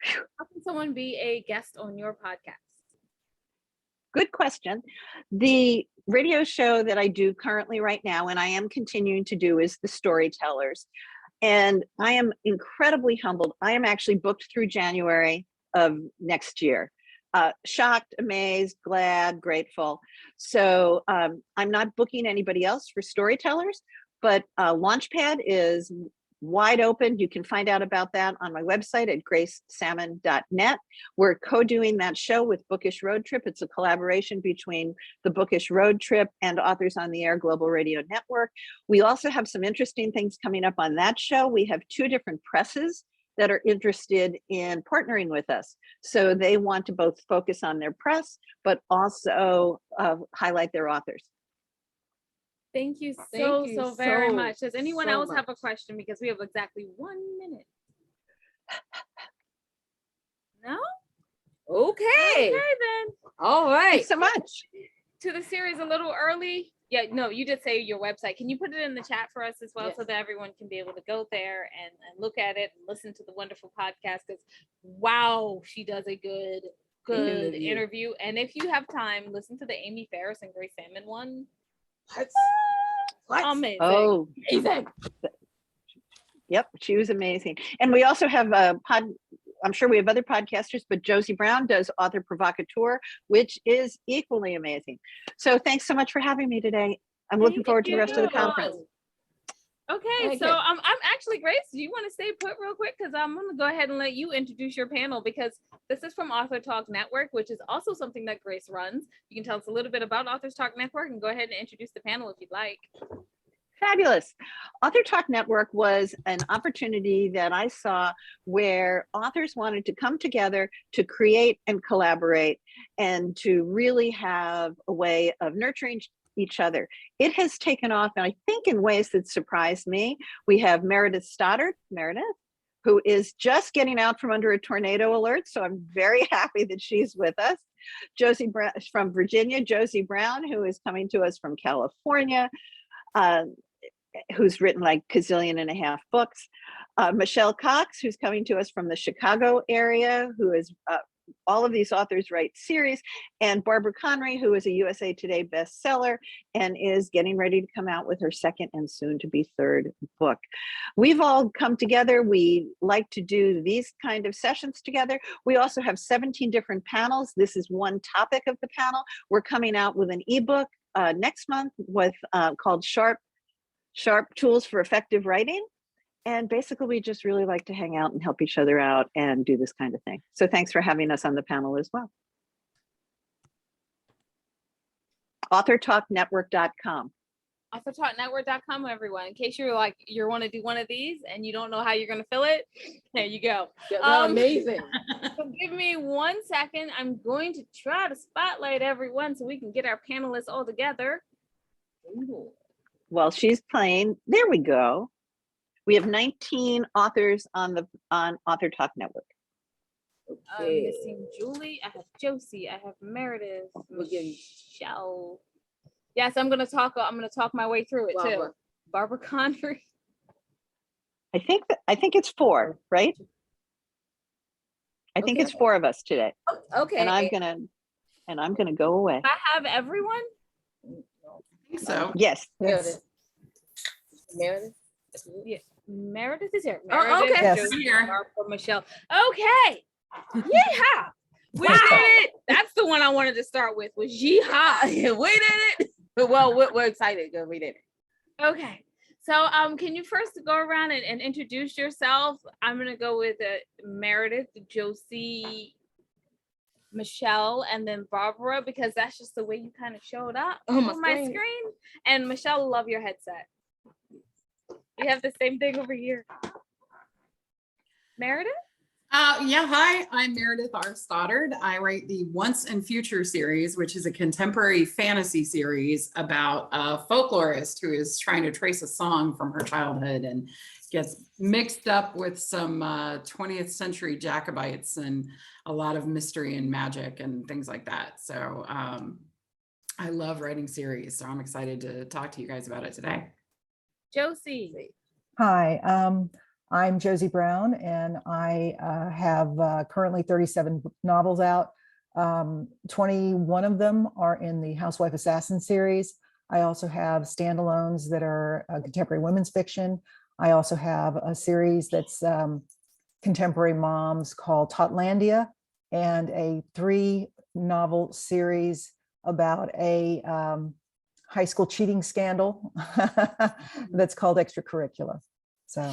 How can someone be a guest on your podcast? Good question. The radio show that I do currently right now, and I am continuing to do, is The Storytellers. And I am incredibly humbled. I am actually booked through January of next year. Shocked, amazed, glad, grateful. So I'm not booking anybody else for Storytellers, but Launchpad is wide open. You can find out about that on my website at gracesalmon.net. We're co-doing that show with Bookish Road Trip. It's a collaboration between the Bookish Road Trip and Authors on the Air Global Radio Network. We also have some interesting things coming up on that show. We have 2 different presses that are interested in partnering with us. So they want to both focus on their press, but also highlight their authors. Thank you so very much. Does anyone else have a question? Because we have exactly 1 minute. No? Okay. Okay then. All right. Thanks so much. To the series a little early. Yeah, no, you did say your website. Can you put it in the chat for us as well, Yes. so that everyone can be able to go there and look at it and listen to the wonderful podcast? Because wow, she does a good interview. And if you have time, listen to the Amy Ferris and Grace Salmon one. What? Amazing. Oh, Amazing. Yep, she was amazing. And we also have a I'm sure we have other podcasters, but Josie Brown does Author Provocateur, which is equally amazing. So thanks so much for having me today. I'm looking forward to the rest of the conference. Okay, so I'm actually, Grace, do you want to stay put real quick? Because I'm going to go ahead and let you introduce your panel, because this is from Author Talk Network, which is also something that Grace runs. You can tell us a little bit about Authors Talk Network and go ahead and introduce the panel if you'd like. Fabulous. Author Talk Network was an opportunity that I saw where authors wanted to come together to create and collaborate and to really have a way of nurturing each other. It has taken off, and I think in ways that surprised me. We have Meredith Stoddard, who is just getting out from under a tornado alert. So I'm very happy that she's with us. Josie Brown from Virginia, Josie Brown, who is coming to us from California. Who's written like gazillion and a half books. Michelle Cox, who's coming to us from the Chicago area, who is all of these authors write series, and Barbara Conry, who is a USA Today bestseller and is getting ready to come out with her second and soon to be third book. We've all come together. We like to do these kind of sessions together. We also have 17 different panels. This is one topic of the panel. We're coming out with an ebook next month with called Sharp Tools for Effective Writing. And basically, we just really like to hang out and help each other out and do this kind of thing. So thanks for having us on the panel as well. AuthorTalkNetwork.com. AuthorTalkNetwork.com, everyone. In case you're like, you want to do one of these and you don't know how you're going to fill it, there you go. Amazing. So give me 1 second. I'm going to try to spotlight everyone so we can get our panelists all together. Well, she's playing. There we go. We have 19 authors on Author Talk Network. I'm missing Julie. I have Josie. I have Meredith. Michelle. Yes, I'm gonna talk my way through it too. Barbara Conry. I think it's 4, right? I think it's 4 of us today. Okay. And I'm gonna go away. I have everyone. I think so. Yes. Meredith. Yeah. Meredith is here. Oh, okay. Meredith, Josie, Barbara, Michelle. Okay. Yeehaw. We did it. That's the one I wanted to start with, was yeehaw. We did it. Well, we're excited because we did it. Okay. So can you first go around and introduce yourself? I'm gonna go with Meredith, Josie, Michelle, and then Barbara, because that's just the way you kind of showed up on my screen. And Michelle, love your headset. We have the same thing over here. Meredith? Yeah, hi, I'm Meredith R. Stoddard. I write the Once and Future series, which is a contemporary fantasy series about a folklorist who is trying to trace a song from her childhood and gets mixed up with some 20th century Jacobites and a lot of mystery and magic and things like that. So I love writing series, so I'm excited to talk to you guys about it today. Josie. Hi, I'm Josie Brown, and I have currently 37 novels out. 21 of them are in the Housewife Assassin series. I also have standalones that are contemporary women's fiction. I also have a series that's contemporary moms called Totlandia, and a 3-novel series about a high school cheating scandal that's called Extracurricular. So,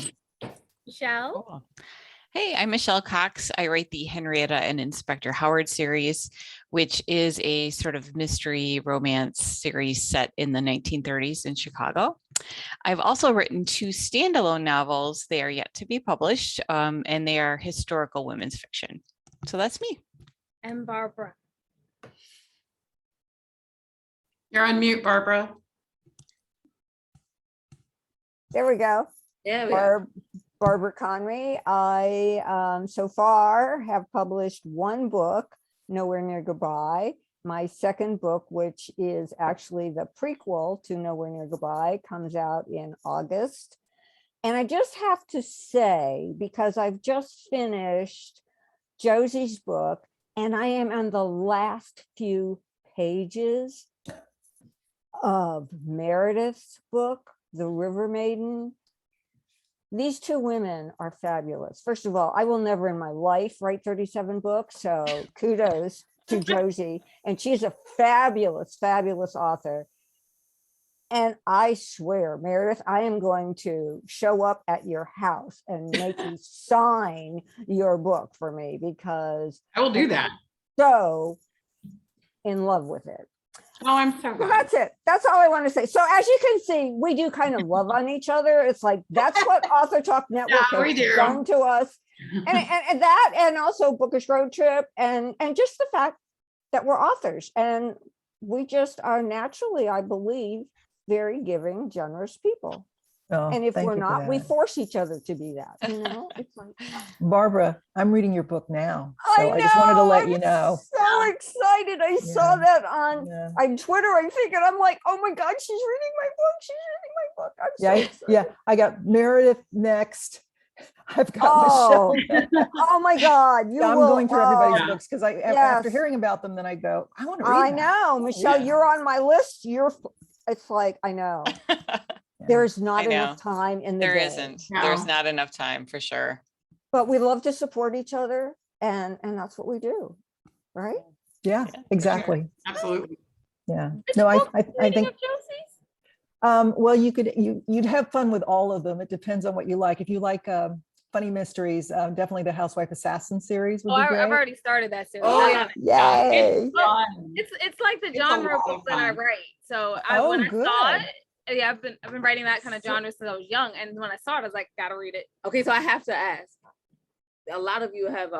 Michelle. Cool. Hey, I'm Michelle Cox. I write the Henrietta and Inspector Howard series, which is a sort of mystery romance series set in the 1930s in Chicago. I've also written 2 standalone novels. They are yet to be published, and they are historical women's fiction. So that's me. And Barbara. You're on mute, Barbara. There we go. There we go. Barbara Conry. I so far have published 1 book, Nowhere Near Goodbye, my second book, which is actually the prequel to Nowhere Near Goodbye, comes out in August. And I just have to say, because I've just finished Josie's book, and I am on the last few pages of Meredith's book, The River Maiden. These two women are fabulous. First of all, I will never in my life write 37 books, so kudos to Josie. And she's a fabulous, fabulous author. And I swear, Meredith, I am going to show up at your house and make you sign your book for me, because I will do that. So in love with it. Oh, I'm so glad. That's it. That's all I want to say. So as you can see, we do kind of love on each other. It's like, that's what Author Talk Network has done to us. And that, and also Bookish Road Trip, and just the fact that we're authors, and we just are naturally, I believe, very giving, generous people. Oh, and if thank we're you for not, we that. force each other to be that. You know, it's like, Barbara, I'm reading your book now, I so I just wanted to let I'm you know. so excited. I saw that on Twitter, I think, and I'm like, oh my God, she's reading my book. She's reading my book. I'm so excited. I got Meredith next. I've got Michelle. Oh my God. I'm going through everybody's books, because after hearing about them, then I go, I want to read I that. know, Michelle, you're on my list. It's like, I know. There's not enough time in the There day. isn't. There's not enough time for sure. But we love to support each other, and that's what we do, right? Yeah, exactly. Absolutely. Yeah. No, I think. Well, you'd have fun with all of them. It depends on what you like. If you like funny mysteries, definitely the Housewife Assassin series would be great. I've already started that series. Oh, yay! It's like the genre of book that I write. So when I saw it, I've been writing that kind of genre since I was young, and when I saw it, I was like, gotta read it. Okay, so I have to ask. A lot of you have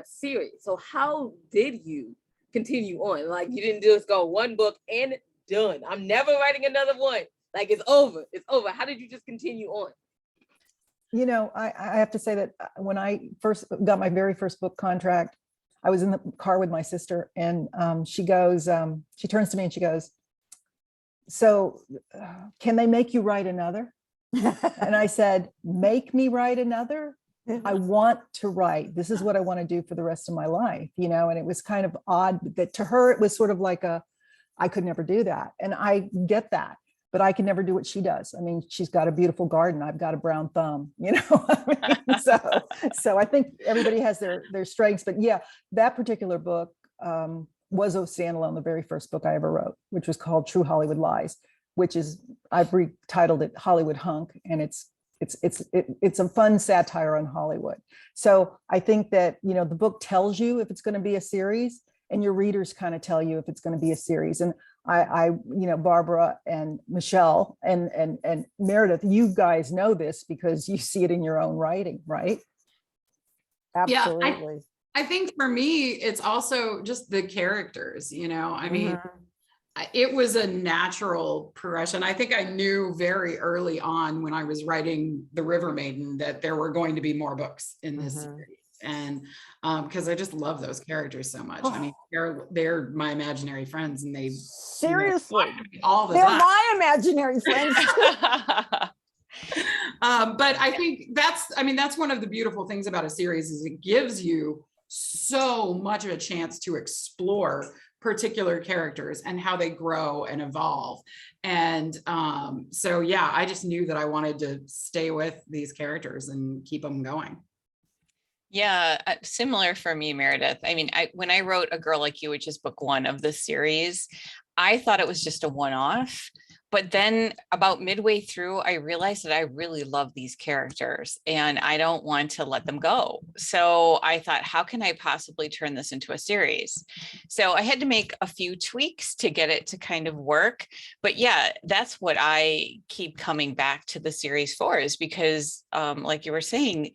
series. So how did you continue on? Like, you didn't just go one book and done. I'm never writing another one. Like, it's over. It's over. How did you just continue on? You know, I have to say that when I first got my very first book contract, I was in the car with my sister, and she goes, she turns to me and she goes, so can they make you write another? And I said, make me write another? I want to write. This is what I want to do for the rest of my life, you know? And it was kind of odd that to her, it was sort of like I could never do that. And I get that, but I can never do what she does. I mean, she's got a beautiful garden. I've got a brown thumb, you know? I mean, so I think everybody has their strengths, but yeah, that particular book was a standalone, the very first book I ever wrote, which was called True Hollywood Lies, which is, I've retitled it Hollywood Hunk, and it's a fun satire on Hollywood. So I think that, you know, the book tells you if it's going to be a series, and your readers kind of tell you if it's going to be a series. And I you know, Barbara and Michelle and Meredith, you guys know this because you see it in your own writing, right? Absolutely. Yeah, I think for me, it's also just the characters, you know, I mean, it was a natural progression. I think I knew very early on when I was writing The River Maiden that there were going to be more books in this series. And because I just love those characters so much. I mean, they're my imaginary friends, and they seriously all the they're time. my imaginary friends. But I think that's one of the beautiful things about a series is it gives you so much of a chance to explore particular characters and how they grow and evolve. And so, yeah, I just knew that I wanted to stay with these characters and keep them going. Yeah, similar for me, Meredith. I mean, when I wrote A Girl Like You, which is book one of the series, I thought it was just a one-off. But then about midway through, I realized that I really love these characters and I don't want to let them go. So I thought, how can I possibly turn this into a series? So I had to make a few tweaks to get it to kind of work. But yeah, that's what I keep coming back to the series for, is because like you were saying,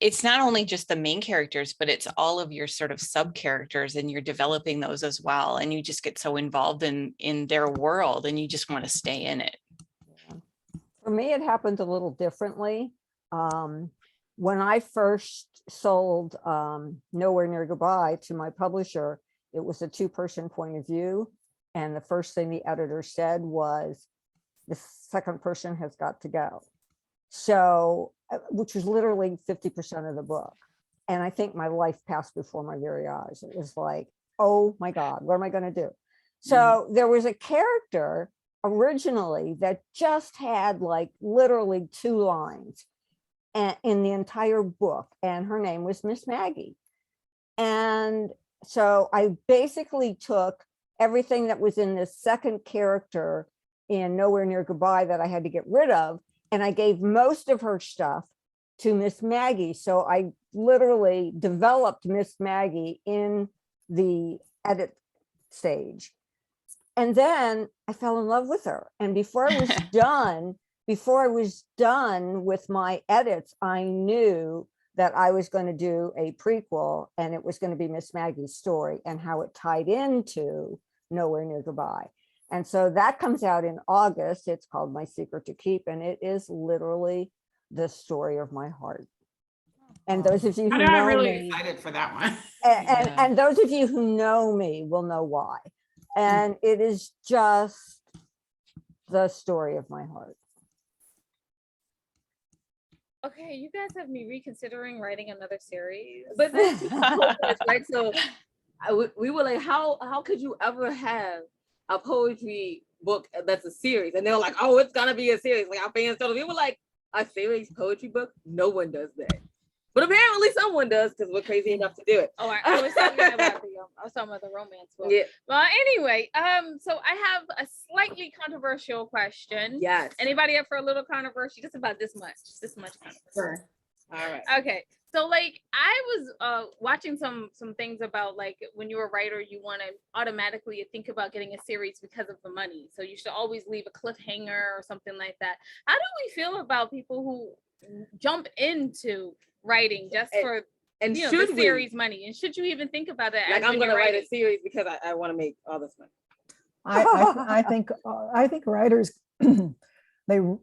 it's not only just the main characters, but it's all of your sort of sub characters, and you're developing those as well. And you just get so involved in their world, and you just want to stay in it. For me, it happened a little differently. When I first sold Nowhere Near Goodbye to my publisher, It was a two-person point of view. And the first thing the editor said was, the second person has got to go. So, which was literally 50% of the book. And I think my life passed before my very eyes. It was like, oh my God, what am I going to do? So there was a character originally that just had like literally 2 lines in the entire book. And her name was Miss Maggie. And so I basically took everything that was in this second character in Nowhere Near Goodbye that I had to get rid of, and I gave most of her stuff to Miss Maggie. So I literally developed Miss Maggie in the edit stage. And then I fell in love with her. And before I was done with my edits, I knew that I was going to do a prequel, and it was going to be Miss Maggie's story and how it tied into Nowhere Near Goodbye. And so that comes out in August. It's called My Secret to Keep, and it is literally the story of my heart. And those of you who know I'm really me, excited for that one. and those of you who know me will know why. And it is just the story of my heart. Okay, you guys have me reconsidering writing another series. But this is right. So we were like, how could you ever have a poetry book that's a series? And they're like, oh, it's gonna be a series. Like our fans told us, we were like, a series poetry book? No one does that. But apparently someone does, because we're crazy enough to do it. Oh, I was talking about the romance book. Yeah. Well, anyway, so I have a slightly controversial question. Yes. Anybody up for a little controversy? Just about this much controversy. Sure. All right. Okay. So like I was watching some things about like when you're a writer, you want to automatically think about getting a series because of the money. So you should always leave a cliffhanger or something like that. How do we feel about people who jump into writing just for and the should series money? And should you even think about that? Like I'm going to write a series because I want to make all this money. I think writers they do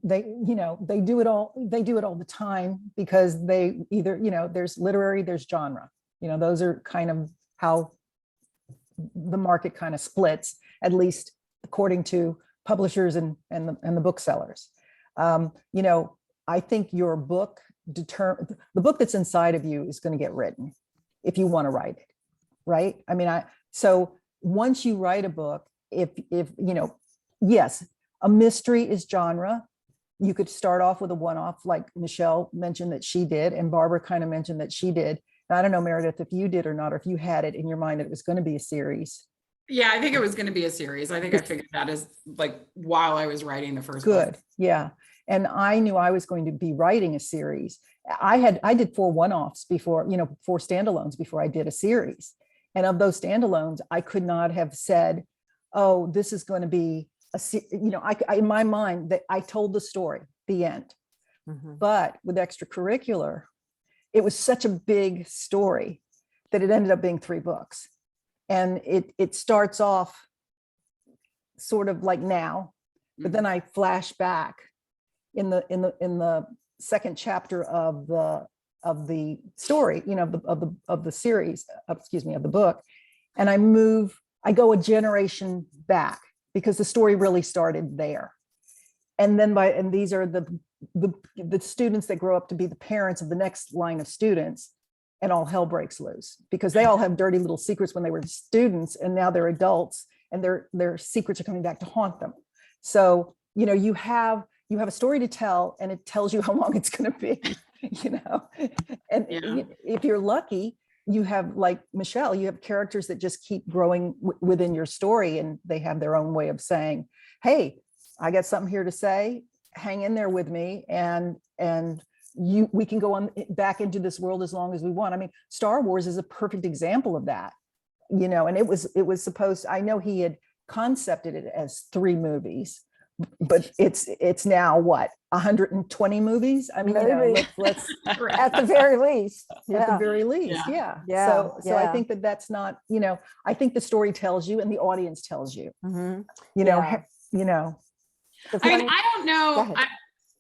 it all the time because they either, there's literary, there's genre, those are kind of how the market kind of splits, at least according to publishers and the booksellers. I think your book the book that's inside of you is going to get written if you want to write it, right? I mean, so once you write a book, if yes, a mystery is genre. You could start off with a one-off, like Michelle mentioned that she did, and Barbara kind of mentioned that she did. And I don't know, Meredith, if you did or not, or if you had it in your mind that it was going to be a series. Yeah, I think it was going to be a series. I think I figured that as like while I was writing the first book. Good, yeah. And I knew I was going to be writing a series. I did 4 one-offs before, 4 standalones before I did a series. And of those standalones, I could not have said, oh, this is going to be I in my mind that I told the story, the end. Mm-hmm. But with extracurricular, it was such a big story that it ended up being 3 books. And it starts off sort of like now, but then I flash back in the second chapter of the story, of the series, of the book, and I go a generation back because the story really started there. And then these are the students that grow up to be the parents of the next line of students, and all hell breaks loose because they all have dirty little secrets when they were students, and now they're adults and their secrets are coming back to haunt them. So, you have a story to tell, and it tells you how long it's going to be, and if you're lucky, you have, like Michelle, you have characters that just keep growing within your story, and they have their own way of saying, hey, I got something here to say, hang in there with me, and we can go on back into this world as long as we want. I mean, Star Wars is a perfect example of that, and it was supposed, I know he had concepted it as 3 movies, but it's now what, 120 movies? I mean, let's at the very least. At the very least, yeah. So I think that's not, I think the story tells you and the audience tells you. I mean, I don't know.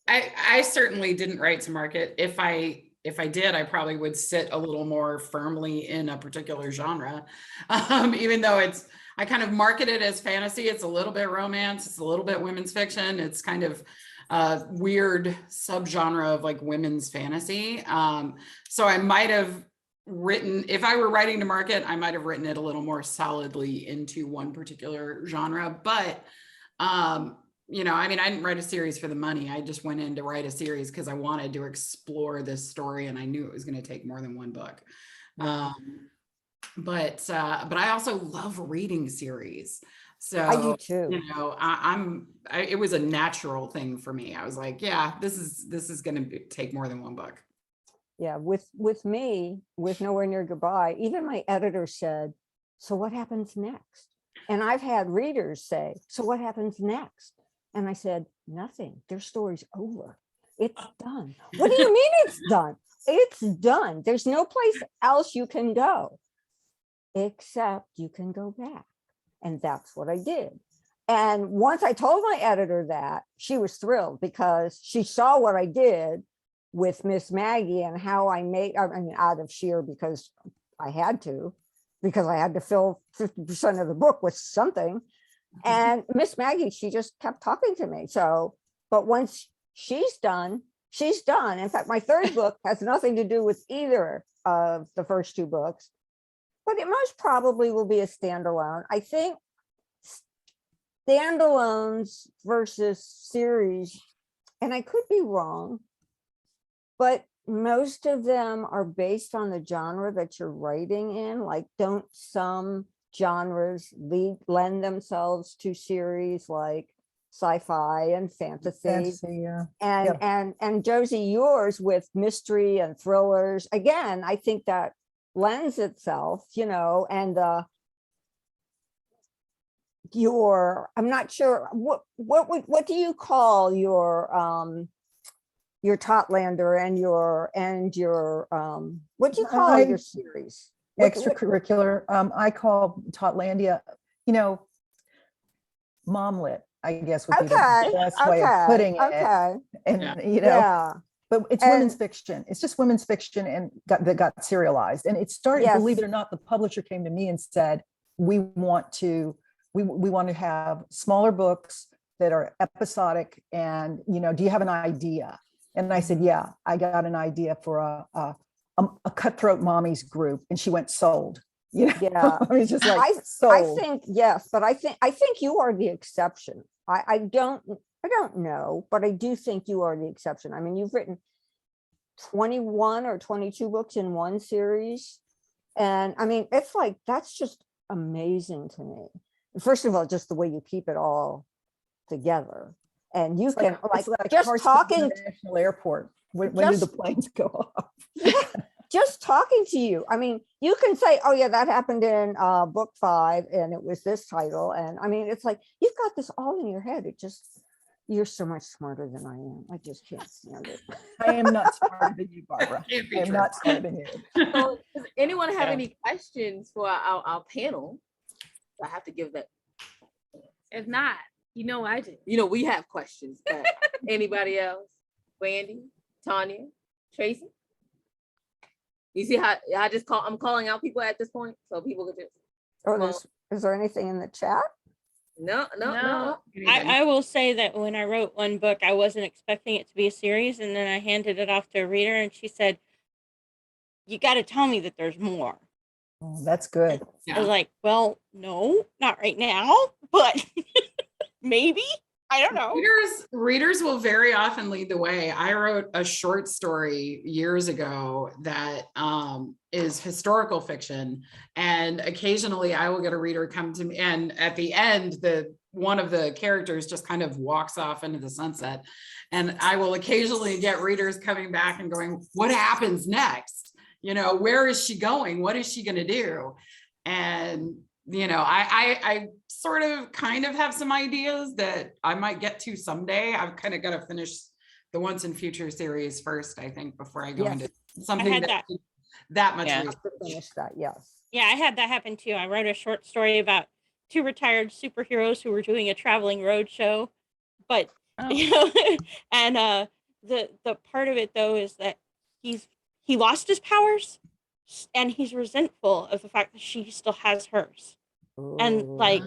I certainly didn't write to market. If I if I did, I probably would sit a little more firmly in a particular genre. Even though I kind of market it as fantasy, it's a little bit romance, it's a little bit women's fiction, it's kind of a weird subgenre of like women's fantasy. So I might have written, if I were writing to market, I might have written it a little more solidly into one particular genre. But you know, I mean, I didn't write a series for the money. I just went in to write a series because I wanted to explore this story, and I knew it was going to take more than one book. But I also love reading series. So I do too. You know, it was a natural thing for me. I was like, yeah, this is going to take more than one book. Yeah, with me, with Nowhere Near Goodbye, even my editor said, so what happens next? And I've had readers say, so what happens next? And I said, nothing. Their story's over. It's done. What do you mean it's done? It's done. There's no place else you can go, except you can go back. And that's what I did. And once I told my editor that, she was thrilled because she saw what I did with Miss Maggie and how I made, I mean, out of sheer because I had to fill 50% of the book with something. And Miss Maggie, she just kept talking to me. So, but once she's done, she's done. In fact, my third book has nothing to do with either of the first two books, but it most probably will be a standalone. I think standalones versus series, and I could be wrong, but most of them are based on the genre that you're writing in. Like, don't some genres lend themselves to series like sci-fi and fantasy? Yeah. And Josie, yours with mystery and thrillers, again, I think that lends itself, you know, and I'm not sure what do you call your Totlander and your what do you call your series? Extracurricular. I call Totlandia, you know, mom lit, I guess would be the best way of putting it. And you know, but it's women's fiction. It's just women's fiction and that got serialized. And it started, believe it or not, the publisher came to me and said, we want to have smaller books that are episodic, and you know, do you have an idea? And I said, yeah, I got an idea for a cutthroat mommies group. And she went, sold. You know? Yeah. I mean, just like sold. I think, yes, but I think you are the exception. I don't know, but I do think you are the exception. I mean, you've written 21 or 22 books in one series. And I mean, it's like, that's just amazing to me. First of all, just the way you keep it all together. And you can like just talking International Airport. When did the planes go off? Yeah, just talking to you. I mean, you can say, oh yeah, that happened in book 5 and it was this title. And I mean, it's like, you've got this all in your head. You're so much smarter than I am. I just can't stand it. I am not smarter than you, Barbara. I am not smarter than you. So does anyone have any questions for our panel? I have to give that. If not, you know, I do. You know, we have questions. But anybody else? Brandy, Tanya, Tracy? You see how I'm calling out people at this point, so people could just. Oh, is there anything in the chat? No. I will say that when I wrote one book, I wasn't expecting it to be a series, and then I handed it off to a reader, and she said, "You got to tell me that there's more." Oh, that's good. I was like, well, no, not right now, but maybe. I don't know. Readers will very often lead the way. I wrote a short story years ago that is historical fiction, and occasionally I will get a reader come to me, and at the end, one of the characters just kind of walks off into the sunset, and I will occasionally get readers coming back and going, "What happens next? You know, where is she going? What is she going to do?" And you know, I sort of kind of have some ideas that I might get to someday. I've kind of got to finish the Once and Future series first, I think, before I go into something that much. Yeah. Finish that, yes. Yeah, I had that happen too. I wrote a short story about 2 retired superheroes who were doing a traveling road show, but you know, and the part of it though is that he's he lost his powers and he's resentful of the fact that she still has hers. And like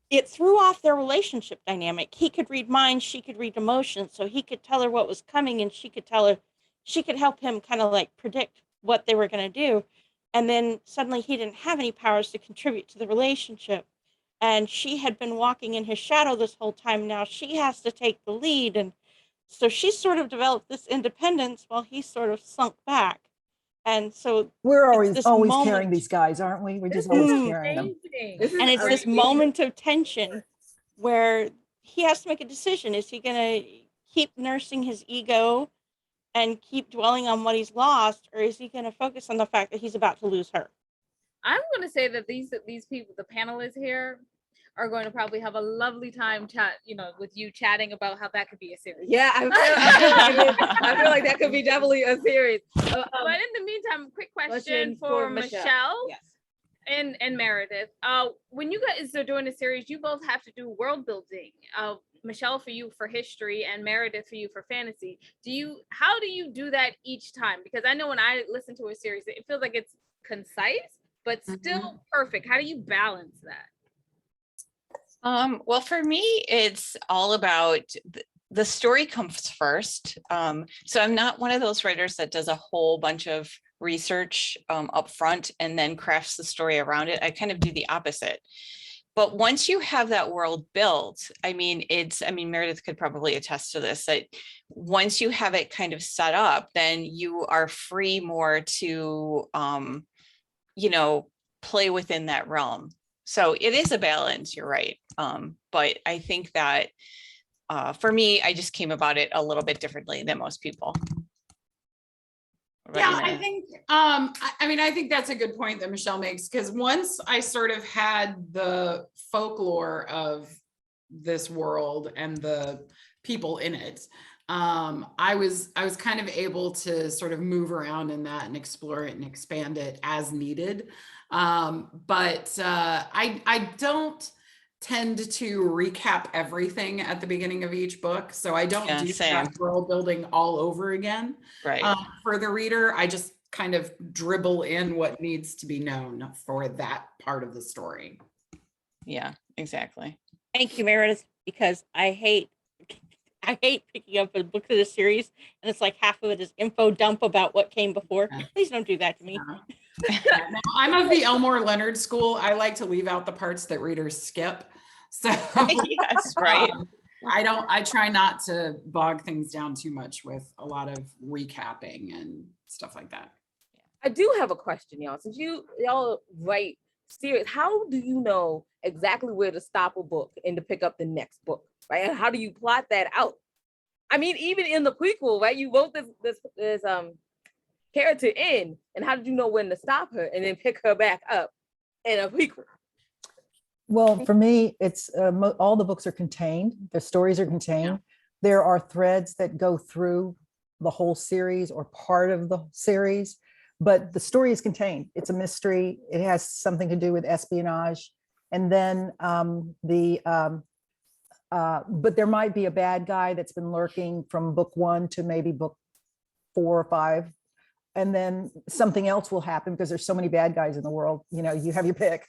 it threw off their relationship dynamic. He could read minds, she could read emotions, so he could tell her what was coming and she could tell her, she could help him kind of like predict what they were going to do. And then suddenly he didn't have any powers to contribute to the relationship. And she had been walking in his shadow this whole time. Now she has to take the lead. And so she sort of developed this independence while he sort of sunk back. And so we're always moment, carrying these guys, aren't we? We're just always carrying them. And it's this moment of tension where he has to make a decision. Is he going to keep nursing his ego and keep dwelling on what he's lost, or is he going to focus on the fact that he's about to lose her? I'm going to say that these people, the panelists here, are going to probably have a lovely time with you chatting about how that could be a series. Yeah, I feel like that could be definitely a series. But in the meantime, quick question for Michelle. Yes. And Meredith. When you guys are doing a series, you both have to do world building. Michelle for you for history and Meredith for you for fantasy. How do you do that each time? Because I know when I listen to a series, it feels like it's concise, but still perfect. How do you balance that? Well, for me, it's all about the story comes first. So I'm not one of those writers that does a whole bunch of research up front and then crafts the story around it. I kind of do the opposite. But once you have that world built, Meredith could probably attest to this, that once you have it kind of set up, then you are free more to, play within that realm. So it is a balance, you're right. But I think that for me, I just came about it a little bit differently than most people. Yeah, I think, I think that's a good point that Michelle makes, because once I sort of had the folklore of this world and the people in it, I was kind of able to sort of move around in that and explore it and expand it as needed. But I don't tend to recap everything at the beginning of each book. So I don't do that world building all over again. Right. For the reader, I just kind of dribble in what needs to be known for that part of the story. Yeah, exactly. Thank you, Meredith, because I hate picking up a book of the series and it's like half of it is info dump about what came before. Please don't do that to me. No, I'm of the Elmore Leonard school. I like to leave out the parts that readers skip. So yes, right. I try not to bog things down too much with a lot of recapping and stuff like that. I do have a question, y'all. Since y'all write series, how do you know exactly where to stop a book and to pick up the next book, right? And how do you plot that out? I mean, even in the prequel, right? You wrote this character in, and how did you know when to stop her and then pick her back up in a prequel? Well, for me, it's all the books are contained. The stories are contained. Yeah. There are threads that go through the whole series or part of the series, but the story is contained. It's a mystery. It has something to do with espionage. And then but there might be a bad guy that's been lurking from book 1 to maybe book 4 or 5. And then something else will happen because there's so many bad guys in the world. You have your pick.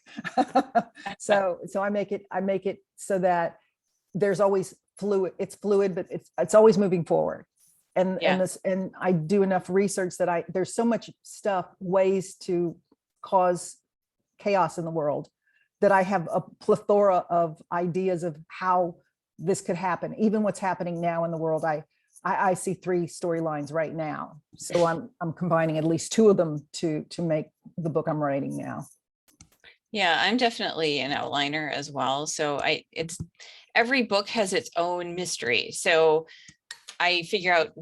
So I make it so that there's always fluid. It's fluid, but it's always moving forward. And I do enough research that there's so much stuff, ways to cause chaos in the world, that I have a plethora of ideas of how this could happen. Even what's happening now in the world, I see 3 storylines right now. So I'm combining at least 2 of them to make the book I'm writing now. Yeah, I'm definitely an outliner as well. So every book has its own mystery. So I figure out,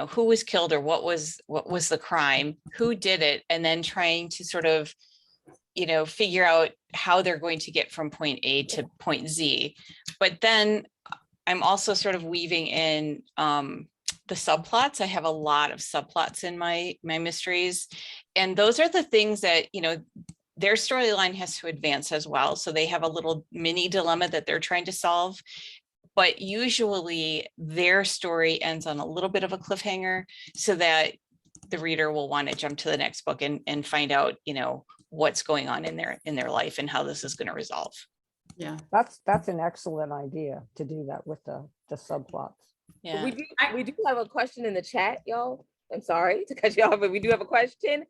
who was killed or what was the crime, who did it, and then trying to sort of, figure out how they're going to get from point A to point Z. But then I'm also sort of weaving in the subplots. I have a lot of subplots in my mysteries, and those are the things that their storyline has to advance as well. So they have a little mini dilemma that they're trying to solve, but usually their story ends on a little bit of a cliffhanger so that the reader will want to jump to the next book and find out, you know, what's going on in their life and how this is going to resolve. Yeah, That's an excellent idea to do that with the subplots. Yeah. We do have a question in the chat, y'all. I'm sorry to cut you off, but we do have a question.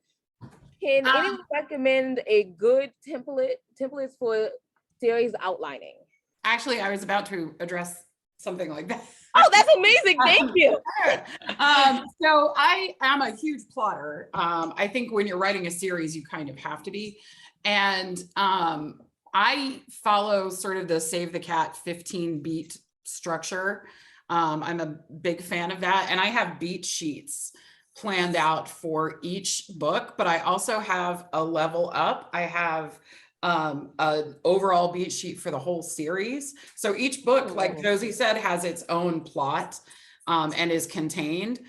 Can anyone recommend a good templates for series outlining? actually, I was about to address something like that. Oh, that's amazing. Thank you. So I am a huge plotter. I think when you're writing a series, you kind of have to be. And I follow sort of the Save the Cat 15 beat structure. I'm a big fan of that. And I have beat sheets planned out for each book, but I also have a level up. I have an overall beat sheet for the whole series. So each book, like Josie said, has its own plot and is contained.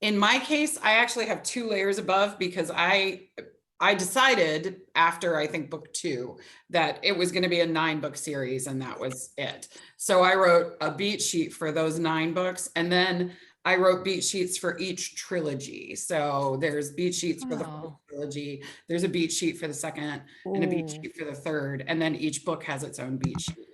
In my case, I actually have 2 layers above because I decided after I think book 2 that it was going to be a 9-book series and that was it. So I wrote a beat sheet for those 9 books, and then I wrote beat sheets for each trilogy. So there's beat sheets for the first trilogy, there's a beat sheet for the second, and a beat sheet for the third, and then each book has its own beat sheet.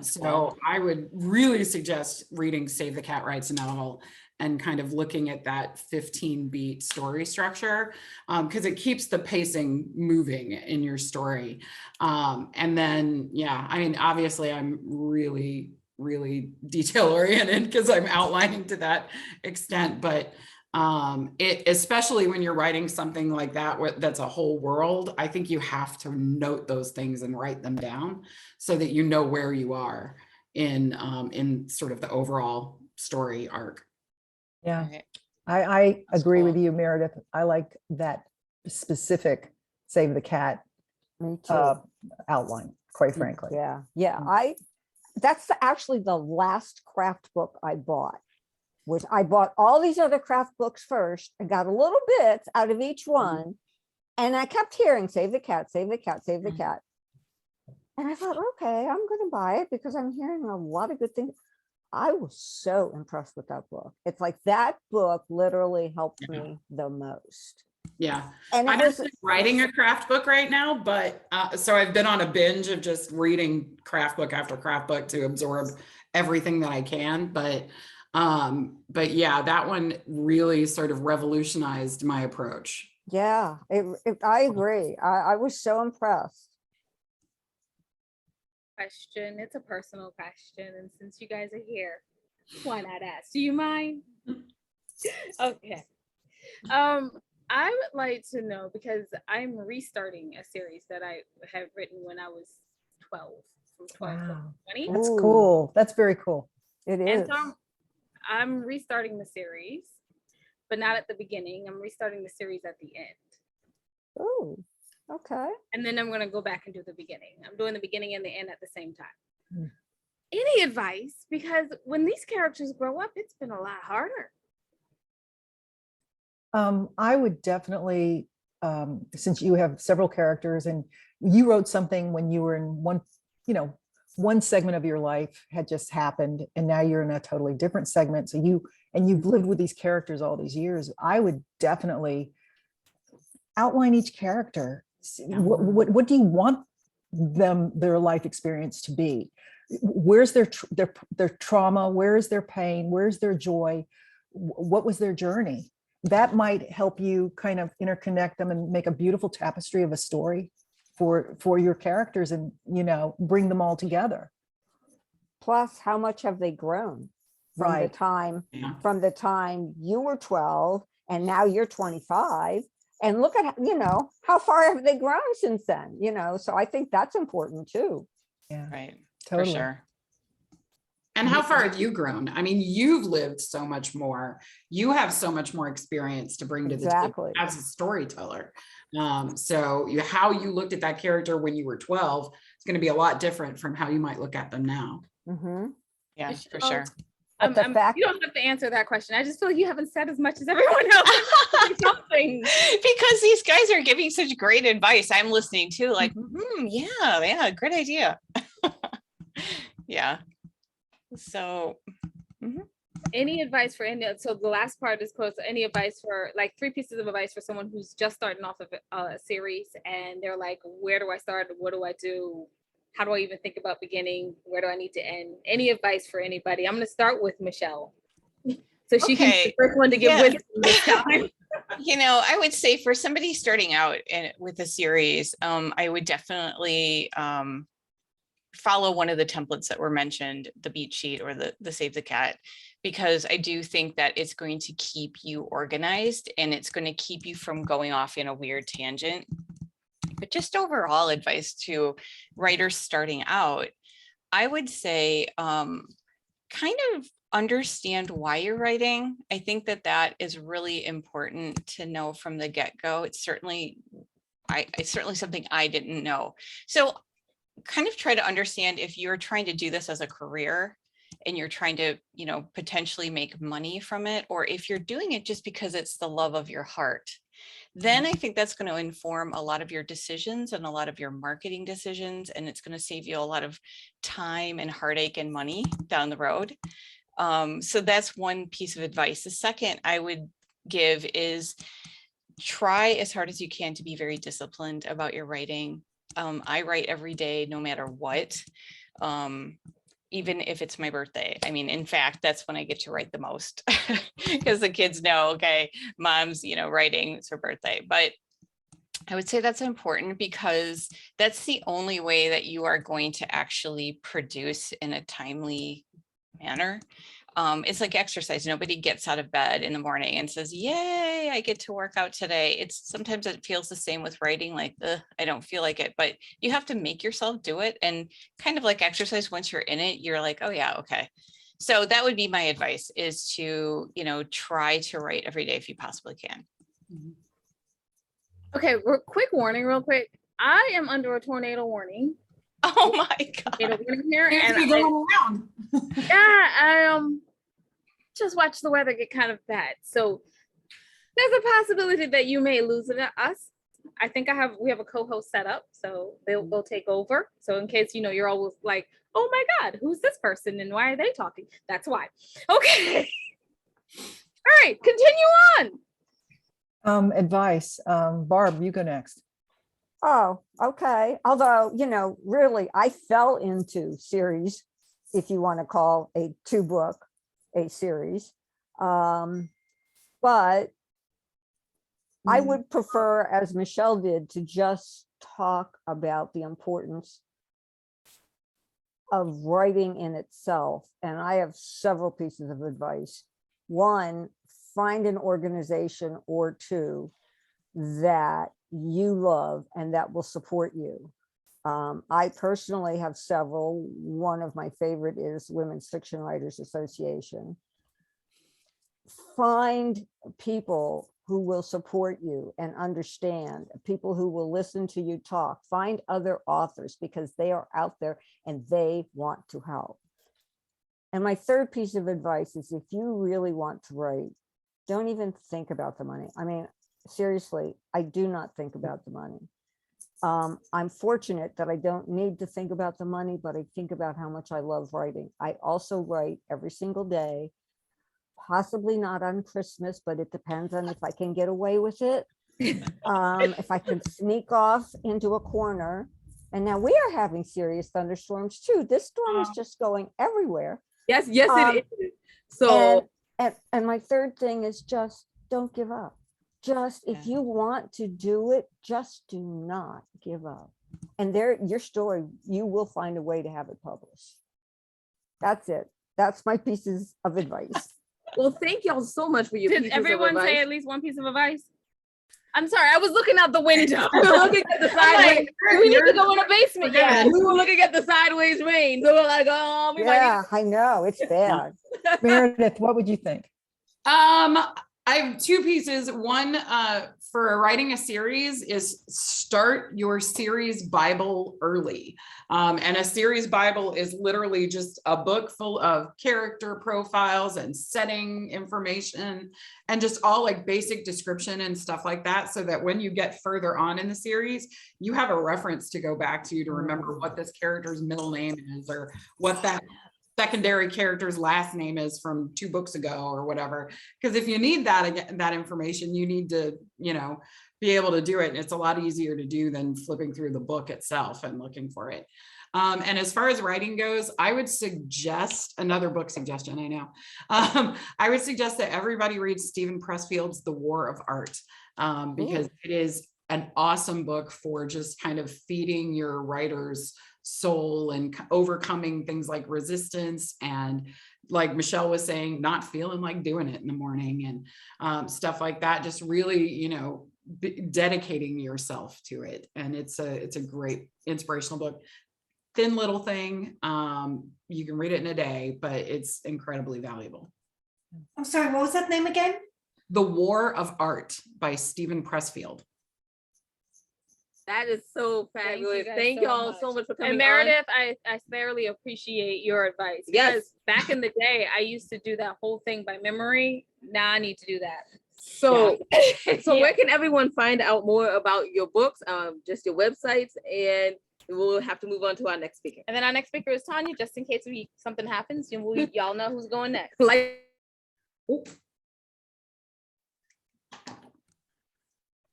So I would really suggest reading Save the Cat Writes a Novel and kind of looking at that 15 beat story structure, because it keeps the pacing moving in your story. And then, yeah, I mean, obviously I'm really detail oriented because I'm outlining to that extent, but especially when you're writing something like that, that's a whole world, I think you have to note those things and write them down so that you know where you are in sort of the overall story arc. Yeah, I agree with you, Meredith. I like that specific Save the Cat outline, quite frankly. Yeah. That's actually the last craft book I bought. I bought all these other craft books first. I got a little bit out of each one, and I kept hearing Save the Cat, Save the Cat, Save the Cat. And I thought, okay, I'm going to buy it because I'm hearing a lot of good things. I was so impressed with that book. It's like that book literally helped me the most. Yeah, and I'm actually writing a craft book right now, but so I've been on a binge of just reading craft book after craft book to absorb everything that I can. But yeah, that one really sort of revolutionized my approach. Yeah, I agree. I was so impressed. Question. It's a personal question, and since you guys are here, why not ask? Do you mind? Okay. I would like to know, because I'm restarting a series that I have written when I was 12, from 12 to 20. That's cool. That's very cool. It is. And so I'm restarting the series, but not at the beginning. I'm restarting the series at the end. Oh, okay. And then I'm going to go back and do the beginning. I'm doing the beginning and the end at the same time. Any advice? Because when these characters grow up, it's been a lot harder. I would definitely, since you have several characters and you wrote something when you were in one segment of your life had just happened, and now you're in a totally different segment. So you've lived with these characters all these years. I would definitely outline each character. What do you want their life experience to be? Where's their trauma? Where is their pain? Where's their joy? What was their journey? That might help you kind of interconnect them and make a beautiful tapestry of a story for your characters, and bring them all together. Plus, how much have they grown from the time you were 12 and now you're 25? And look at how far have they grown since then? So I think that's important too. Yeah, right. Totally. For sure. And how far have you grown? I mean, you've lived so much more. You have so much more experience to bring to the table as a storyteller. So how you looked at that character when you were 12 is going to be a lot different from how you might look at them now. Yeah, for sure. You don't have to answer that question. I just feel like you haven't said as much as everyone else. Something. Because these guys are giving such great advice. I'm listening too, like, yeah, great idea. Yeah. So Any advice for any, so the last part is close, any advice for like 3 pieces of advice for someone who's just starting off of a series and they're like, where do I start? What do I do? How do I even think about beginning? Where do I need to end? Any advice for anybody? I'm going to start with Michelle. So she can be the first one to give wisdom this time. You know, I would say for somebody starting out with a series, I would definitely follow one of the templates that were mentioned, the beat sheet or the Save the Cat, because I do think that it's going to keep you organized and it's going to keep you from going off in a weird tangent. But just overall advice to writers starting out, I would say kind of understand why you're writing. I think that that is really important to know from the get-go. It's certainly something I didn't know. So kind of try to understand if you're trying to do this as a career and you're trying to, you know, potentially make money from it, or if you're doing it just because it's the love of your heart, then I think that's going to inform a lot of your decisions and a lot of your marketing decisions, and it's going to save you a lot of time and heartache and money down the road. So that's one piece of advice. The second I would give is try as hard as you can to be very disciplined about your writing. I write every day, no matter what, even if it's my birthday. I mean, in fact, that's when I get to write the most because the kids know, okay, mom's, you know, writing, it's her birthday. But I would say that's important because that's the only way that you are going to actually produce in a timely manner. It's like exercise. Nobody gets out of bed in the morning and says, yay, I get to work out today. Sometimes it feels the same with writing, like, I don't feel like it, but you have to make yourself do it. And kind of like exercise, once you're in it, you're like, oh yeah, okay. So that would be my advice, is to, you know, try to write every day if you possibly can. Okay, quick warning, real quick. I am under a tornado warning. Oh my God. Tornado warning here. It's And going around. yeah, I just watched the weather get kind of bad. So there's a possibility that you may lose it at us. I think we have a co-host set up, so they'll take over. So in case, you know, you're always like, oh my God, who's this person and why are they talking? That's why. Okay. All right, continue on. Advice. Barb, you go next. Oh, okay. Although, you know, really, I fell into series, if you want to call a 2-book a series. But I would prefer, as Michelle did, to just talk about the importance of writing in itself. And I have several pieces of advice. One, find an organization or two that you love and that will support you. I personally have several. One of my favorite is Women's Fiction Writers Association. Find people who will support you and understand, people who will listen to you talk. Find other authors because they are out there and they want to help. And my third piece of advice is, if you really want to write, don't even think about the money. I mean, seriously, I do not think about the money. I'm fortunate that I don't need to think about the money, but I think about how much I love writing. I also write every single day, possibly not on Christmas, but it depends on if I can get away with it. If I can sneak off into a corner. And now we are having serious thunderstorms too. This storm is just going everywhere. Yes, it is. So, and my third thing is just don't give up. Just, if you want to do it, just do not give up. And your story, you will find a way to have it published. That's it. That's my pieces of advice. Well, thank y'all so much for your Did pieces everyone of advice. say at least one piece of advice? I'm sorry, I was looking out the window. Looking at the sideways. We need to go in a basement. Yeah, we were looking at the sideways rain. So we're like, oh, yeah, I know, it's bad. Meredith, what would you think? I have 2 pieces. One, for writing a series is start your series Bible early. And a series Bible is literally just a book full of character profiles and setting information and just all like basic description and stuff like that. So that when you get further on in the series, you have a reference to go back to remember what this character's middle name is or what that secondary character's last name is from 2 books ago or whatever. Because if you need that information, you need to, be able to do it. And it's a lot easier to do than flipping through the book itself and looking for it. And as far as writing goes, I would suggest another book suggestion. I know. I would suggest that everybody reads Stephen Pressfield's The War of Art, because it is an awesome book for just kind of feeding your writer's soul and overcoming things like resistance and, like Michelle was saying, not feeling like doing it in the morning and stuff like that. Just really, dedicating yourself to it. And it's a great inspirational book. Thin little thing. You can read it in a day, but it's incredibly valuable. I'm sorry, what was that name again? The War of Art by Stephen Pressfield. That is so fabulous. Thank you y'all so much for coming. And Meredith, I thoroughly appreciate your advice. Yes. Because back in the day, I used to do that whole thing by memory. Now I need to do that. So, so Yeah. where can everyone find out more about your books? Just your websites, and we'll have to move on to our next speaker. And then our next speaker is Tanya, just in case something happens, y'all know who's going next.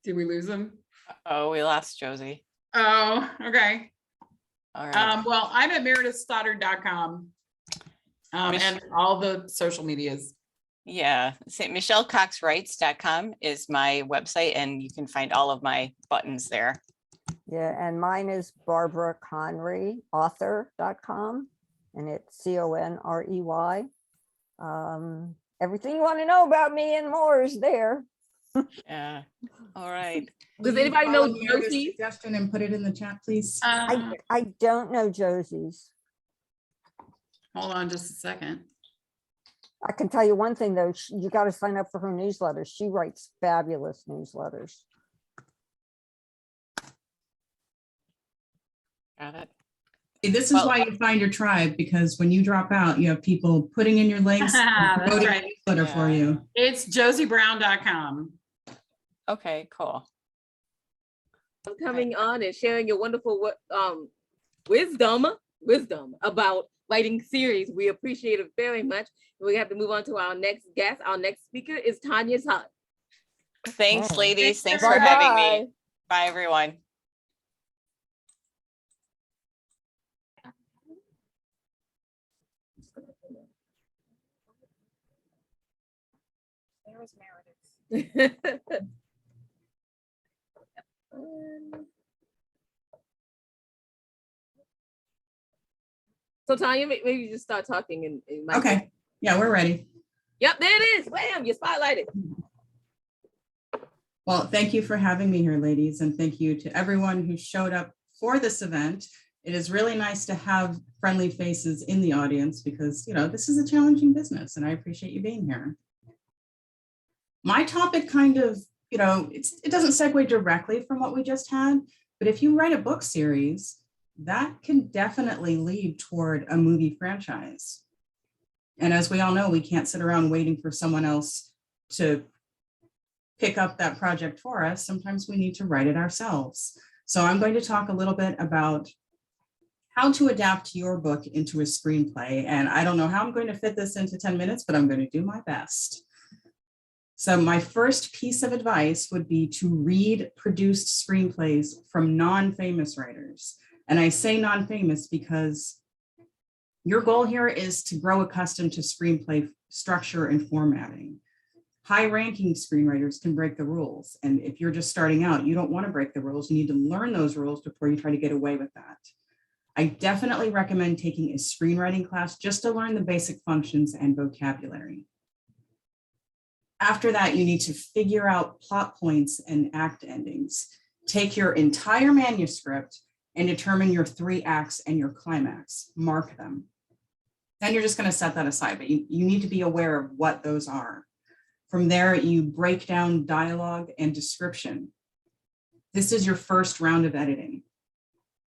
Did we lose him? Oh, we lost Josie. Oh, okay. All right. Well, I'm at meredithstoddard.com and all the social medias. Yeah, MichelleCoxWrites.com is my website, and you can find all of my buttons there. Yeah, and mine is Barbara Conry, author.com, and it's CONREY. Everything you want to know about me and more is there. Yeah. All right. Does anybody know Meredith's Josie? suggestion and put it in the chat, please? I don't know Josie's. Hold on just a second. I can tell you one thing though, you got to sign up for her newsletter. She writes fabulous newsletters. Got it. See, this is why you find your tribe, because when you drop out, you have people putting in your links and That's promoting right. the newsletter for you. It's josiebrown.com. Okay, cool. Coming on and sharing your wonderful wisdom about writing series. We appreciate it very much. We have to move on to our next guest. Our next speaker is Tanya Todd. Thanks, ladies. Thanks Bye-bye. for having me. Bye, everyone. There was Meredith. So Tanya, maybe you just start talking and Okay. Yeah, we're ready. Yep, there it is. Bam, you're spotlighted. Well, thank you for having me here, ladies, and thank you to everyone who showed up for this event. It is really nice to have friendly faces in the audience because, this is a challenging business, and I appreciate you being here. My topic kind of, it doesn't segue directly from what we just had, but if you write a book series, that can definitely lead toward a movie franchise. And as we all know, we can't sit around waiting for someone else to pick up that project for us. Sometimes we need to write it ourselves. So I'm going to talk a little bit about how to adapt your book into a screenplay. And I don't know how I'm going to fit this into 10 minutes, but I'm going to do my best. So my first piece of advice would be to read produced screenplays from non-famous writers. And I say non-famous because your goal here is to grow accustomed to screenplay structure and formatting. High-ranking screenwriters can break the rules. And if you're just starting out, you don't want to break the rules. You need to learn those rules before you try to get away with that. I definitely recommend taking a screenwriting class just to learn the basic functions and vocabulary. After that, you need to figure out plot points and act endings. Take your entire manuscript and determine your 3 acts and your climax. Mark them. Then you're just going to set that aside, but you need to be aware of what those are. From there, you break down dialogue and description. This is your first round of editing,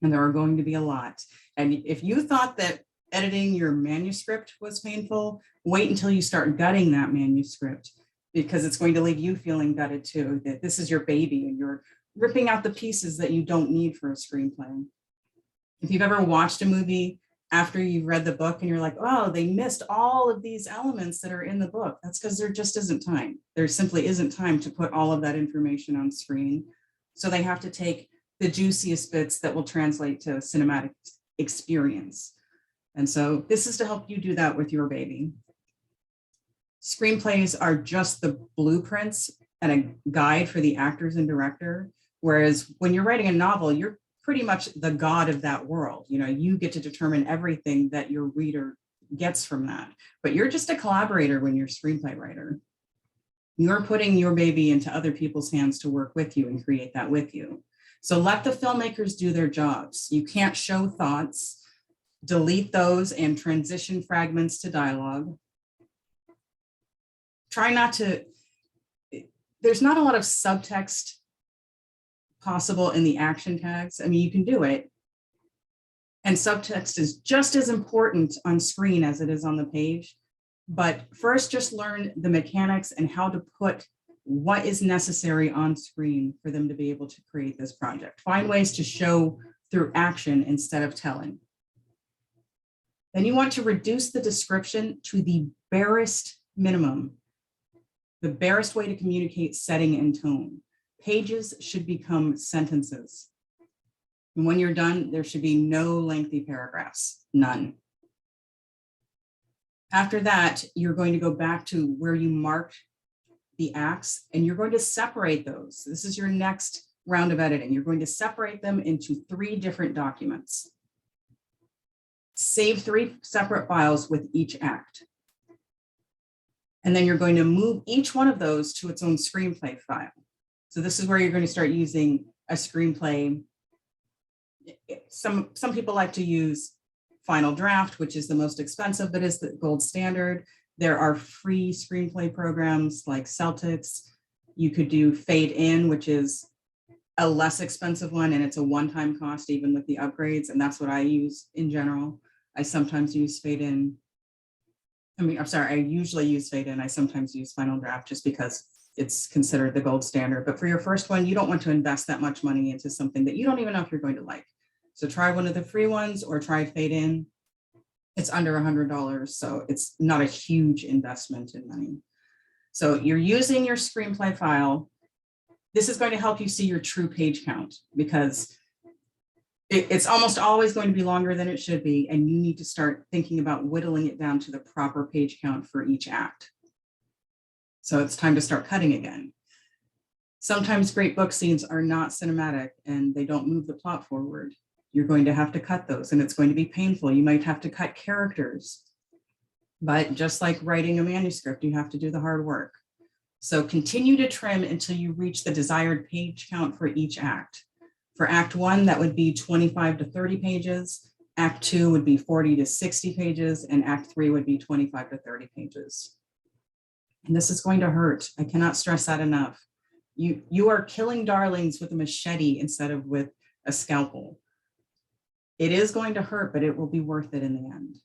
and there are going to be a lot. And if you thought that editing your manuscript was painful, wait until you start gutting that manuscript, because it's going to leave you feeling gutted too, that this is your baby and you're ripping out the pieces that you don't need for a screenplay. If you've ever watched a movie after you've read the book and you're like, oh, they missed all of these elements that are in the book. That's because there just isn't time. There simply isn't time to put all of that information on screen. So they have to take the juiciest bits that will translate to cinematic experience. And so this is to help you do that with your baby. Screenplays are just the blueprints and a guide for the actors and director. Whereas when you're writing a novel, you're pretty much the god of that world. You know, you get to determine everything that your reader gets from that. But you're just a collaborator when you're a screenplay writer. You're putting your baby into other people's hands to work with you and create that with you. So let the filmmakers do their jobs. You can't show thoughts, delete those and transition fragments to dialogue. Try not to, there's not a lot of subtext possible in the action tags. I mean, you can do it. And subtext is just as important on screen as it is on the page. But first, just learn the mechanics and how to put what is necessary on screen for them to be able to create this project. Find ways to show through action instead of telling. Then you want to reduce the description to the barest minimum, the barest way to communicate setting and tone. Pages should become sentences. And when you're done, there should be no lengthy paragraphs, none. After that, you're going to go back to where you marked the acts and you're going to separate those. This is your next round of editing. You're going to separate them into 3 different documents. Save 3 separate files with each act. And then you're going to move each one of those to its own screenplay file. So this is where you're going to start using a screenplay. Some people like to use Final Draft, which is the most expensive, but is the gold standard. There are free screenplay programs like Celtics. You could do Fade In, which is a less expensive one, and it's a one-time cost even with the upgrades, and that's what I use in general. I sometimes use Fade In. I usually use Fade In. I sometimes use Final Draft just because it's considered the gold standard. But for your first one, you don't want to invest that much money into something that you don't even know if you're going to like. So try one of the free ones or try Fade In. It's under $100, so it's not a huge investment in money. So you're using your screenplay file. This is going to help you see your true page count because it's almost always going to be longer than it should be, and you need to start thinking about whittling it down to the proper page count for each act. So it's time to start cutting again. Sometimes great book scenes are not cinematic and they don't move the plot forward. You're going to have to cut those and it's going to be painful. You might have to cut characters, but just like writing a manuscript, you have to do the hard work. So continue to trim until you reach the desired page count for each act. For Act 1, that would be 25 to 30 pages. Act 2 would be 40 to 60 pages, and Act 3 would be 25 to 30 pages. And this is going to hurt. I cannot stress that enough. You are killing darlings with a machete instead of with a scalpel. It is going to hurt, but it will be worth it in the end.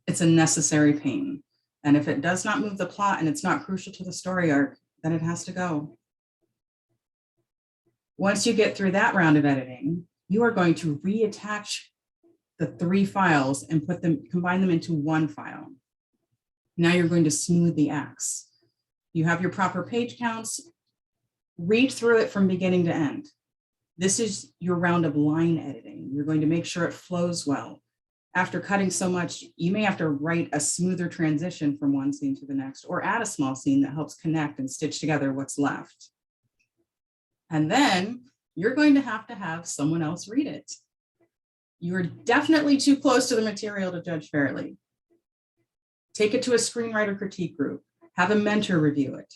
It's a necessary pain. And if it does not move the plot and it's not crucial to the story arc, then it has to go. Once you get through that round of editing, you are going to reattach the 3 files and combine them into one file. Now you're going to smooth the acts. You have your proper page counts. Read through it from beginning to end. This is your round of line editing. You're going to make sure it flows well. After cutting so much, you may have to write a smoother transition from one scene to the next, or add a small scene that helps connect and stitch together what's left. And then you're going to have someone else read it. You're definitely too close to the material to judge fairly. Take it to a screenwriter critique group. Have a mentor review it.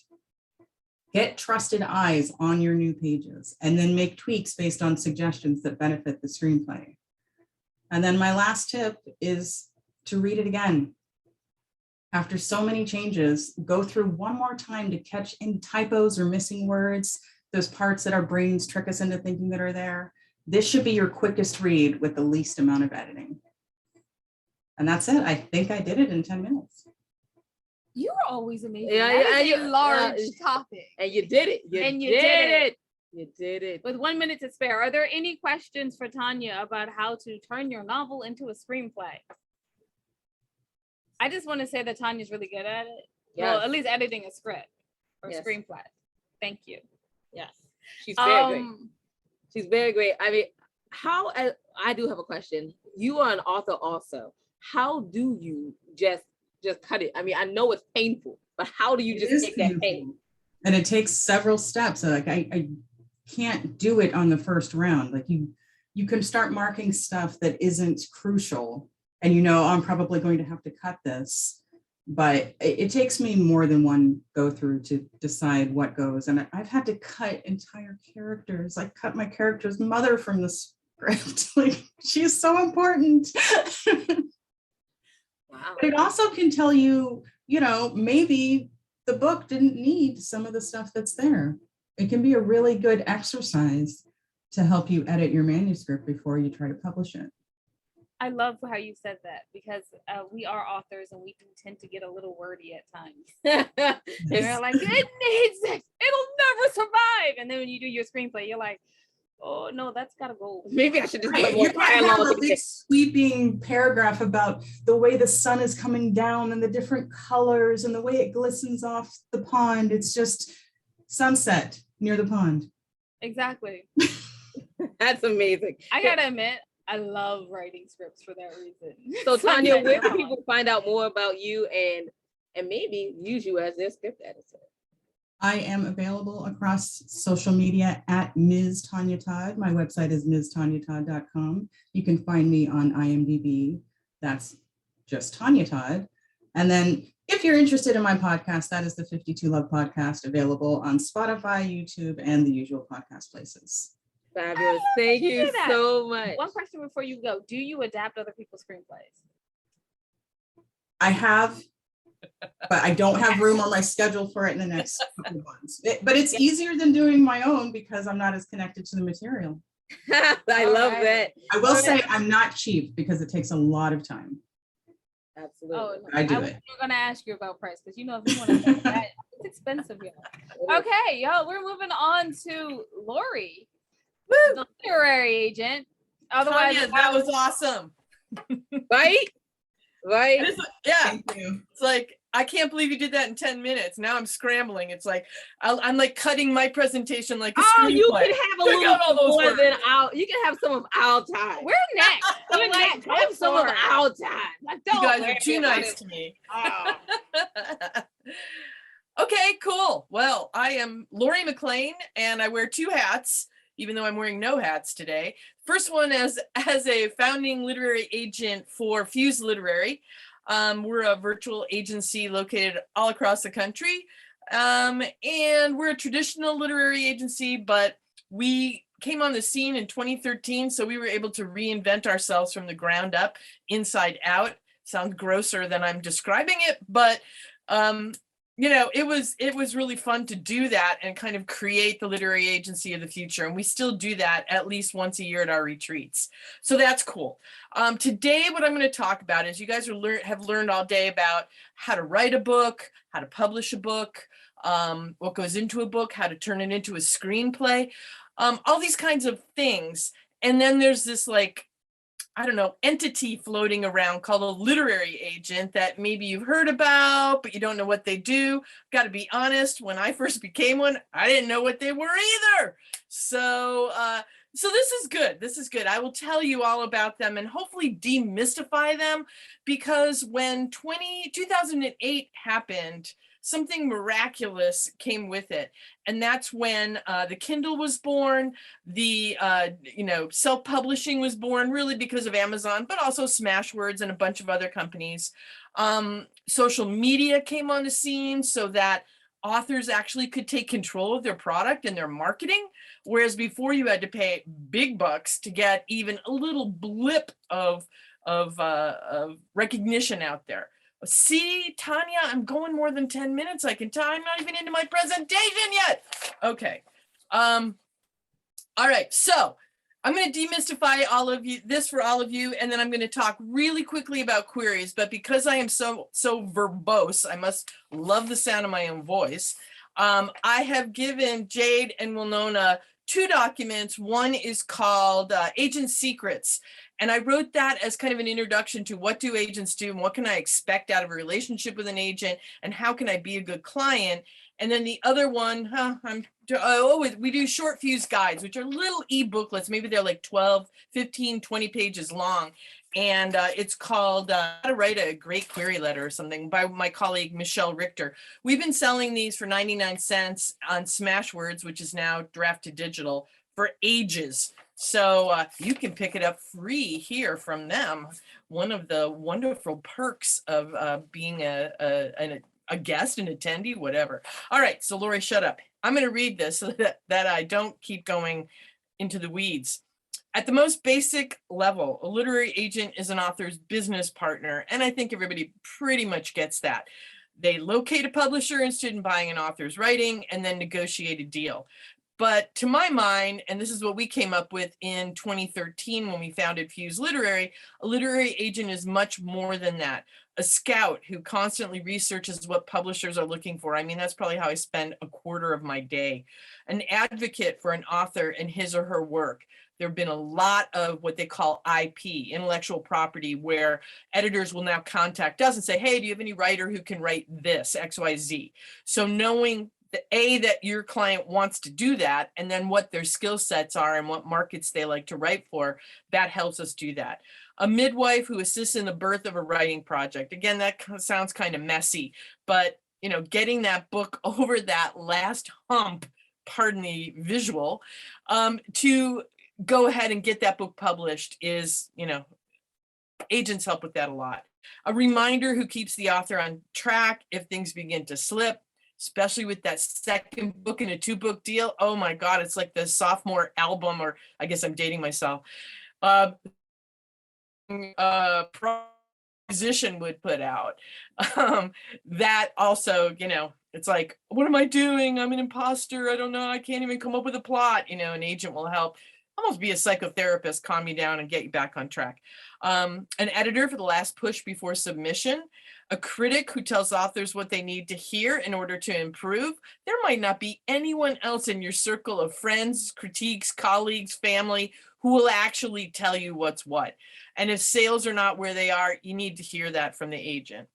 Get trusted eyes on your new pages, and then make tweaks based on suggestions that benefit the screenplay. And then my last tip is to read it again. After so many changes, go through one more time to catch any typos or missing words, those parts that our brains trick us into thinking that are there. This should be your quickest read with the least amount of editing. And that's it. I think I did it in 10 minutes. You're always amazing. Yeah, That is yeah, a large yeah. topic. And you did it. You did it. You did it. With 1 minute to spare, are there any questions for Tanya about how to turn your novel into a screenplay? I just want to say that Tanya's really good at it. Well, at least editing a script or screenplay. Thank you. Yes. She's very great. She's very great. I mean, I do have a question. You are an author also. How do you just cut it? I mean, I know it's painful, but how do you just take that pain? And it takes several steps. Like I can't do it on the first round. Like you can start marking stuff that isn't crucial, and I'm probably going to have to cut this, but it takes me more than one go through to decide what goes. And I've had to cut entire characters. I cut my character's mother from the script. Like, she's so important. Wow. It also can tell you, maybe the book didn't need some of the stuff that's there. It can be a really good exercise to help you edit your manuscript before you try to publish it. I love how you said that, because we are authors and we do tend to get a little wordy at times. They're like, it needs it. It'll never survive. And then when you do your screenplay, you're like, oh no, that's gotta go. Maybe I should just put You're more going to have dialogue. a big sweeping paragraph about the way the sun is coming down and the different colors and the way it glistens off the pond. It's just sunset near the pond. Exactly. That's amazing. I gotta admit, I love writing scripts for that reason. So Tanya, where can people find out more about you and maybe use you as their script editor? I am available across social media at Ms. Tanya Todd. My website is mstanyatodd.com. You can find me on IMDb. That's just Tanya Todd. And then if you're interested in my podcast, that is the 52 Love podcast, available on Spotify, YouTube, and the usual podcast places. Fabulous. Thank you so much. One question before you go. Do you adapt other people's screenplays? I have, but I don't have room on my schedule for it in the next couple of months. But it's easier than doing my own because I'm not as connected to the material. I love that. I will say I'm not cheap because it takes a lot of time. Absolutely. Oh, I do was it. gonna ask you about price, because if you want to pay that, it's expensive, y'all. Okay, y'all, we're moving on to Lori, the literary agent. Otherwise, Tanya, that was awesome. Right? Right? Yeah. It's like, I can't believe you did that in 10 minutes. Now I'm scrambling. It's like, I'm like cutting my presentation like a screenplay. You can have a Check little out all those more words. than you can have some of our time. We're next. We're next. Have some of our time. Like, You don't guys worry are too about nice it. to me. Okay, cool. Well, I am Lori McLean, and I wear two hats, even though I'm wearing no hats today. First one as a founding literary agent for Fuse Literary. We're a virtual agency located all across the country. And we're a traditional literary agency, but we came on the scene in 2013, so we were able to reinvent ourselves from the ground up, inside out. Sounds grosser than I'm describing it, but it was really fun to do that and kind of create the literary agency of the future. And we still do that at least once a year at our retreats. So that's cool. Today, what I'm going to talk about is you guys have learned all day about how to write a book, how to publish a book, what goes into a book, how to turn it into a screenplay, all these kinds of things. And then there's this entity floating around called a literary agent that maybe you've heard about, but you don't know what they do. Got to be honest, when I first became one, I didn't know what they were either. So this is good. This is good. I will tell you all about them and hopefully demystify them, because when 2008 happened, something miraculous came with it. And that's when the Kindle was born, the self-publishing was born, really because of Amazon, but also Smashwords and a bunch of other companies. Social media came on the scene so that authors actually could take control of their product and their marketing, whereas before you had to pay big bucks to get even a little blip of recognition out there. See, Tanya, I'm going more than 10 minutes. I can tell I'm not even into my presentation yet. Okay. All right. So I'm going to demystify this for all of you, and then I'm going to talk really quickly about queries. But because I am so verbose, I must love the sound of my own voice. I have given Jade and Winona two documents. One is called Agent Secrets. And I wrote that as kind of an introduction to what do agents do and what can I expect out of a relationship with an agent and how can I be a good client. And then the other one, we do short fuse guides, which are little e-booklets. Maybe they're like 12, 15, 20 pages long. And it's called How to Write a Great Query Letter or something by my colleague, Michelle Richter. We've been selling these for 99 cents on Smashwords, which is now Draft to Digital, for ages. So you can pick it up free here from them. One of the wonderful perks of being a guest, an attendee, whatever. All right, so Lori, shut up. I'm going to read this so that I don't keep going into the weeds. At the most basic level, a literary agent is an author's business partner, and I think everybody pretty much gets that. They locate a publisher interested in buying an author's writing and then negotiate a deal. But to my mind, and this is what we came up with in 2013 when we founded Fuse Literary, a literary agent is much more than that. A scout who constantly researches what publishers are looking for. I mean, that's probably how I spend a quarter of my day. An advocate for an author and his or her work. There have been a lot of what they call IP, intellectual property, where editors will now contact us and say, hey, do you have any writer who can write this, XYZ? So knowing that your client wants to do that, and then what their skill sets are and what markets they like to write for, that helps us do that. A midwife who assists in the birth of a writing project. Again, that sounds kind of messy, but getting that book over that last hump, pardon the visual, to go ahead and get that book published is, agents help with that a lot. A reminder who keeps the author on track if things begin to slip, especially with that second book in a 2-book deal. Oh my God, it's like the sophomore album, or I guess I'm dating myself. Musician would put out. That also, it's like, what am I doing? I'm an imposter. I don't know. I can't even come up with a plot. An agent will help almost be a psychotherapist, calm you down and get you back on track. An editor for the last push before submission. A critic who tells authors what they need to hear in order to improve. There might not be anyone else in your circle of friends, critiques, colleagues, family who will actually tell you what's what. And if sales are not where they are, you need to hear that from the agent.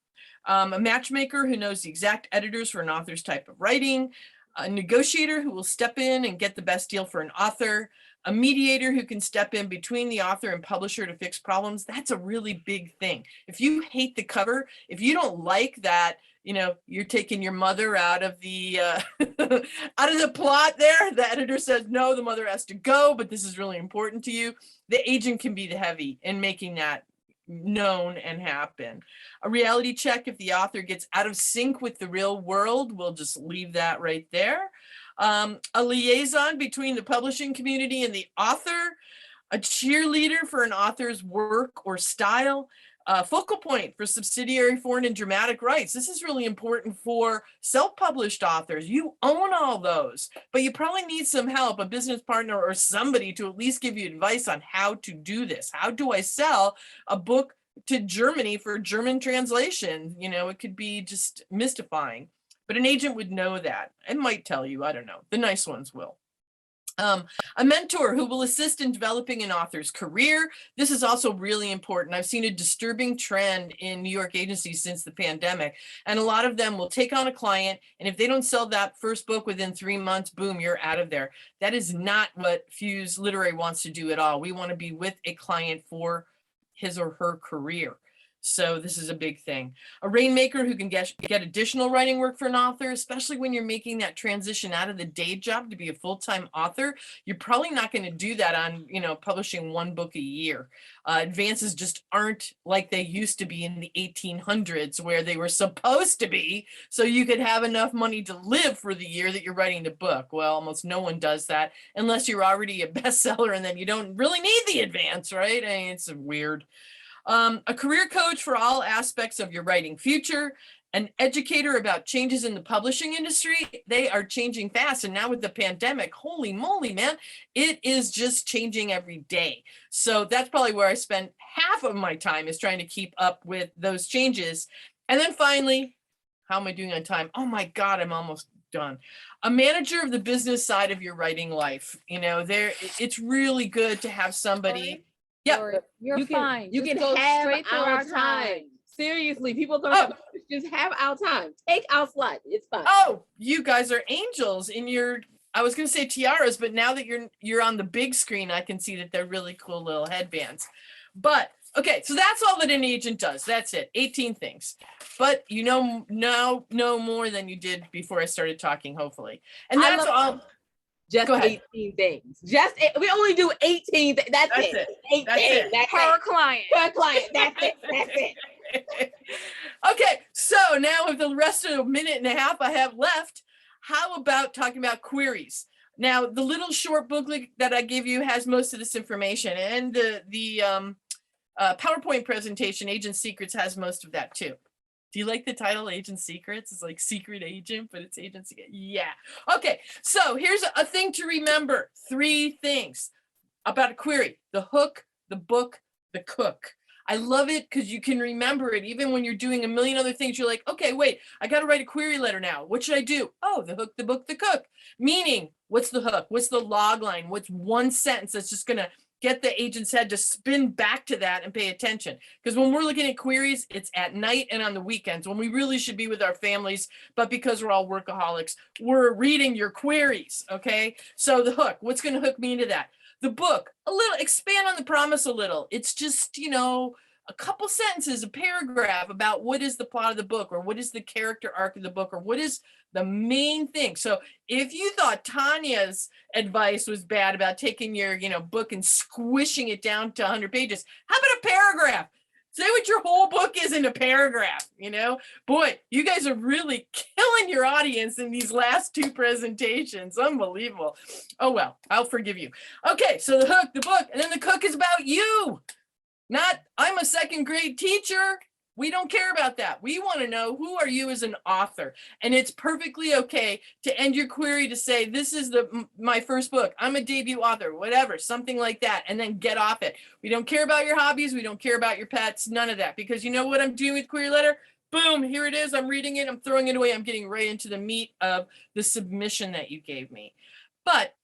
A matchmaker who knows the exact editors for an author's type of writing. A negotiator who will step in and get the best deal for an author. A mediator who can step in between the author and publisher to fix problems. That's a really big thing. If you hate the cover, if you don't like that, you're taking your mother out of the out of the plot there, the editor says, no, the mother has to go, but this is really important to you. The agent can be the heavy in making that known and happen. A reality check if the author gets out of sync with the real world. We'll just leave that right there. A liaison between the publishing community and the author, a cheerleader for an author's work or style, a focal point for subsidiary foreign and dramatic rights. This is really important for self-published authors. You own all those, but you probably need some help, a business partner or somebody to at least give you advice on how to do this. How do I sell a book to Germany for German translation? It could be just mystifying. But an agent would know that and might tell you, I don't know, the nice ones will. A mentor who will assist in developing an author's career. This is also really important. I've seen a disturbing trend in New York agencies since the pandemic, and a lot of them will take on a client, and if they don't sell that first book within 3 months, boom, you're out of there. That is not what Fuse Literary wants to do at all. We want to be with a client for his or her career. So this is a big thing. A rainmaker who can get additional writing work for an author, especially when you're making that transition out of the day job to be a full-time author. You're probably not going to do that on, publishing 1 book a year. Advances just aren't like they used to be in the 1800s where they were supposed to be, so you could have enough money to live for the year that you're writing the book. Well, almost no one does that unless you're already a bestseller and then you don't really need the advance, right? It's weird. A career coach for all aspects of your writing future, an educator about changes in the publishing industry. They are changing fast. And now with the pandemic, holy moly, man, it is just changing every day. So that's probably where I spend half of my time is trying to keep up with those changes. And then finally, how am I doing on time? Oh my God, I'm almost done. A manager of the business side of your writing life. You know, it's really good to have somebody. Yeah, You're fine. You Just can go have straight through our our time. Seriously, people don't Oh. have questions. Have our time. Take our slot. It's fine. Oh, you guys are angels in your, I was going to say tiaras, but now that you're on the big screen, I can see that they're really cool little headbands. But okay, so that's all that an agent does. That's it. 18 things. But you know more than you did before I started talking, hopefully. And that's all. Just Go ahead. 18 things. We only do 18. That's it. 18. That's it. That's Per it. client. Per client. That's it. That's it. Okay, so now with the rest of a minute and a half I have left, how about talking about queries? Now, the little short booklet that I give you has most of this information, and the PowerPoint presentation, Agent Secrets, has most of that too. Do you like the title Agent Secrets? It's like secret agent, but it's Agent Secret. Yeah. Okay, so here's a thing to remember. 3 things about a query: the hook, the book, the cook. I love it because you can remember it even when you're doing a million other things. You're like, okay, wait, I got to write a query letter now. What should I do? Oh, the hook, the book, the cook. Meaning, what's the hook? What's the log line? What's one sentence that's just going to get the agent's head to spin back to that and pay attention? Because when we're looking at queries, it's at night and on the weekends when we really should be with our families. But because we're all workaholics, we're reading your queries. Okay. So the hook, what's going to hook me into that? The book, a little, expand on the promise a little. It's just, a couple sentences, a paragraph about what is the plot of the book, or what is the character arc of the book, or what is the main thing. So if you thought Tanya's advice was bad about taking your, book and squishing it down to 100 pages, how about a paragraph? Say what your whole book is in a paragraph, Boy, you guys are really killing your audience in these last 2 presentations. Unbelievable. Oh, well, I'll forgive you. Okay, so the hook, the book, and then the cook is about you. Not, I'm a 2nd grade teacher. We don't care about that. We want to know, who are you as an author? And it's perfectly okay to end your query to say, this is my first book. I'm a debut author, whatever, something like that, and then get off it. We don't care about your hobbies. We don't care about your pets, none of that, because you know what I'm doing with query letter? Boom, here it is. I'm reading it. I'm throwing it away. I'm getting right into the meat of the submission that you gave me. But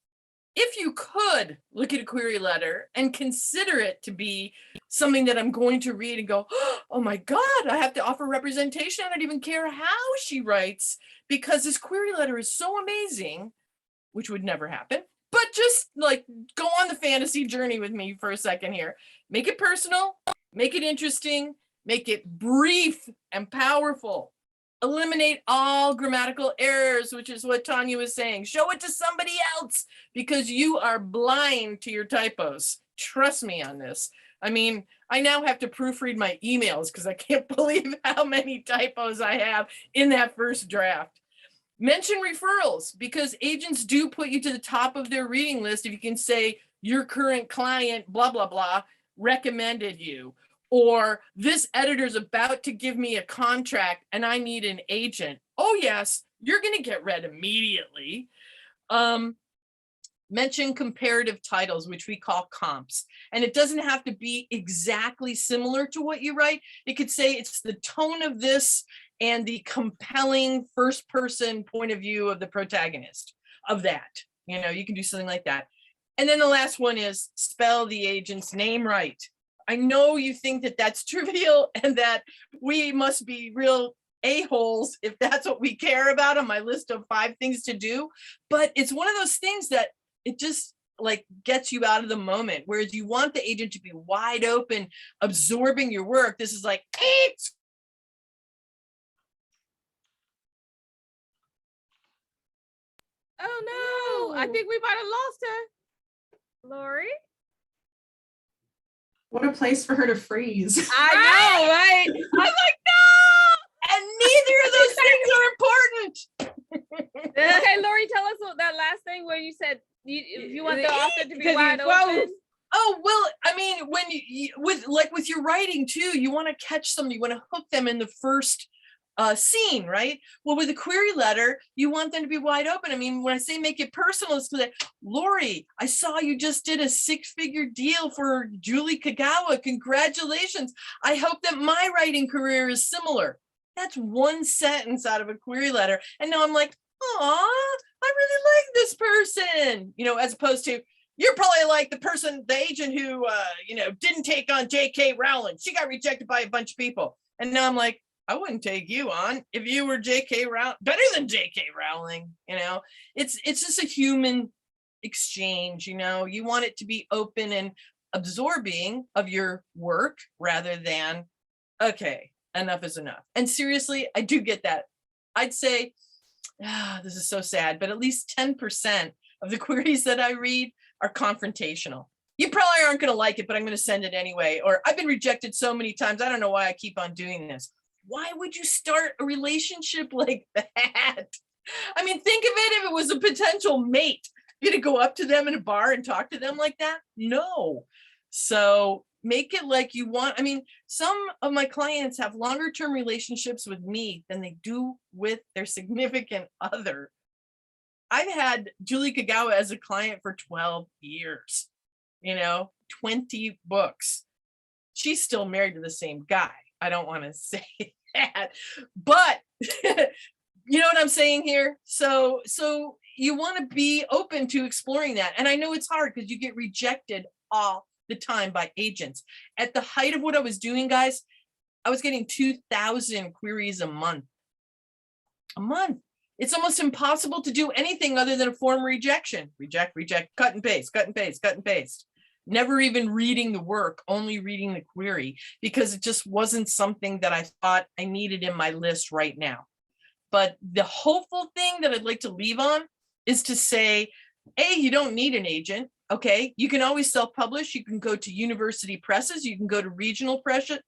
if you could look at a query letter and consider it to be something that I'm going to read and go, oh my God, I have to offer representation. I don't even care how she writes, because this query letter is so amazing, which would never happen. But just like, go on the fantasy journey with me for a second here. Make it personal, make it interesting, make it brief and powerful. Eliminate all grammatical errors, which is what Tanya was saying. Show it to somebody else, because you are blind to your typos. Trust me on this. I mean, I now have to proofread my emails because I can't believe how many typos I have in that first draft. Mention referrals, because agents do put you to the top of their reading list if you can say your current client, blah, blah, blah, recommended you. Or this editor's about to give me a contract and I need an agent. Oh, yes, you're going to get read immediately. Mention comparative titles, which we call comps. And it doesn't have to be exactly similar to what you write. It could say it's the tone of this and the compelling first person point of view of the protagonist of that. You can do something like that. And then the last one is spell the agent's name right. I know you think that that's trivial and that we must be real a-holes if that's what we care about on my list of 5 things to do. But it's one of those things that it just like gets you out of the moment. Whereas you want the agent to be wide open, absorbing your work. This is like, it's. Oh no, I think we might have lost her. Lori? What a place for her to freeze. I know, right? I'm like, no! And neither of those things are important. Okay, Lori, tell us what that last thing where you said you want the author to be wide open. Oh, well, I mean, when you with your writing too, you want to catch somebody, you want to hook them in the first scene, right? Well, with a query letter, you want them to be wide open. I mean, when I say make it personal, it's like, Lori, I saw you just did a 6-figure deal for Julie Kagawa. Congratulations. I hope that my writing career is similar. That's one sentence out of a query letter. And now I'm like, "Aw, I really like this person," as opposed to, "You're probably like the agent who, didn't take on J.K. Rowling. She got rejected by a bunch of people." And now I'm like, I wouldn't take you on if you were J.K. Rowling, better than J.K. Rowling. It's just a human exchange. You want it to be open and absorbing of your work rather than, okay, enough is enough. And seriously, I do get that. I'd say, this is so sad, but at least 10% of the queries that I read are confrontational. You probably aren't going to like it, but I'm going to send it anyway. Or, I've been rejected so many times, I don't know why I keep on doing this. Why would you start a relationship like that? I mean, think of it if it was a potential mate. You're going to go up to them in a bar and talk to them like that? No. So make it like you want. I mean, some of my clients have longer term relationships with me than they do with their significant other. I've had Julie Kagawa as a client for 12 years, 20 books. She's still married to the same guy. I don't want to say that, but you know what I'm saying here? So you want to be open to exploring that. And I know it's hard because you get rejected all the time by agents. At the height of what I was doing, guys, I was getting 2,000 queries a month. It's almost impossible to do anything other than a form rejection. Reject, cut and paste, cut and paste, cut and paste. Never even reading the work, only reading the query, because it just wasn't something that I thought I needed in my list right now. But the hopeful thing that I'd like to leave on is to say, A, you don't need an agent. Okay, you can always self-publish. You can go to university presses. You can go to regional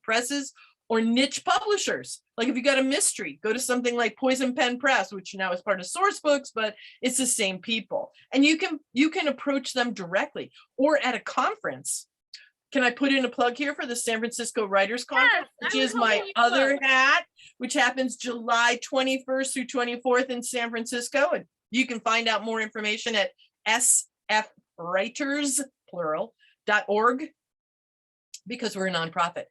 presses or niche publishers. Like if you got a mystery, go to something like Poison Pen Press, which now is part of Source Books, but it's the same people. And you can approach them directly or at a conference. Can I put in a plug here for the San Francisco Writers Conference, which is my other hat, which happens July 21st through 24th in San Francisco. And you can find out more information at sfwriters.org, because we're a nonprofit.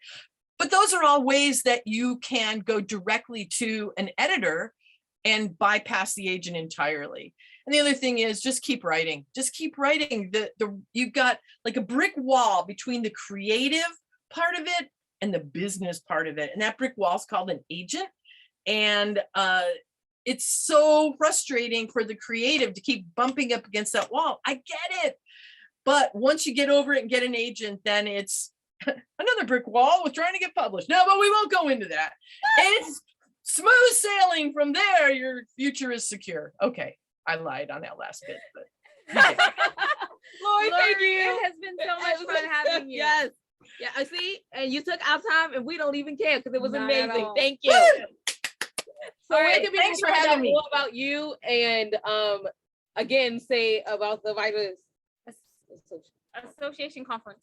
But those are all ways that you can go directly to an editor and bypass the agent entirely. And the other thing is just keep writing. Just keep writing. You've got like a brick wall between the creative part of it and the business part of it. And that brick wall is called an agent. And it's so frustrating for the creative to keep bumping up against that wall. I get it. But once you get over it and get an agent, then it's another brick wall with trying to get published. No, but we won't go into that. It's smooth sailing from there. Your future is secure. Okay, I lied on that last bit. But Lori, thank you. It has been so much fun having you. Yes. Yeah, I see. And you took our time and we don't even care because it was Not at amazing. all. Thank you. So All where right, can people thanks for find having out me. more about you and again say about the writers Association conference.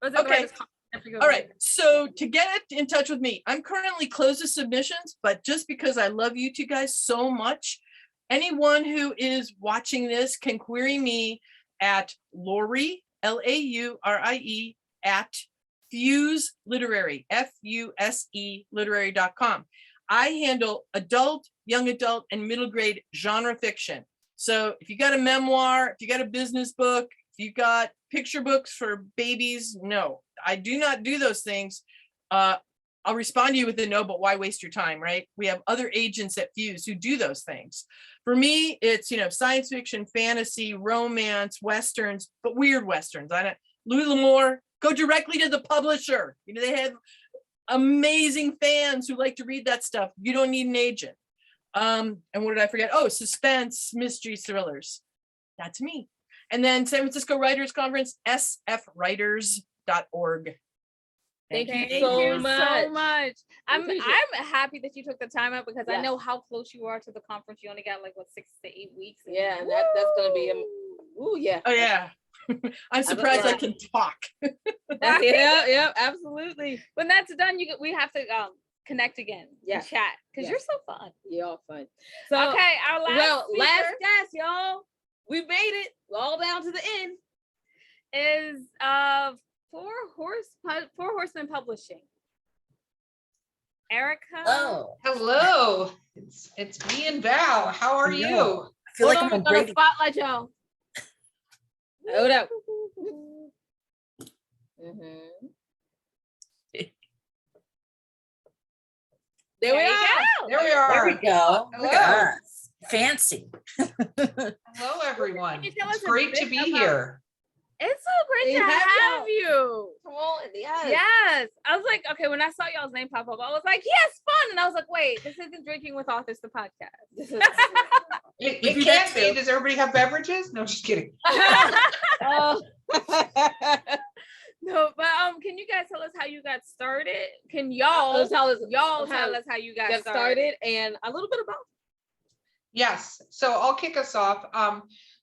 Was it the Okay. Writers' Conference? I forget all what right. it is. So to get in touch with me, I'm currently closed to submissions, but just because I love you two guys so much, anyone who is watching this can query me at Laurie, Laurie, at Fuse Literary, FUSE literary.com. I handle adult, young adult, and middle grade genre fiction. So if you got a memoir, if you got a business book, if you got picture books for babies, no, I do not do those things. I'll respond to you with a no, but why waste your time, right? We have other agents at Fuse who do those things. For me, it's, science fiction, fantasy, romance, Westerns, but weird Westerns. Louis L'Amour, go directly to the publisher. They have amazing fans who like to read that stuff. You don't need an agent. And what did I forget? Oh, suspense, mystery, thrillers. That's me. And then San Francisco Writers Conference, sfwriters.org. Thank you Thank so you much. so much. I'm Appreciate it. happy that you took the time out because I Yes. know how close you are to the conference. You only got 6 to 8 weeks. Yeah, and that's gonna be yeah. Oh yeah. I'm surprised I can talk. Yeah, absolutely. When that's done, we have to connect again. Yeah. Chat because Yes. you're so fun. You're all fun. So Okay, our last last speaker guest, y'all. We made it all down to the end. is Four Horsemen Publishing. Erica. Oh, hello. It's me and Val. How are you? I feel like I'm on Brady. Spotlight y'all. Hold up. Mm-hmm. There we are. There we are. There we go. Look at Hello. us. Fancy. Hello, everyone. Can you tell It's us a great to bit be about- here. It's so great to have you. Come on, yes. Yes. I was like, okay, when I saw y'all's name pop up, I was like, yes, fun. And I was like, wait, this isn't Drinking with Authors, the podcast. It can't be. Does everybody have beverages? No, just kidding. Oh. No, but can you guys tell us how you got started? Can y'all tell us how you got started and a little bit about? Yes, so I'll kick us off.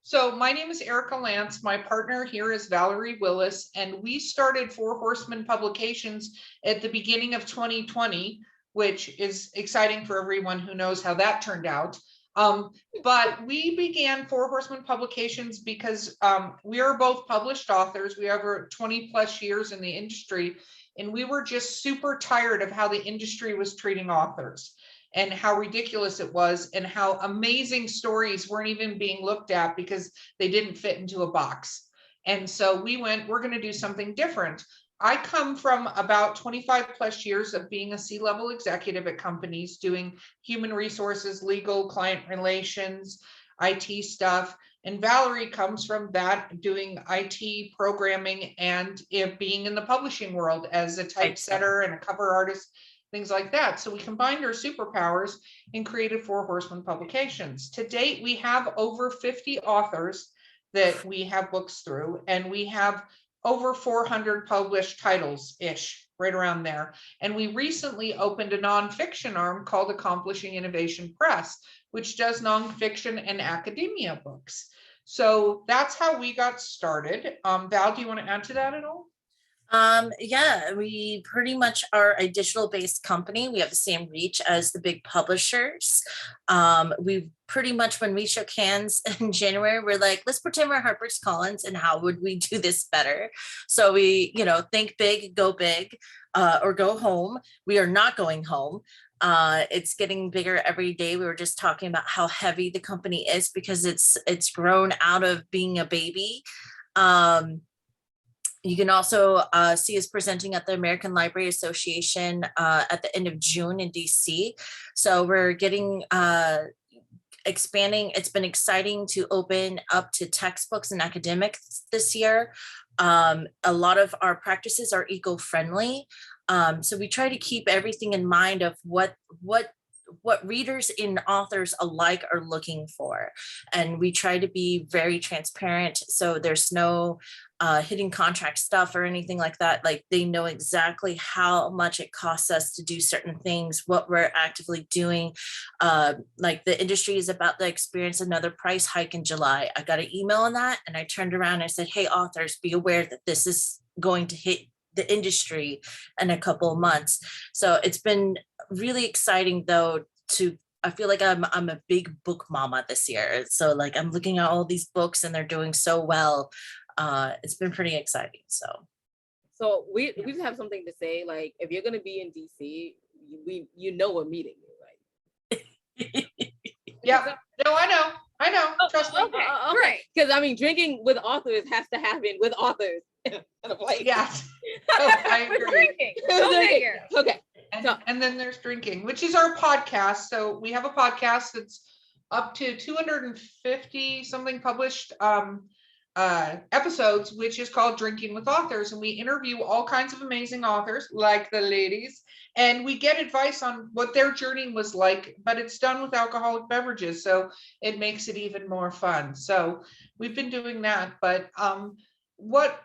So my name is Erica Lance. My partner here is Valerie Willis, and we started Four Horsemen Publications at the beginning of 2020, which is exciting for everyone who knows how that turned out. But we began Four Horsemen Publications because we are both published authors. We have over 20 plus years in the industry, and we were just super tired of how the industry was treating authors and how ridiculous it was and how amazing stories weren't even being looked at because they didn't fit into a box. And so we went, we're going to do something different. I come from about 25 plus years of being a C-level executive at companies doing human resources, legal, client relations, IT stuff. And Valerie comes from that, doing IT programming and being in the publishing world as a typesetter and a cover artist, things like that. So we combined our superpowers and created Four Horsemen Publications. To date, we have over 50 authors that we have books through, and we have over 400 published titles-ish, right around there. And we recently opened a nonfiction arm called Accomplishing Innovation Press, which does nonfiction and academia books. So that's how we got started. Val, do you want to add to that at all? Yeah, we pretty much are a digital based company. We have the same reach as the big publishers. We pretty much, when we shook hands in January, we're like, let's pretend we're HarperCollins and how would we do this better? So we, think big, or go home. We are not going home. It's getting bigger every day. We were just talking about how heavy the company is because it's grown out of being a baby. You can also see us presenting at the American Library Association at the end of June in DC. So we're getting expanding. It's been exciting to open up to textbooks and academics this year. A lot of our practices are eco-friendly. So we try to keep everything in mind of what readers and authors alike are looking for. And we try to be very transparent. So there's no hidden contract stuff or anything like that. Like they know exactly how much it costs us to do certain things, what we're actively doing. Like the industry is about to experience another price hike in July. I got an email on that and I turned around and I said, hey, authors, be aware that this is going to hit the industry in a couple of months. So it's been really exciting though I feel like I'm a big book mama this year. So like I'm looking at all these books and they're doing so well. It's been pretty exciting. So we have something to say. Like if you're gonna be in DC, we're meeting you, right? Yeah. No, I know. Trust me. Okay, great. Because I mean, Drinking with Authors has to happen with authors. Yeah. Oh, I agree. Drinking. Go figure. Okay. And then there's Drinking, which is our podcast. So we have a podcast that's up to 250 something published episodes, which is called Drinking with Authors. And we interview all kinds of amazing authors like the ladies, and we get advice on what their journey was like, but it's done with alcoholic beverages. So it makes it even more fun. So we've been doing that. But what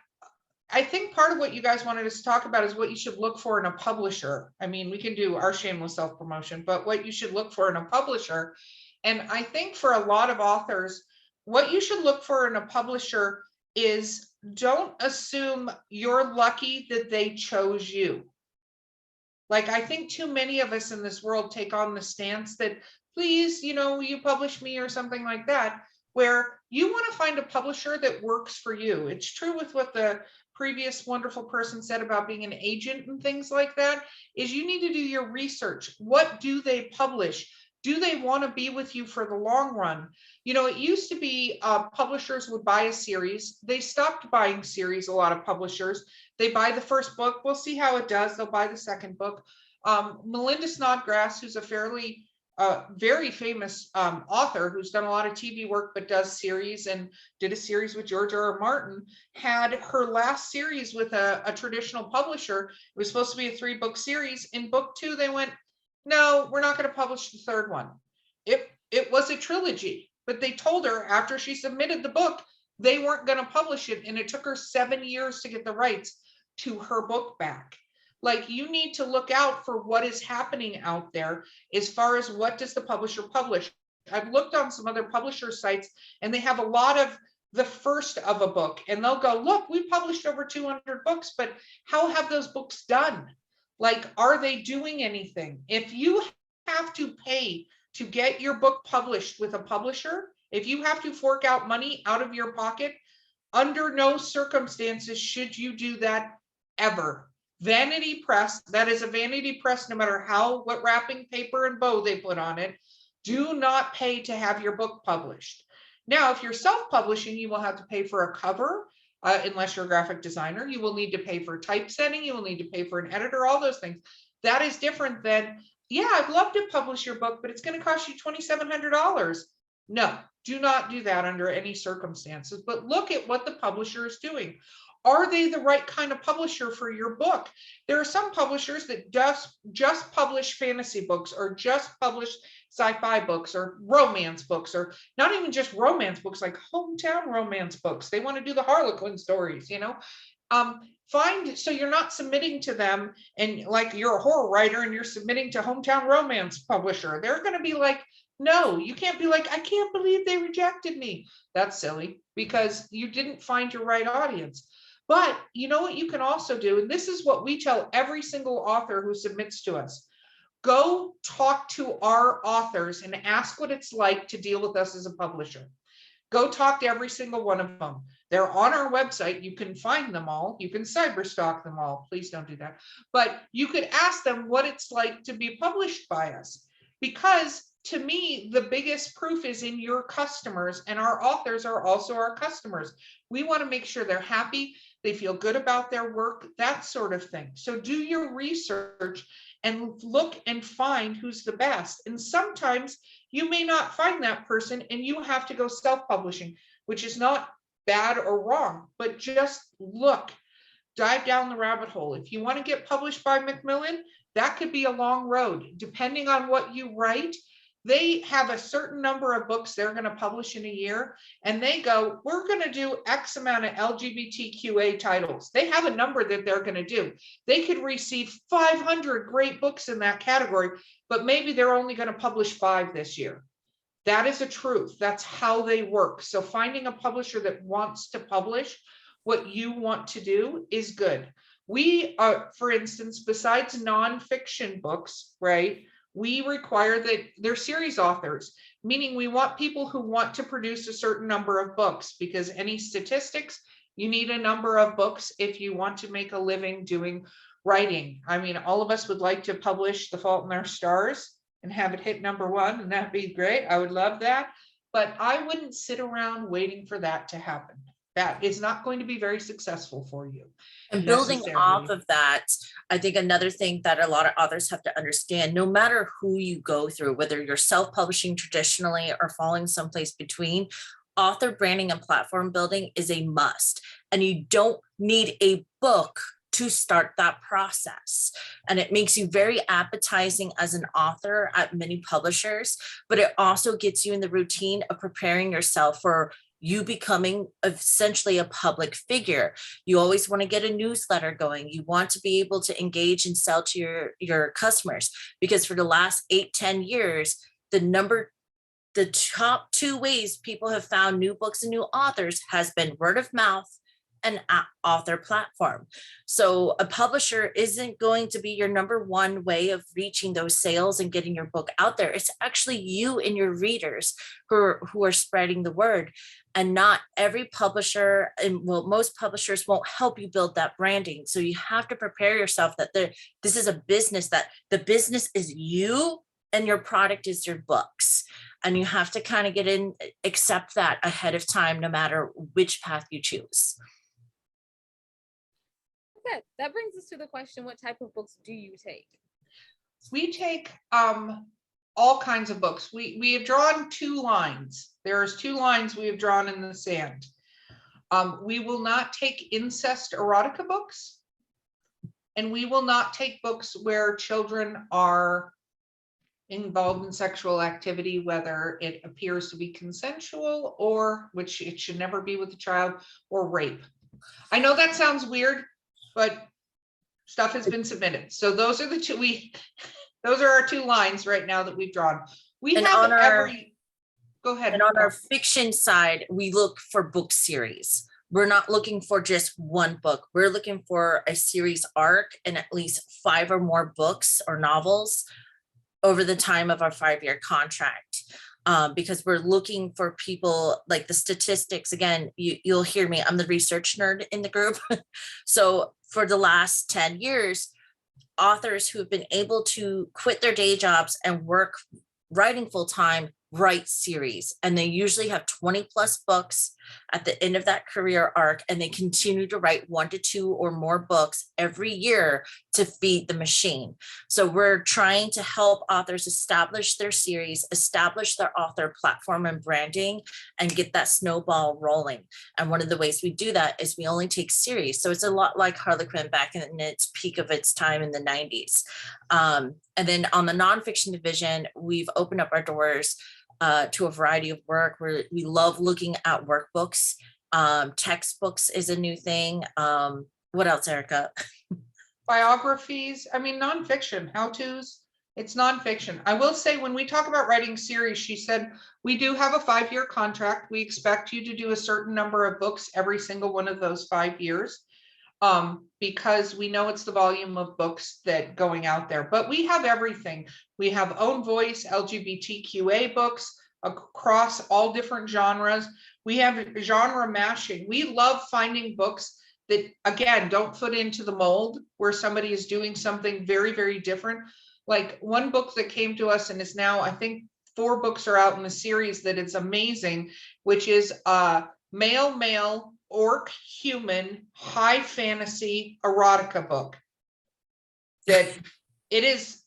I think part of what you guys wanted us to talk about is what you should look for in a publisher. I mean, we can do our shameless self-promotion, but what you should look for in a publisher. And I think for a lot of authors, what you should look for in a publisher is don't assume you're lucky that they chose you. Like, I think too many of us in this world take on the stance that, please, you publish me or something like that, where you want to find a publisher that works for you. It's true with what the previous wonderful person said about being an agent and things like that, is you need to do your research. What do they publish? Do they want to be with you for the long run? You know, it used to be publishers would buy a series. They stopped buying series, a lot of publishers. They buy the first book. We'll see how it does. They'll buy the second book. Melinda Snodgrass, who's a fairly very famous author who's done a lot of TV work but does series and did a series with George R.R. Martin, had her last series with a traditional publisher. It was supposed to be a 3-book series. In book 2, they went, no, we're not going to publish the third one. It was a trilogy, but they told her after she submitted the book, they weren't going to publish it. And it took her 7 years to get the rights to her book back. Like, you need to look out for what is happening out there as far as what does the publisher publish. I've looked on some other publisher sites and they have a lot of the first of a book and they'll go, look, we published over 200 books, but how have those books done? Like, are they doing anything? If you have to pay to get your book published with a publisher, if you have to fork out money out of your pocket, under no circumstances should you do that ever. Vanity press, that is a vanity press, no matter what wrapping paper and bow they put on it, do not pay to have your book published. Now, if you're self-publishing, you will have to pay for a cover. Unless you're a graphic designer, you will need to pay for typesetting, you will need to pay for an editor, all those things. That is different than, yeah, I'd love to publish your book, but it's going to cost you $2,700. No, do not do that under any circumstances, but look at what the publisher is doing. Are they the right kind of publisher for your book? There are some publishers that just publish fantasy books or just publish sci-fi books or romance books, or not even just romance books, like hometown romance books. They want to do the Harlequin stories, you know. So you're not submitting to them and like you're a horror writer and you're submitting to hometown romance publisher. They're going to be like, no, you can't be like, I can't believe they rejected me. That's silly because you didn't find your right audience. But you know what you can also do, and this is what we tell every single author who submits to us. Go talk to our authors and ask what it's like to deal with us as a publisher. Go talk to every single one of them. They're on our website. You can find them all. You can cyberstalk them all. Please don't do that. But you could ask them what it's like to be published by us. Because to me, the biggest proof is in your customers, and our authors are also our customers. We want to make sure they're happy, they feel good about their work, that sort of thing. So do your research and look and find who's the best. And sometimes you may not find that person and you have to go self-publishing, which is not bad or wrong, but just look, dive down the rabbit hole. If you want to get published by Macmillan, that could be a long road. Depending on what you write, they have a certain number of books they're going to publish in a year, and they go, we're going to do X amount of LGBTQA titles. They have a number that they're going to do. They could receive 500 great books in that category, but maybe they're only going to publish 5 this year. That is a truth. That's how they work. So finding a publisher that wants to publish what you want to do is good. We are, for instance, besides nonfiction books, right? We require that they're series authors, meaning we want people who want to produce a certain number of books, because any statistics, you need a number of books if you want to make a living doing writing. I mean, all of us would like to publish The Fault in Our Stars and have it hit #1, and that'd be great. I would love that. But I wouldn't sit around waiting for that to happen. That is not going to be very successful for you. And building off of that, I think another thing that a lot of authors have to understand, no matter who you go through, whether you're self-publishing traditionally or falling someplace between, author branding and platform building is a must. And you don't need a book to start that process. And it makes you very appetizing as an author at many publishers, but it also gets you in the routine of preparing yourself for you becoming essentially a public figure. You always want to get a newsletter going. You want to be able to engage and sell to your customers, because for the last 8-10 years, the top 2 ways people have found new books and new authors has been word of mouth an author platform. So a publisher isn't going to be your number one way of reaching those sales and getting your book out there. It's actually you and your readers who are spreading the word. And not every publisher, and well, most publishers won't help you build that branding. So you have to prepare yourself that this is a business, that the business is you and your product is your books. And you have to kind of accept that ahead of time, no matter which path you choose. Okay, that brings us to the question, what type of books do you take? We take all kinds of books. We have drawn 2 lines. There's 2 lines we have drawn in the sand. We will not take incest erotica books, and we will not take books where children are involved in sexual activity, whether it appears to be consensual or, which it should never be with a child, or rape. I know that sounds weird, but stuff has been submitted. So those are the 2 those are our 2 lines right now that we've drawn. We and have go ahead. And on our fiction side, we look for book series. We're not looking for just one book. We're looking for a series arc and at least 5 or more books or novels over the time of our 5-year contract. Because we're looking for people, like the statistics, again, you'll hear me, I'm the research nerd in the group. So for the last 10 years, authors who have been able to quit their day jobs and work writing full-time write series, and they usually have 20 plus books at the end of that career arc, and they continue to write 1 to 2 or more books every year to feed the machine. So we're trying to help authors establish their series, establish their author platform and branding, and get that snowball rolling. And one of the ways we do that is we only take series. So it's a lot like Harlequin back in its peak of its time in the 90s. And then on the nonfiction division, we've opened up our doors to a variety of work where we love looking at workbooks. Textbooks is a new thing. What else, Erica? Biographies. I mean, nonfiction, how-tos. It's nonfiction. I will say, when we talk about writing series, she said, we do have a 5-year contract. We expect you to do a certain number of books every single one of those 5 years. Because we know it's the volume of books that going out there, but we have everything. We have own voice LGBTQA books across all different genres. We have genre mashing. We love finding books that, again, don't fit into the mold, where somebody is doing something very, very different. Like one book that came to us and is now, I think 4 books are out in the series that it's amazing, which is male orc human high fantasy erotica book. That it is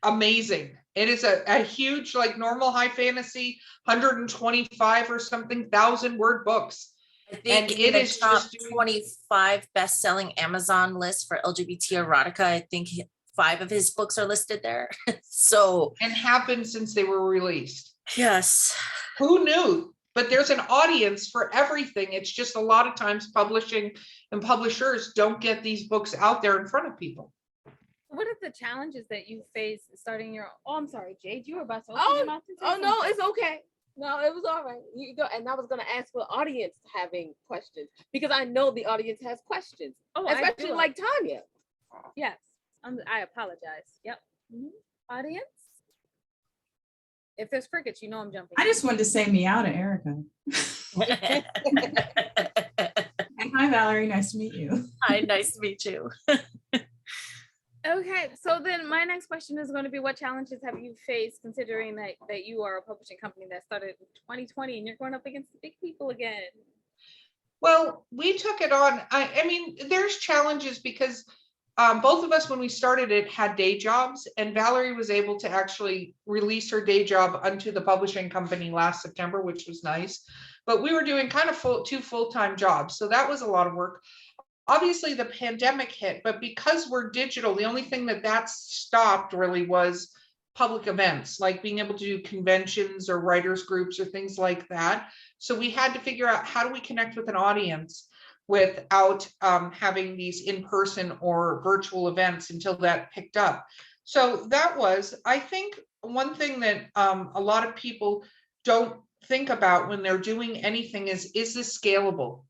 amazing. It is a huge, like normal high fantasy 125 or something thousand word books. I think and it is top 25 best-selling Amazon list for LGBT erotica. I think 5 of his books are listed there. So, and happened since they were released. Yes. Who knew? But there's an audience for everything. It's just a lot of times publishing and publishers don't get these books out there in front of people. What are the challenges that you face starting your? Oh, I'm sorry, Jade. You were about to open your mouth and say no, it's okay. No, it was all right. You go, and I was going to ask for the audience having questions, because I know the audience has questions, especially like Tanya. Yes, I apologize. Yep. Audience. If there's crickets, you know I'm jumping. I just wanted to say meow to Erica. And hi, Valerie. Nice to meet you. Hi, nice to meet you. Okay, so then my next question is going to be, what challenges have you faced, considering that you are a publishing company that started in 2020 and you're going up against big people again? Well, we took it on. I mean, there's challenges because both of us, when we started it, had day jobs, and Valerie was able to actually release her day job onto the publishing company last September, which was nice. But we were doing kind of 2 full-time jobs, so that was a lot of work. Obviously, the pandemic hit, but because we're digital, the only thing that stopped really was public events, like being able to do conventions or writers groups or things like that. So we had to figure out, how do we connect with an audience without having these in-person or virtual events until that picked up. So that was, I think, one thing that a lot of people don't think about when they're doing anything is this scalable?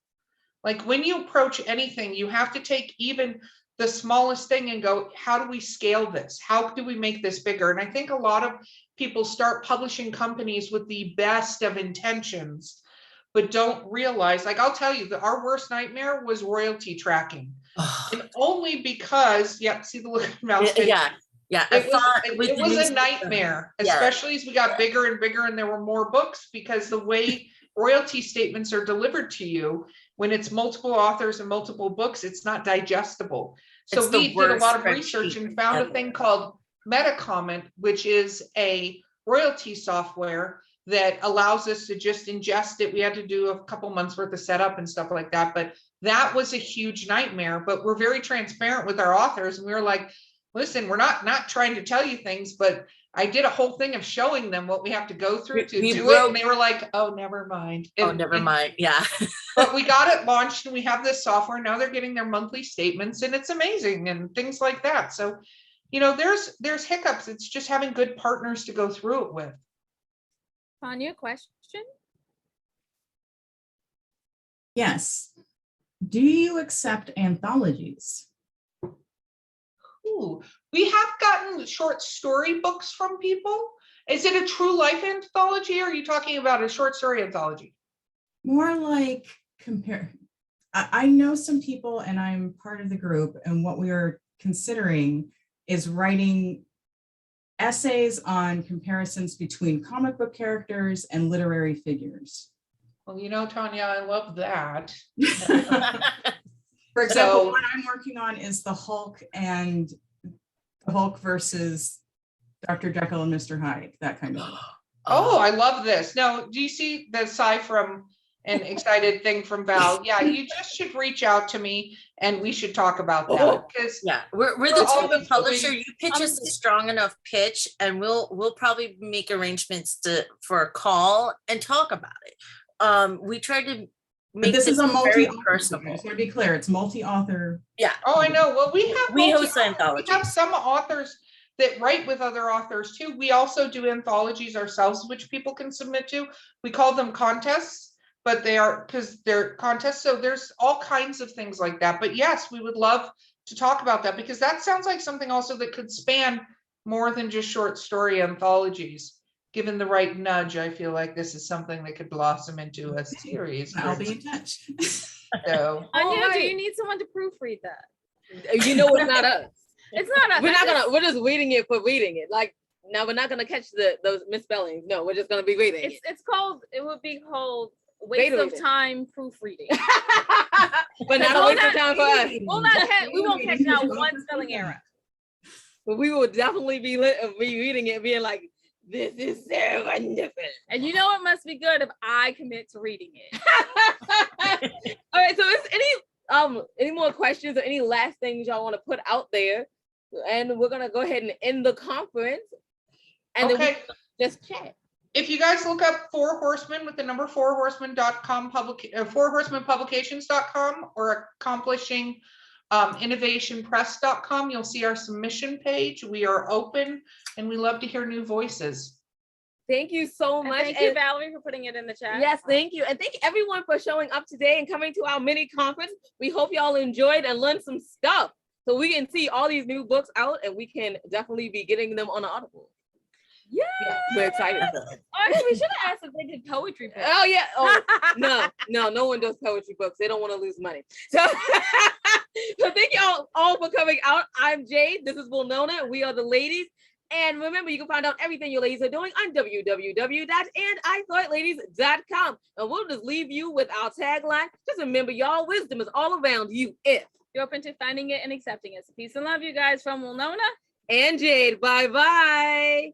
Like when you approach anything, you have to take even the smallest thing and go, how do we scale this? How do we make this bigger? And I think a lot of people start publishing companies with the best of intentions, but don't realize, like I'll tell you that our worst nightmare was royalty tracking. And only because, see the look of mouth. Yeah. It was a nightmare, especially as we got bigger and bigger and there were more books, because the way royalty statements are delivered to you, when it's multiple authors and multiple books, it's not digestible. So we did a lot of research and found a thing called Metacomment, which is a royalty software that allows us to just ingest it. We had to do a couple months worth of setup and stuff like that, but that was a huge nightmare. But we're very transparent with our authors, and we were like, listen, we're not trying to tell you things, but I did a whole thing of showing them what we have to go through to do it. And they were like, oh, never mind. Yeah. But we got it launched and we have this software. Now they're getting their monthly statements and it's amazing and things like that. So, there's hiccups. It's just having good partners to go through it with. Tanya, question? Yes. Do you accept anthologies? Ooh, we have gotten short story books from people. Is it a true life anthology, or are you talking about a short story anthology? More like I know some people, and I'm part of the group, and what we are considering is writing essays on comparisons between comic book characters and literary figures. Well, Tanya, I love that. For example, what I'm working on is the Hulk and the Hulk versus Dr. Jekyll and Mr. Hyde, that kind of thing. Oh, I love this. Now, do you see the sigh from an excited thing from Val? Yeah, you just should reach out to me and we should talk about that. Because we're the type of publisher, you pitch us a strong enough pitch and we'll probably make arrangements for a call and talk about it. We try to make this is a multi-author. I just want to be clear, it's multi-author. Yeah. Oh, I know. Well, we host anthologies. We have some authors that write with other authors too. We also do anthologies ourselves, which people can submit to. We call them contests, but because they're contests. So there's all kinds of things like that. But yes, we would love to talk about that, because that sounds like something also that could span more than just short story anthologies. Given the right nudge, I feel like this is something that could blossom into a series. I'll be in touch. So, Anya, do you need someone to proofread that? It's not us. It's not us. We're just reading it for reading it. Like, now we're not gonna catch those misspellings. No, we're just gonna be reading it. It would be called waste of time proofreading. But not a waste of time for us. We won't catch out one spelling error. But we will definitely be reading it, being like, this is so wonderful. And it must be good if I commit to reading it. All right, so is any more questions or any last things y'all want to put out there? And we're gonna go ahead and end the conference. And then we just chat. If you guys look up 4 Horsemen with the number 4horsemen.com, 4horsemenpublications.com, or accomplishing innovationpress.com, you'll see our submission page. We are open and we love to hear new voices. Thank you so much. Thank you, Valerie, for putting it in the chat. Yes, thank you. And thank everyone for showing up today and coming to our mini conference. We hope y'all enjoyed and learned some stuff, so we can see all these new books out and we can definitely be getting them on Audible. Yeah, we're excited. Actually, we should have asked if they did poetry books. Oh yeah. Oh no one does poetry books. They don't want to lose money. So, so thank y'all all for coming out. I'm Jade. This is Wilnona. We are the ladies. And remember, you can find out everything your ladies are doing on www.andithoughladies.com. And we'll just leave you with our tagline. Just remember, y'all, wisdom is all around you if you're open to finding it and accepting it. So peace and love, you guys, from Wilnona and Jade. Bye-bye.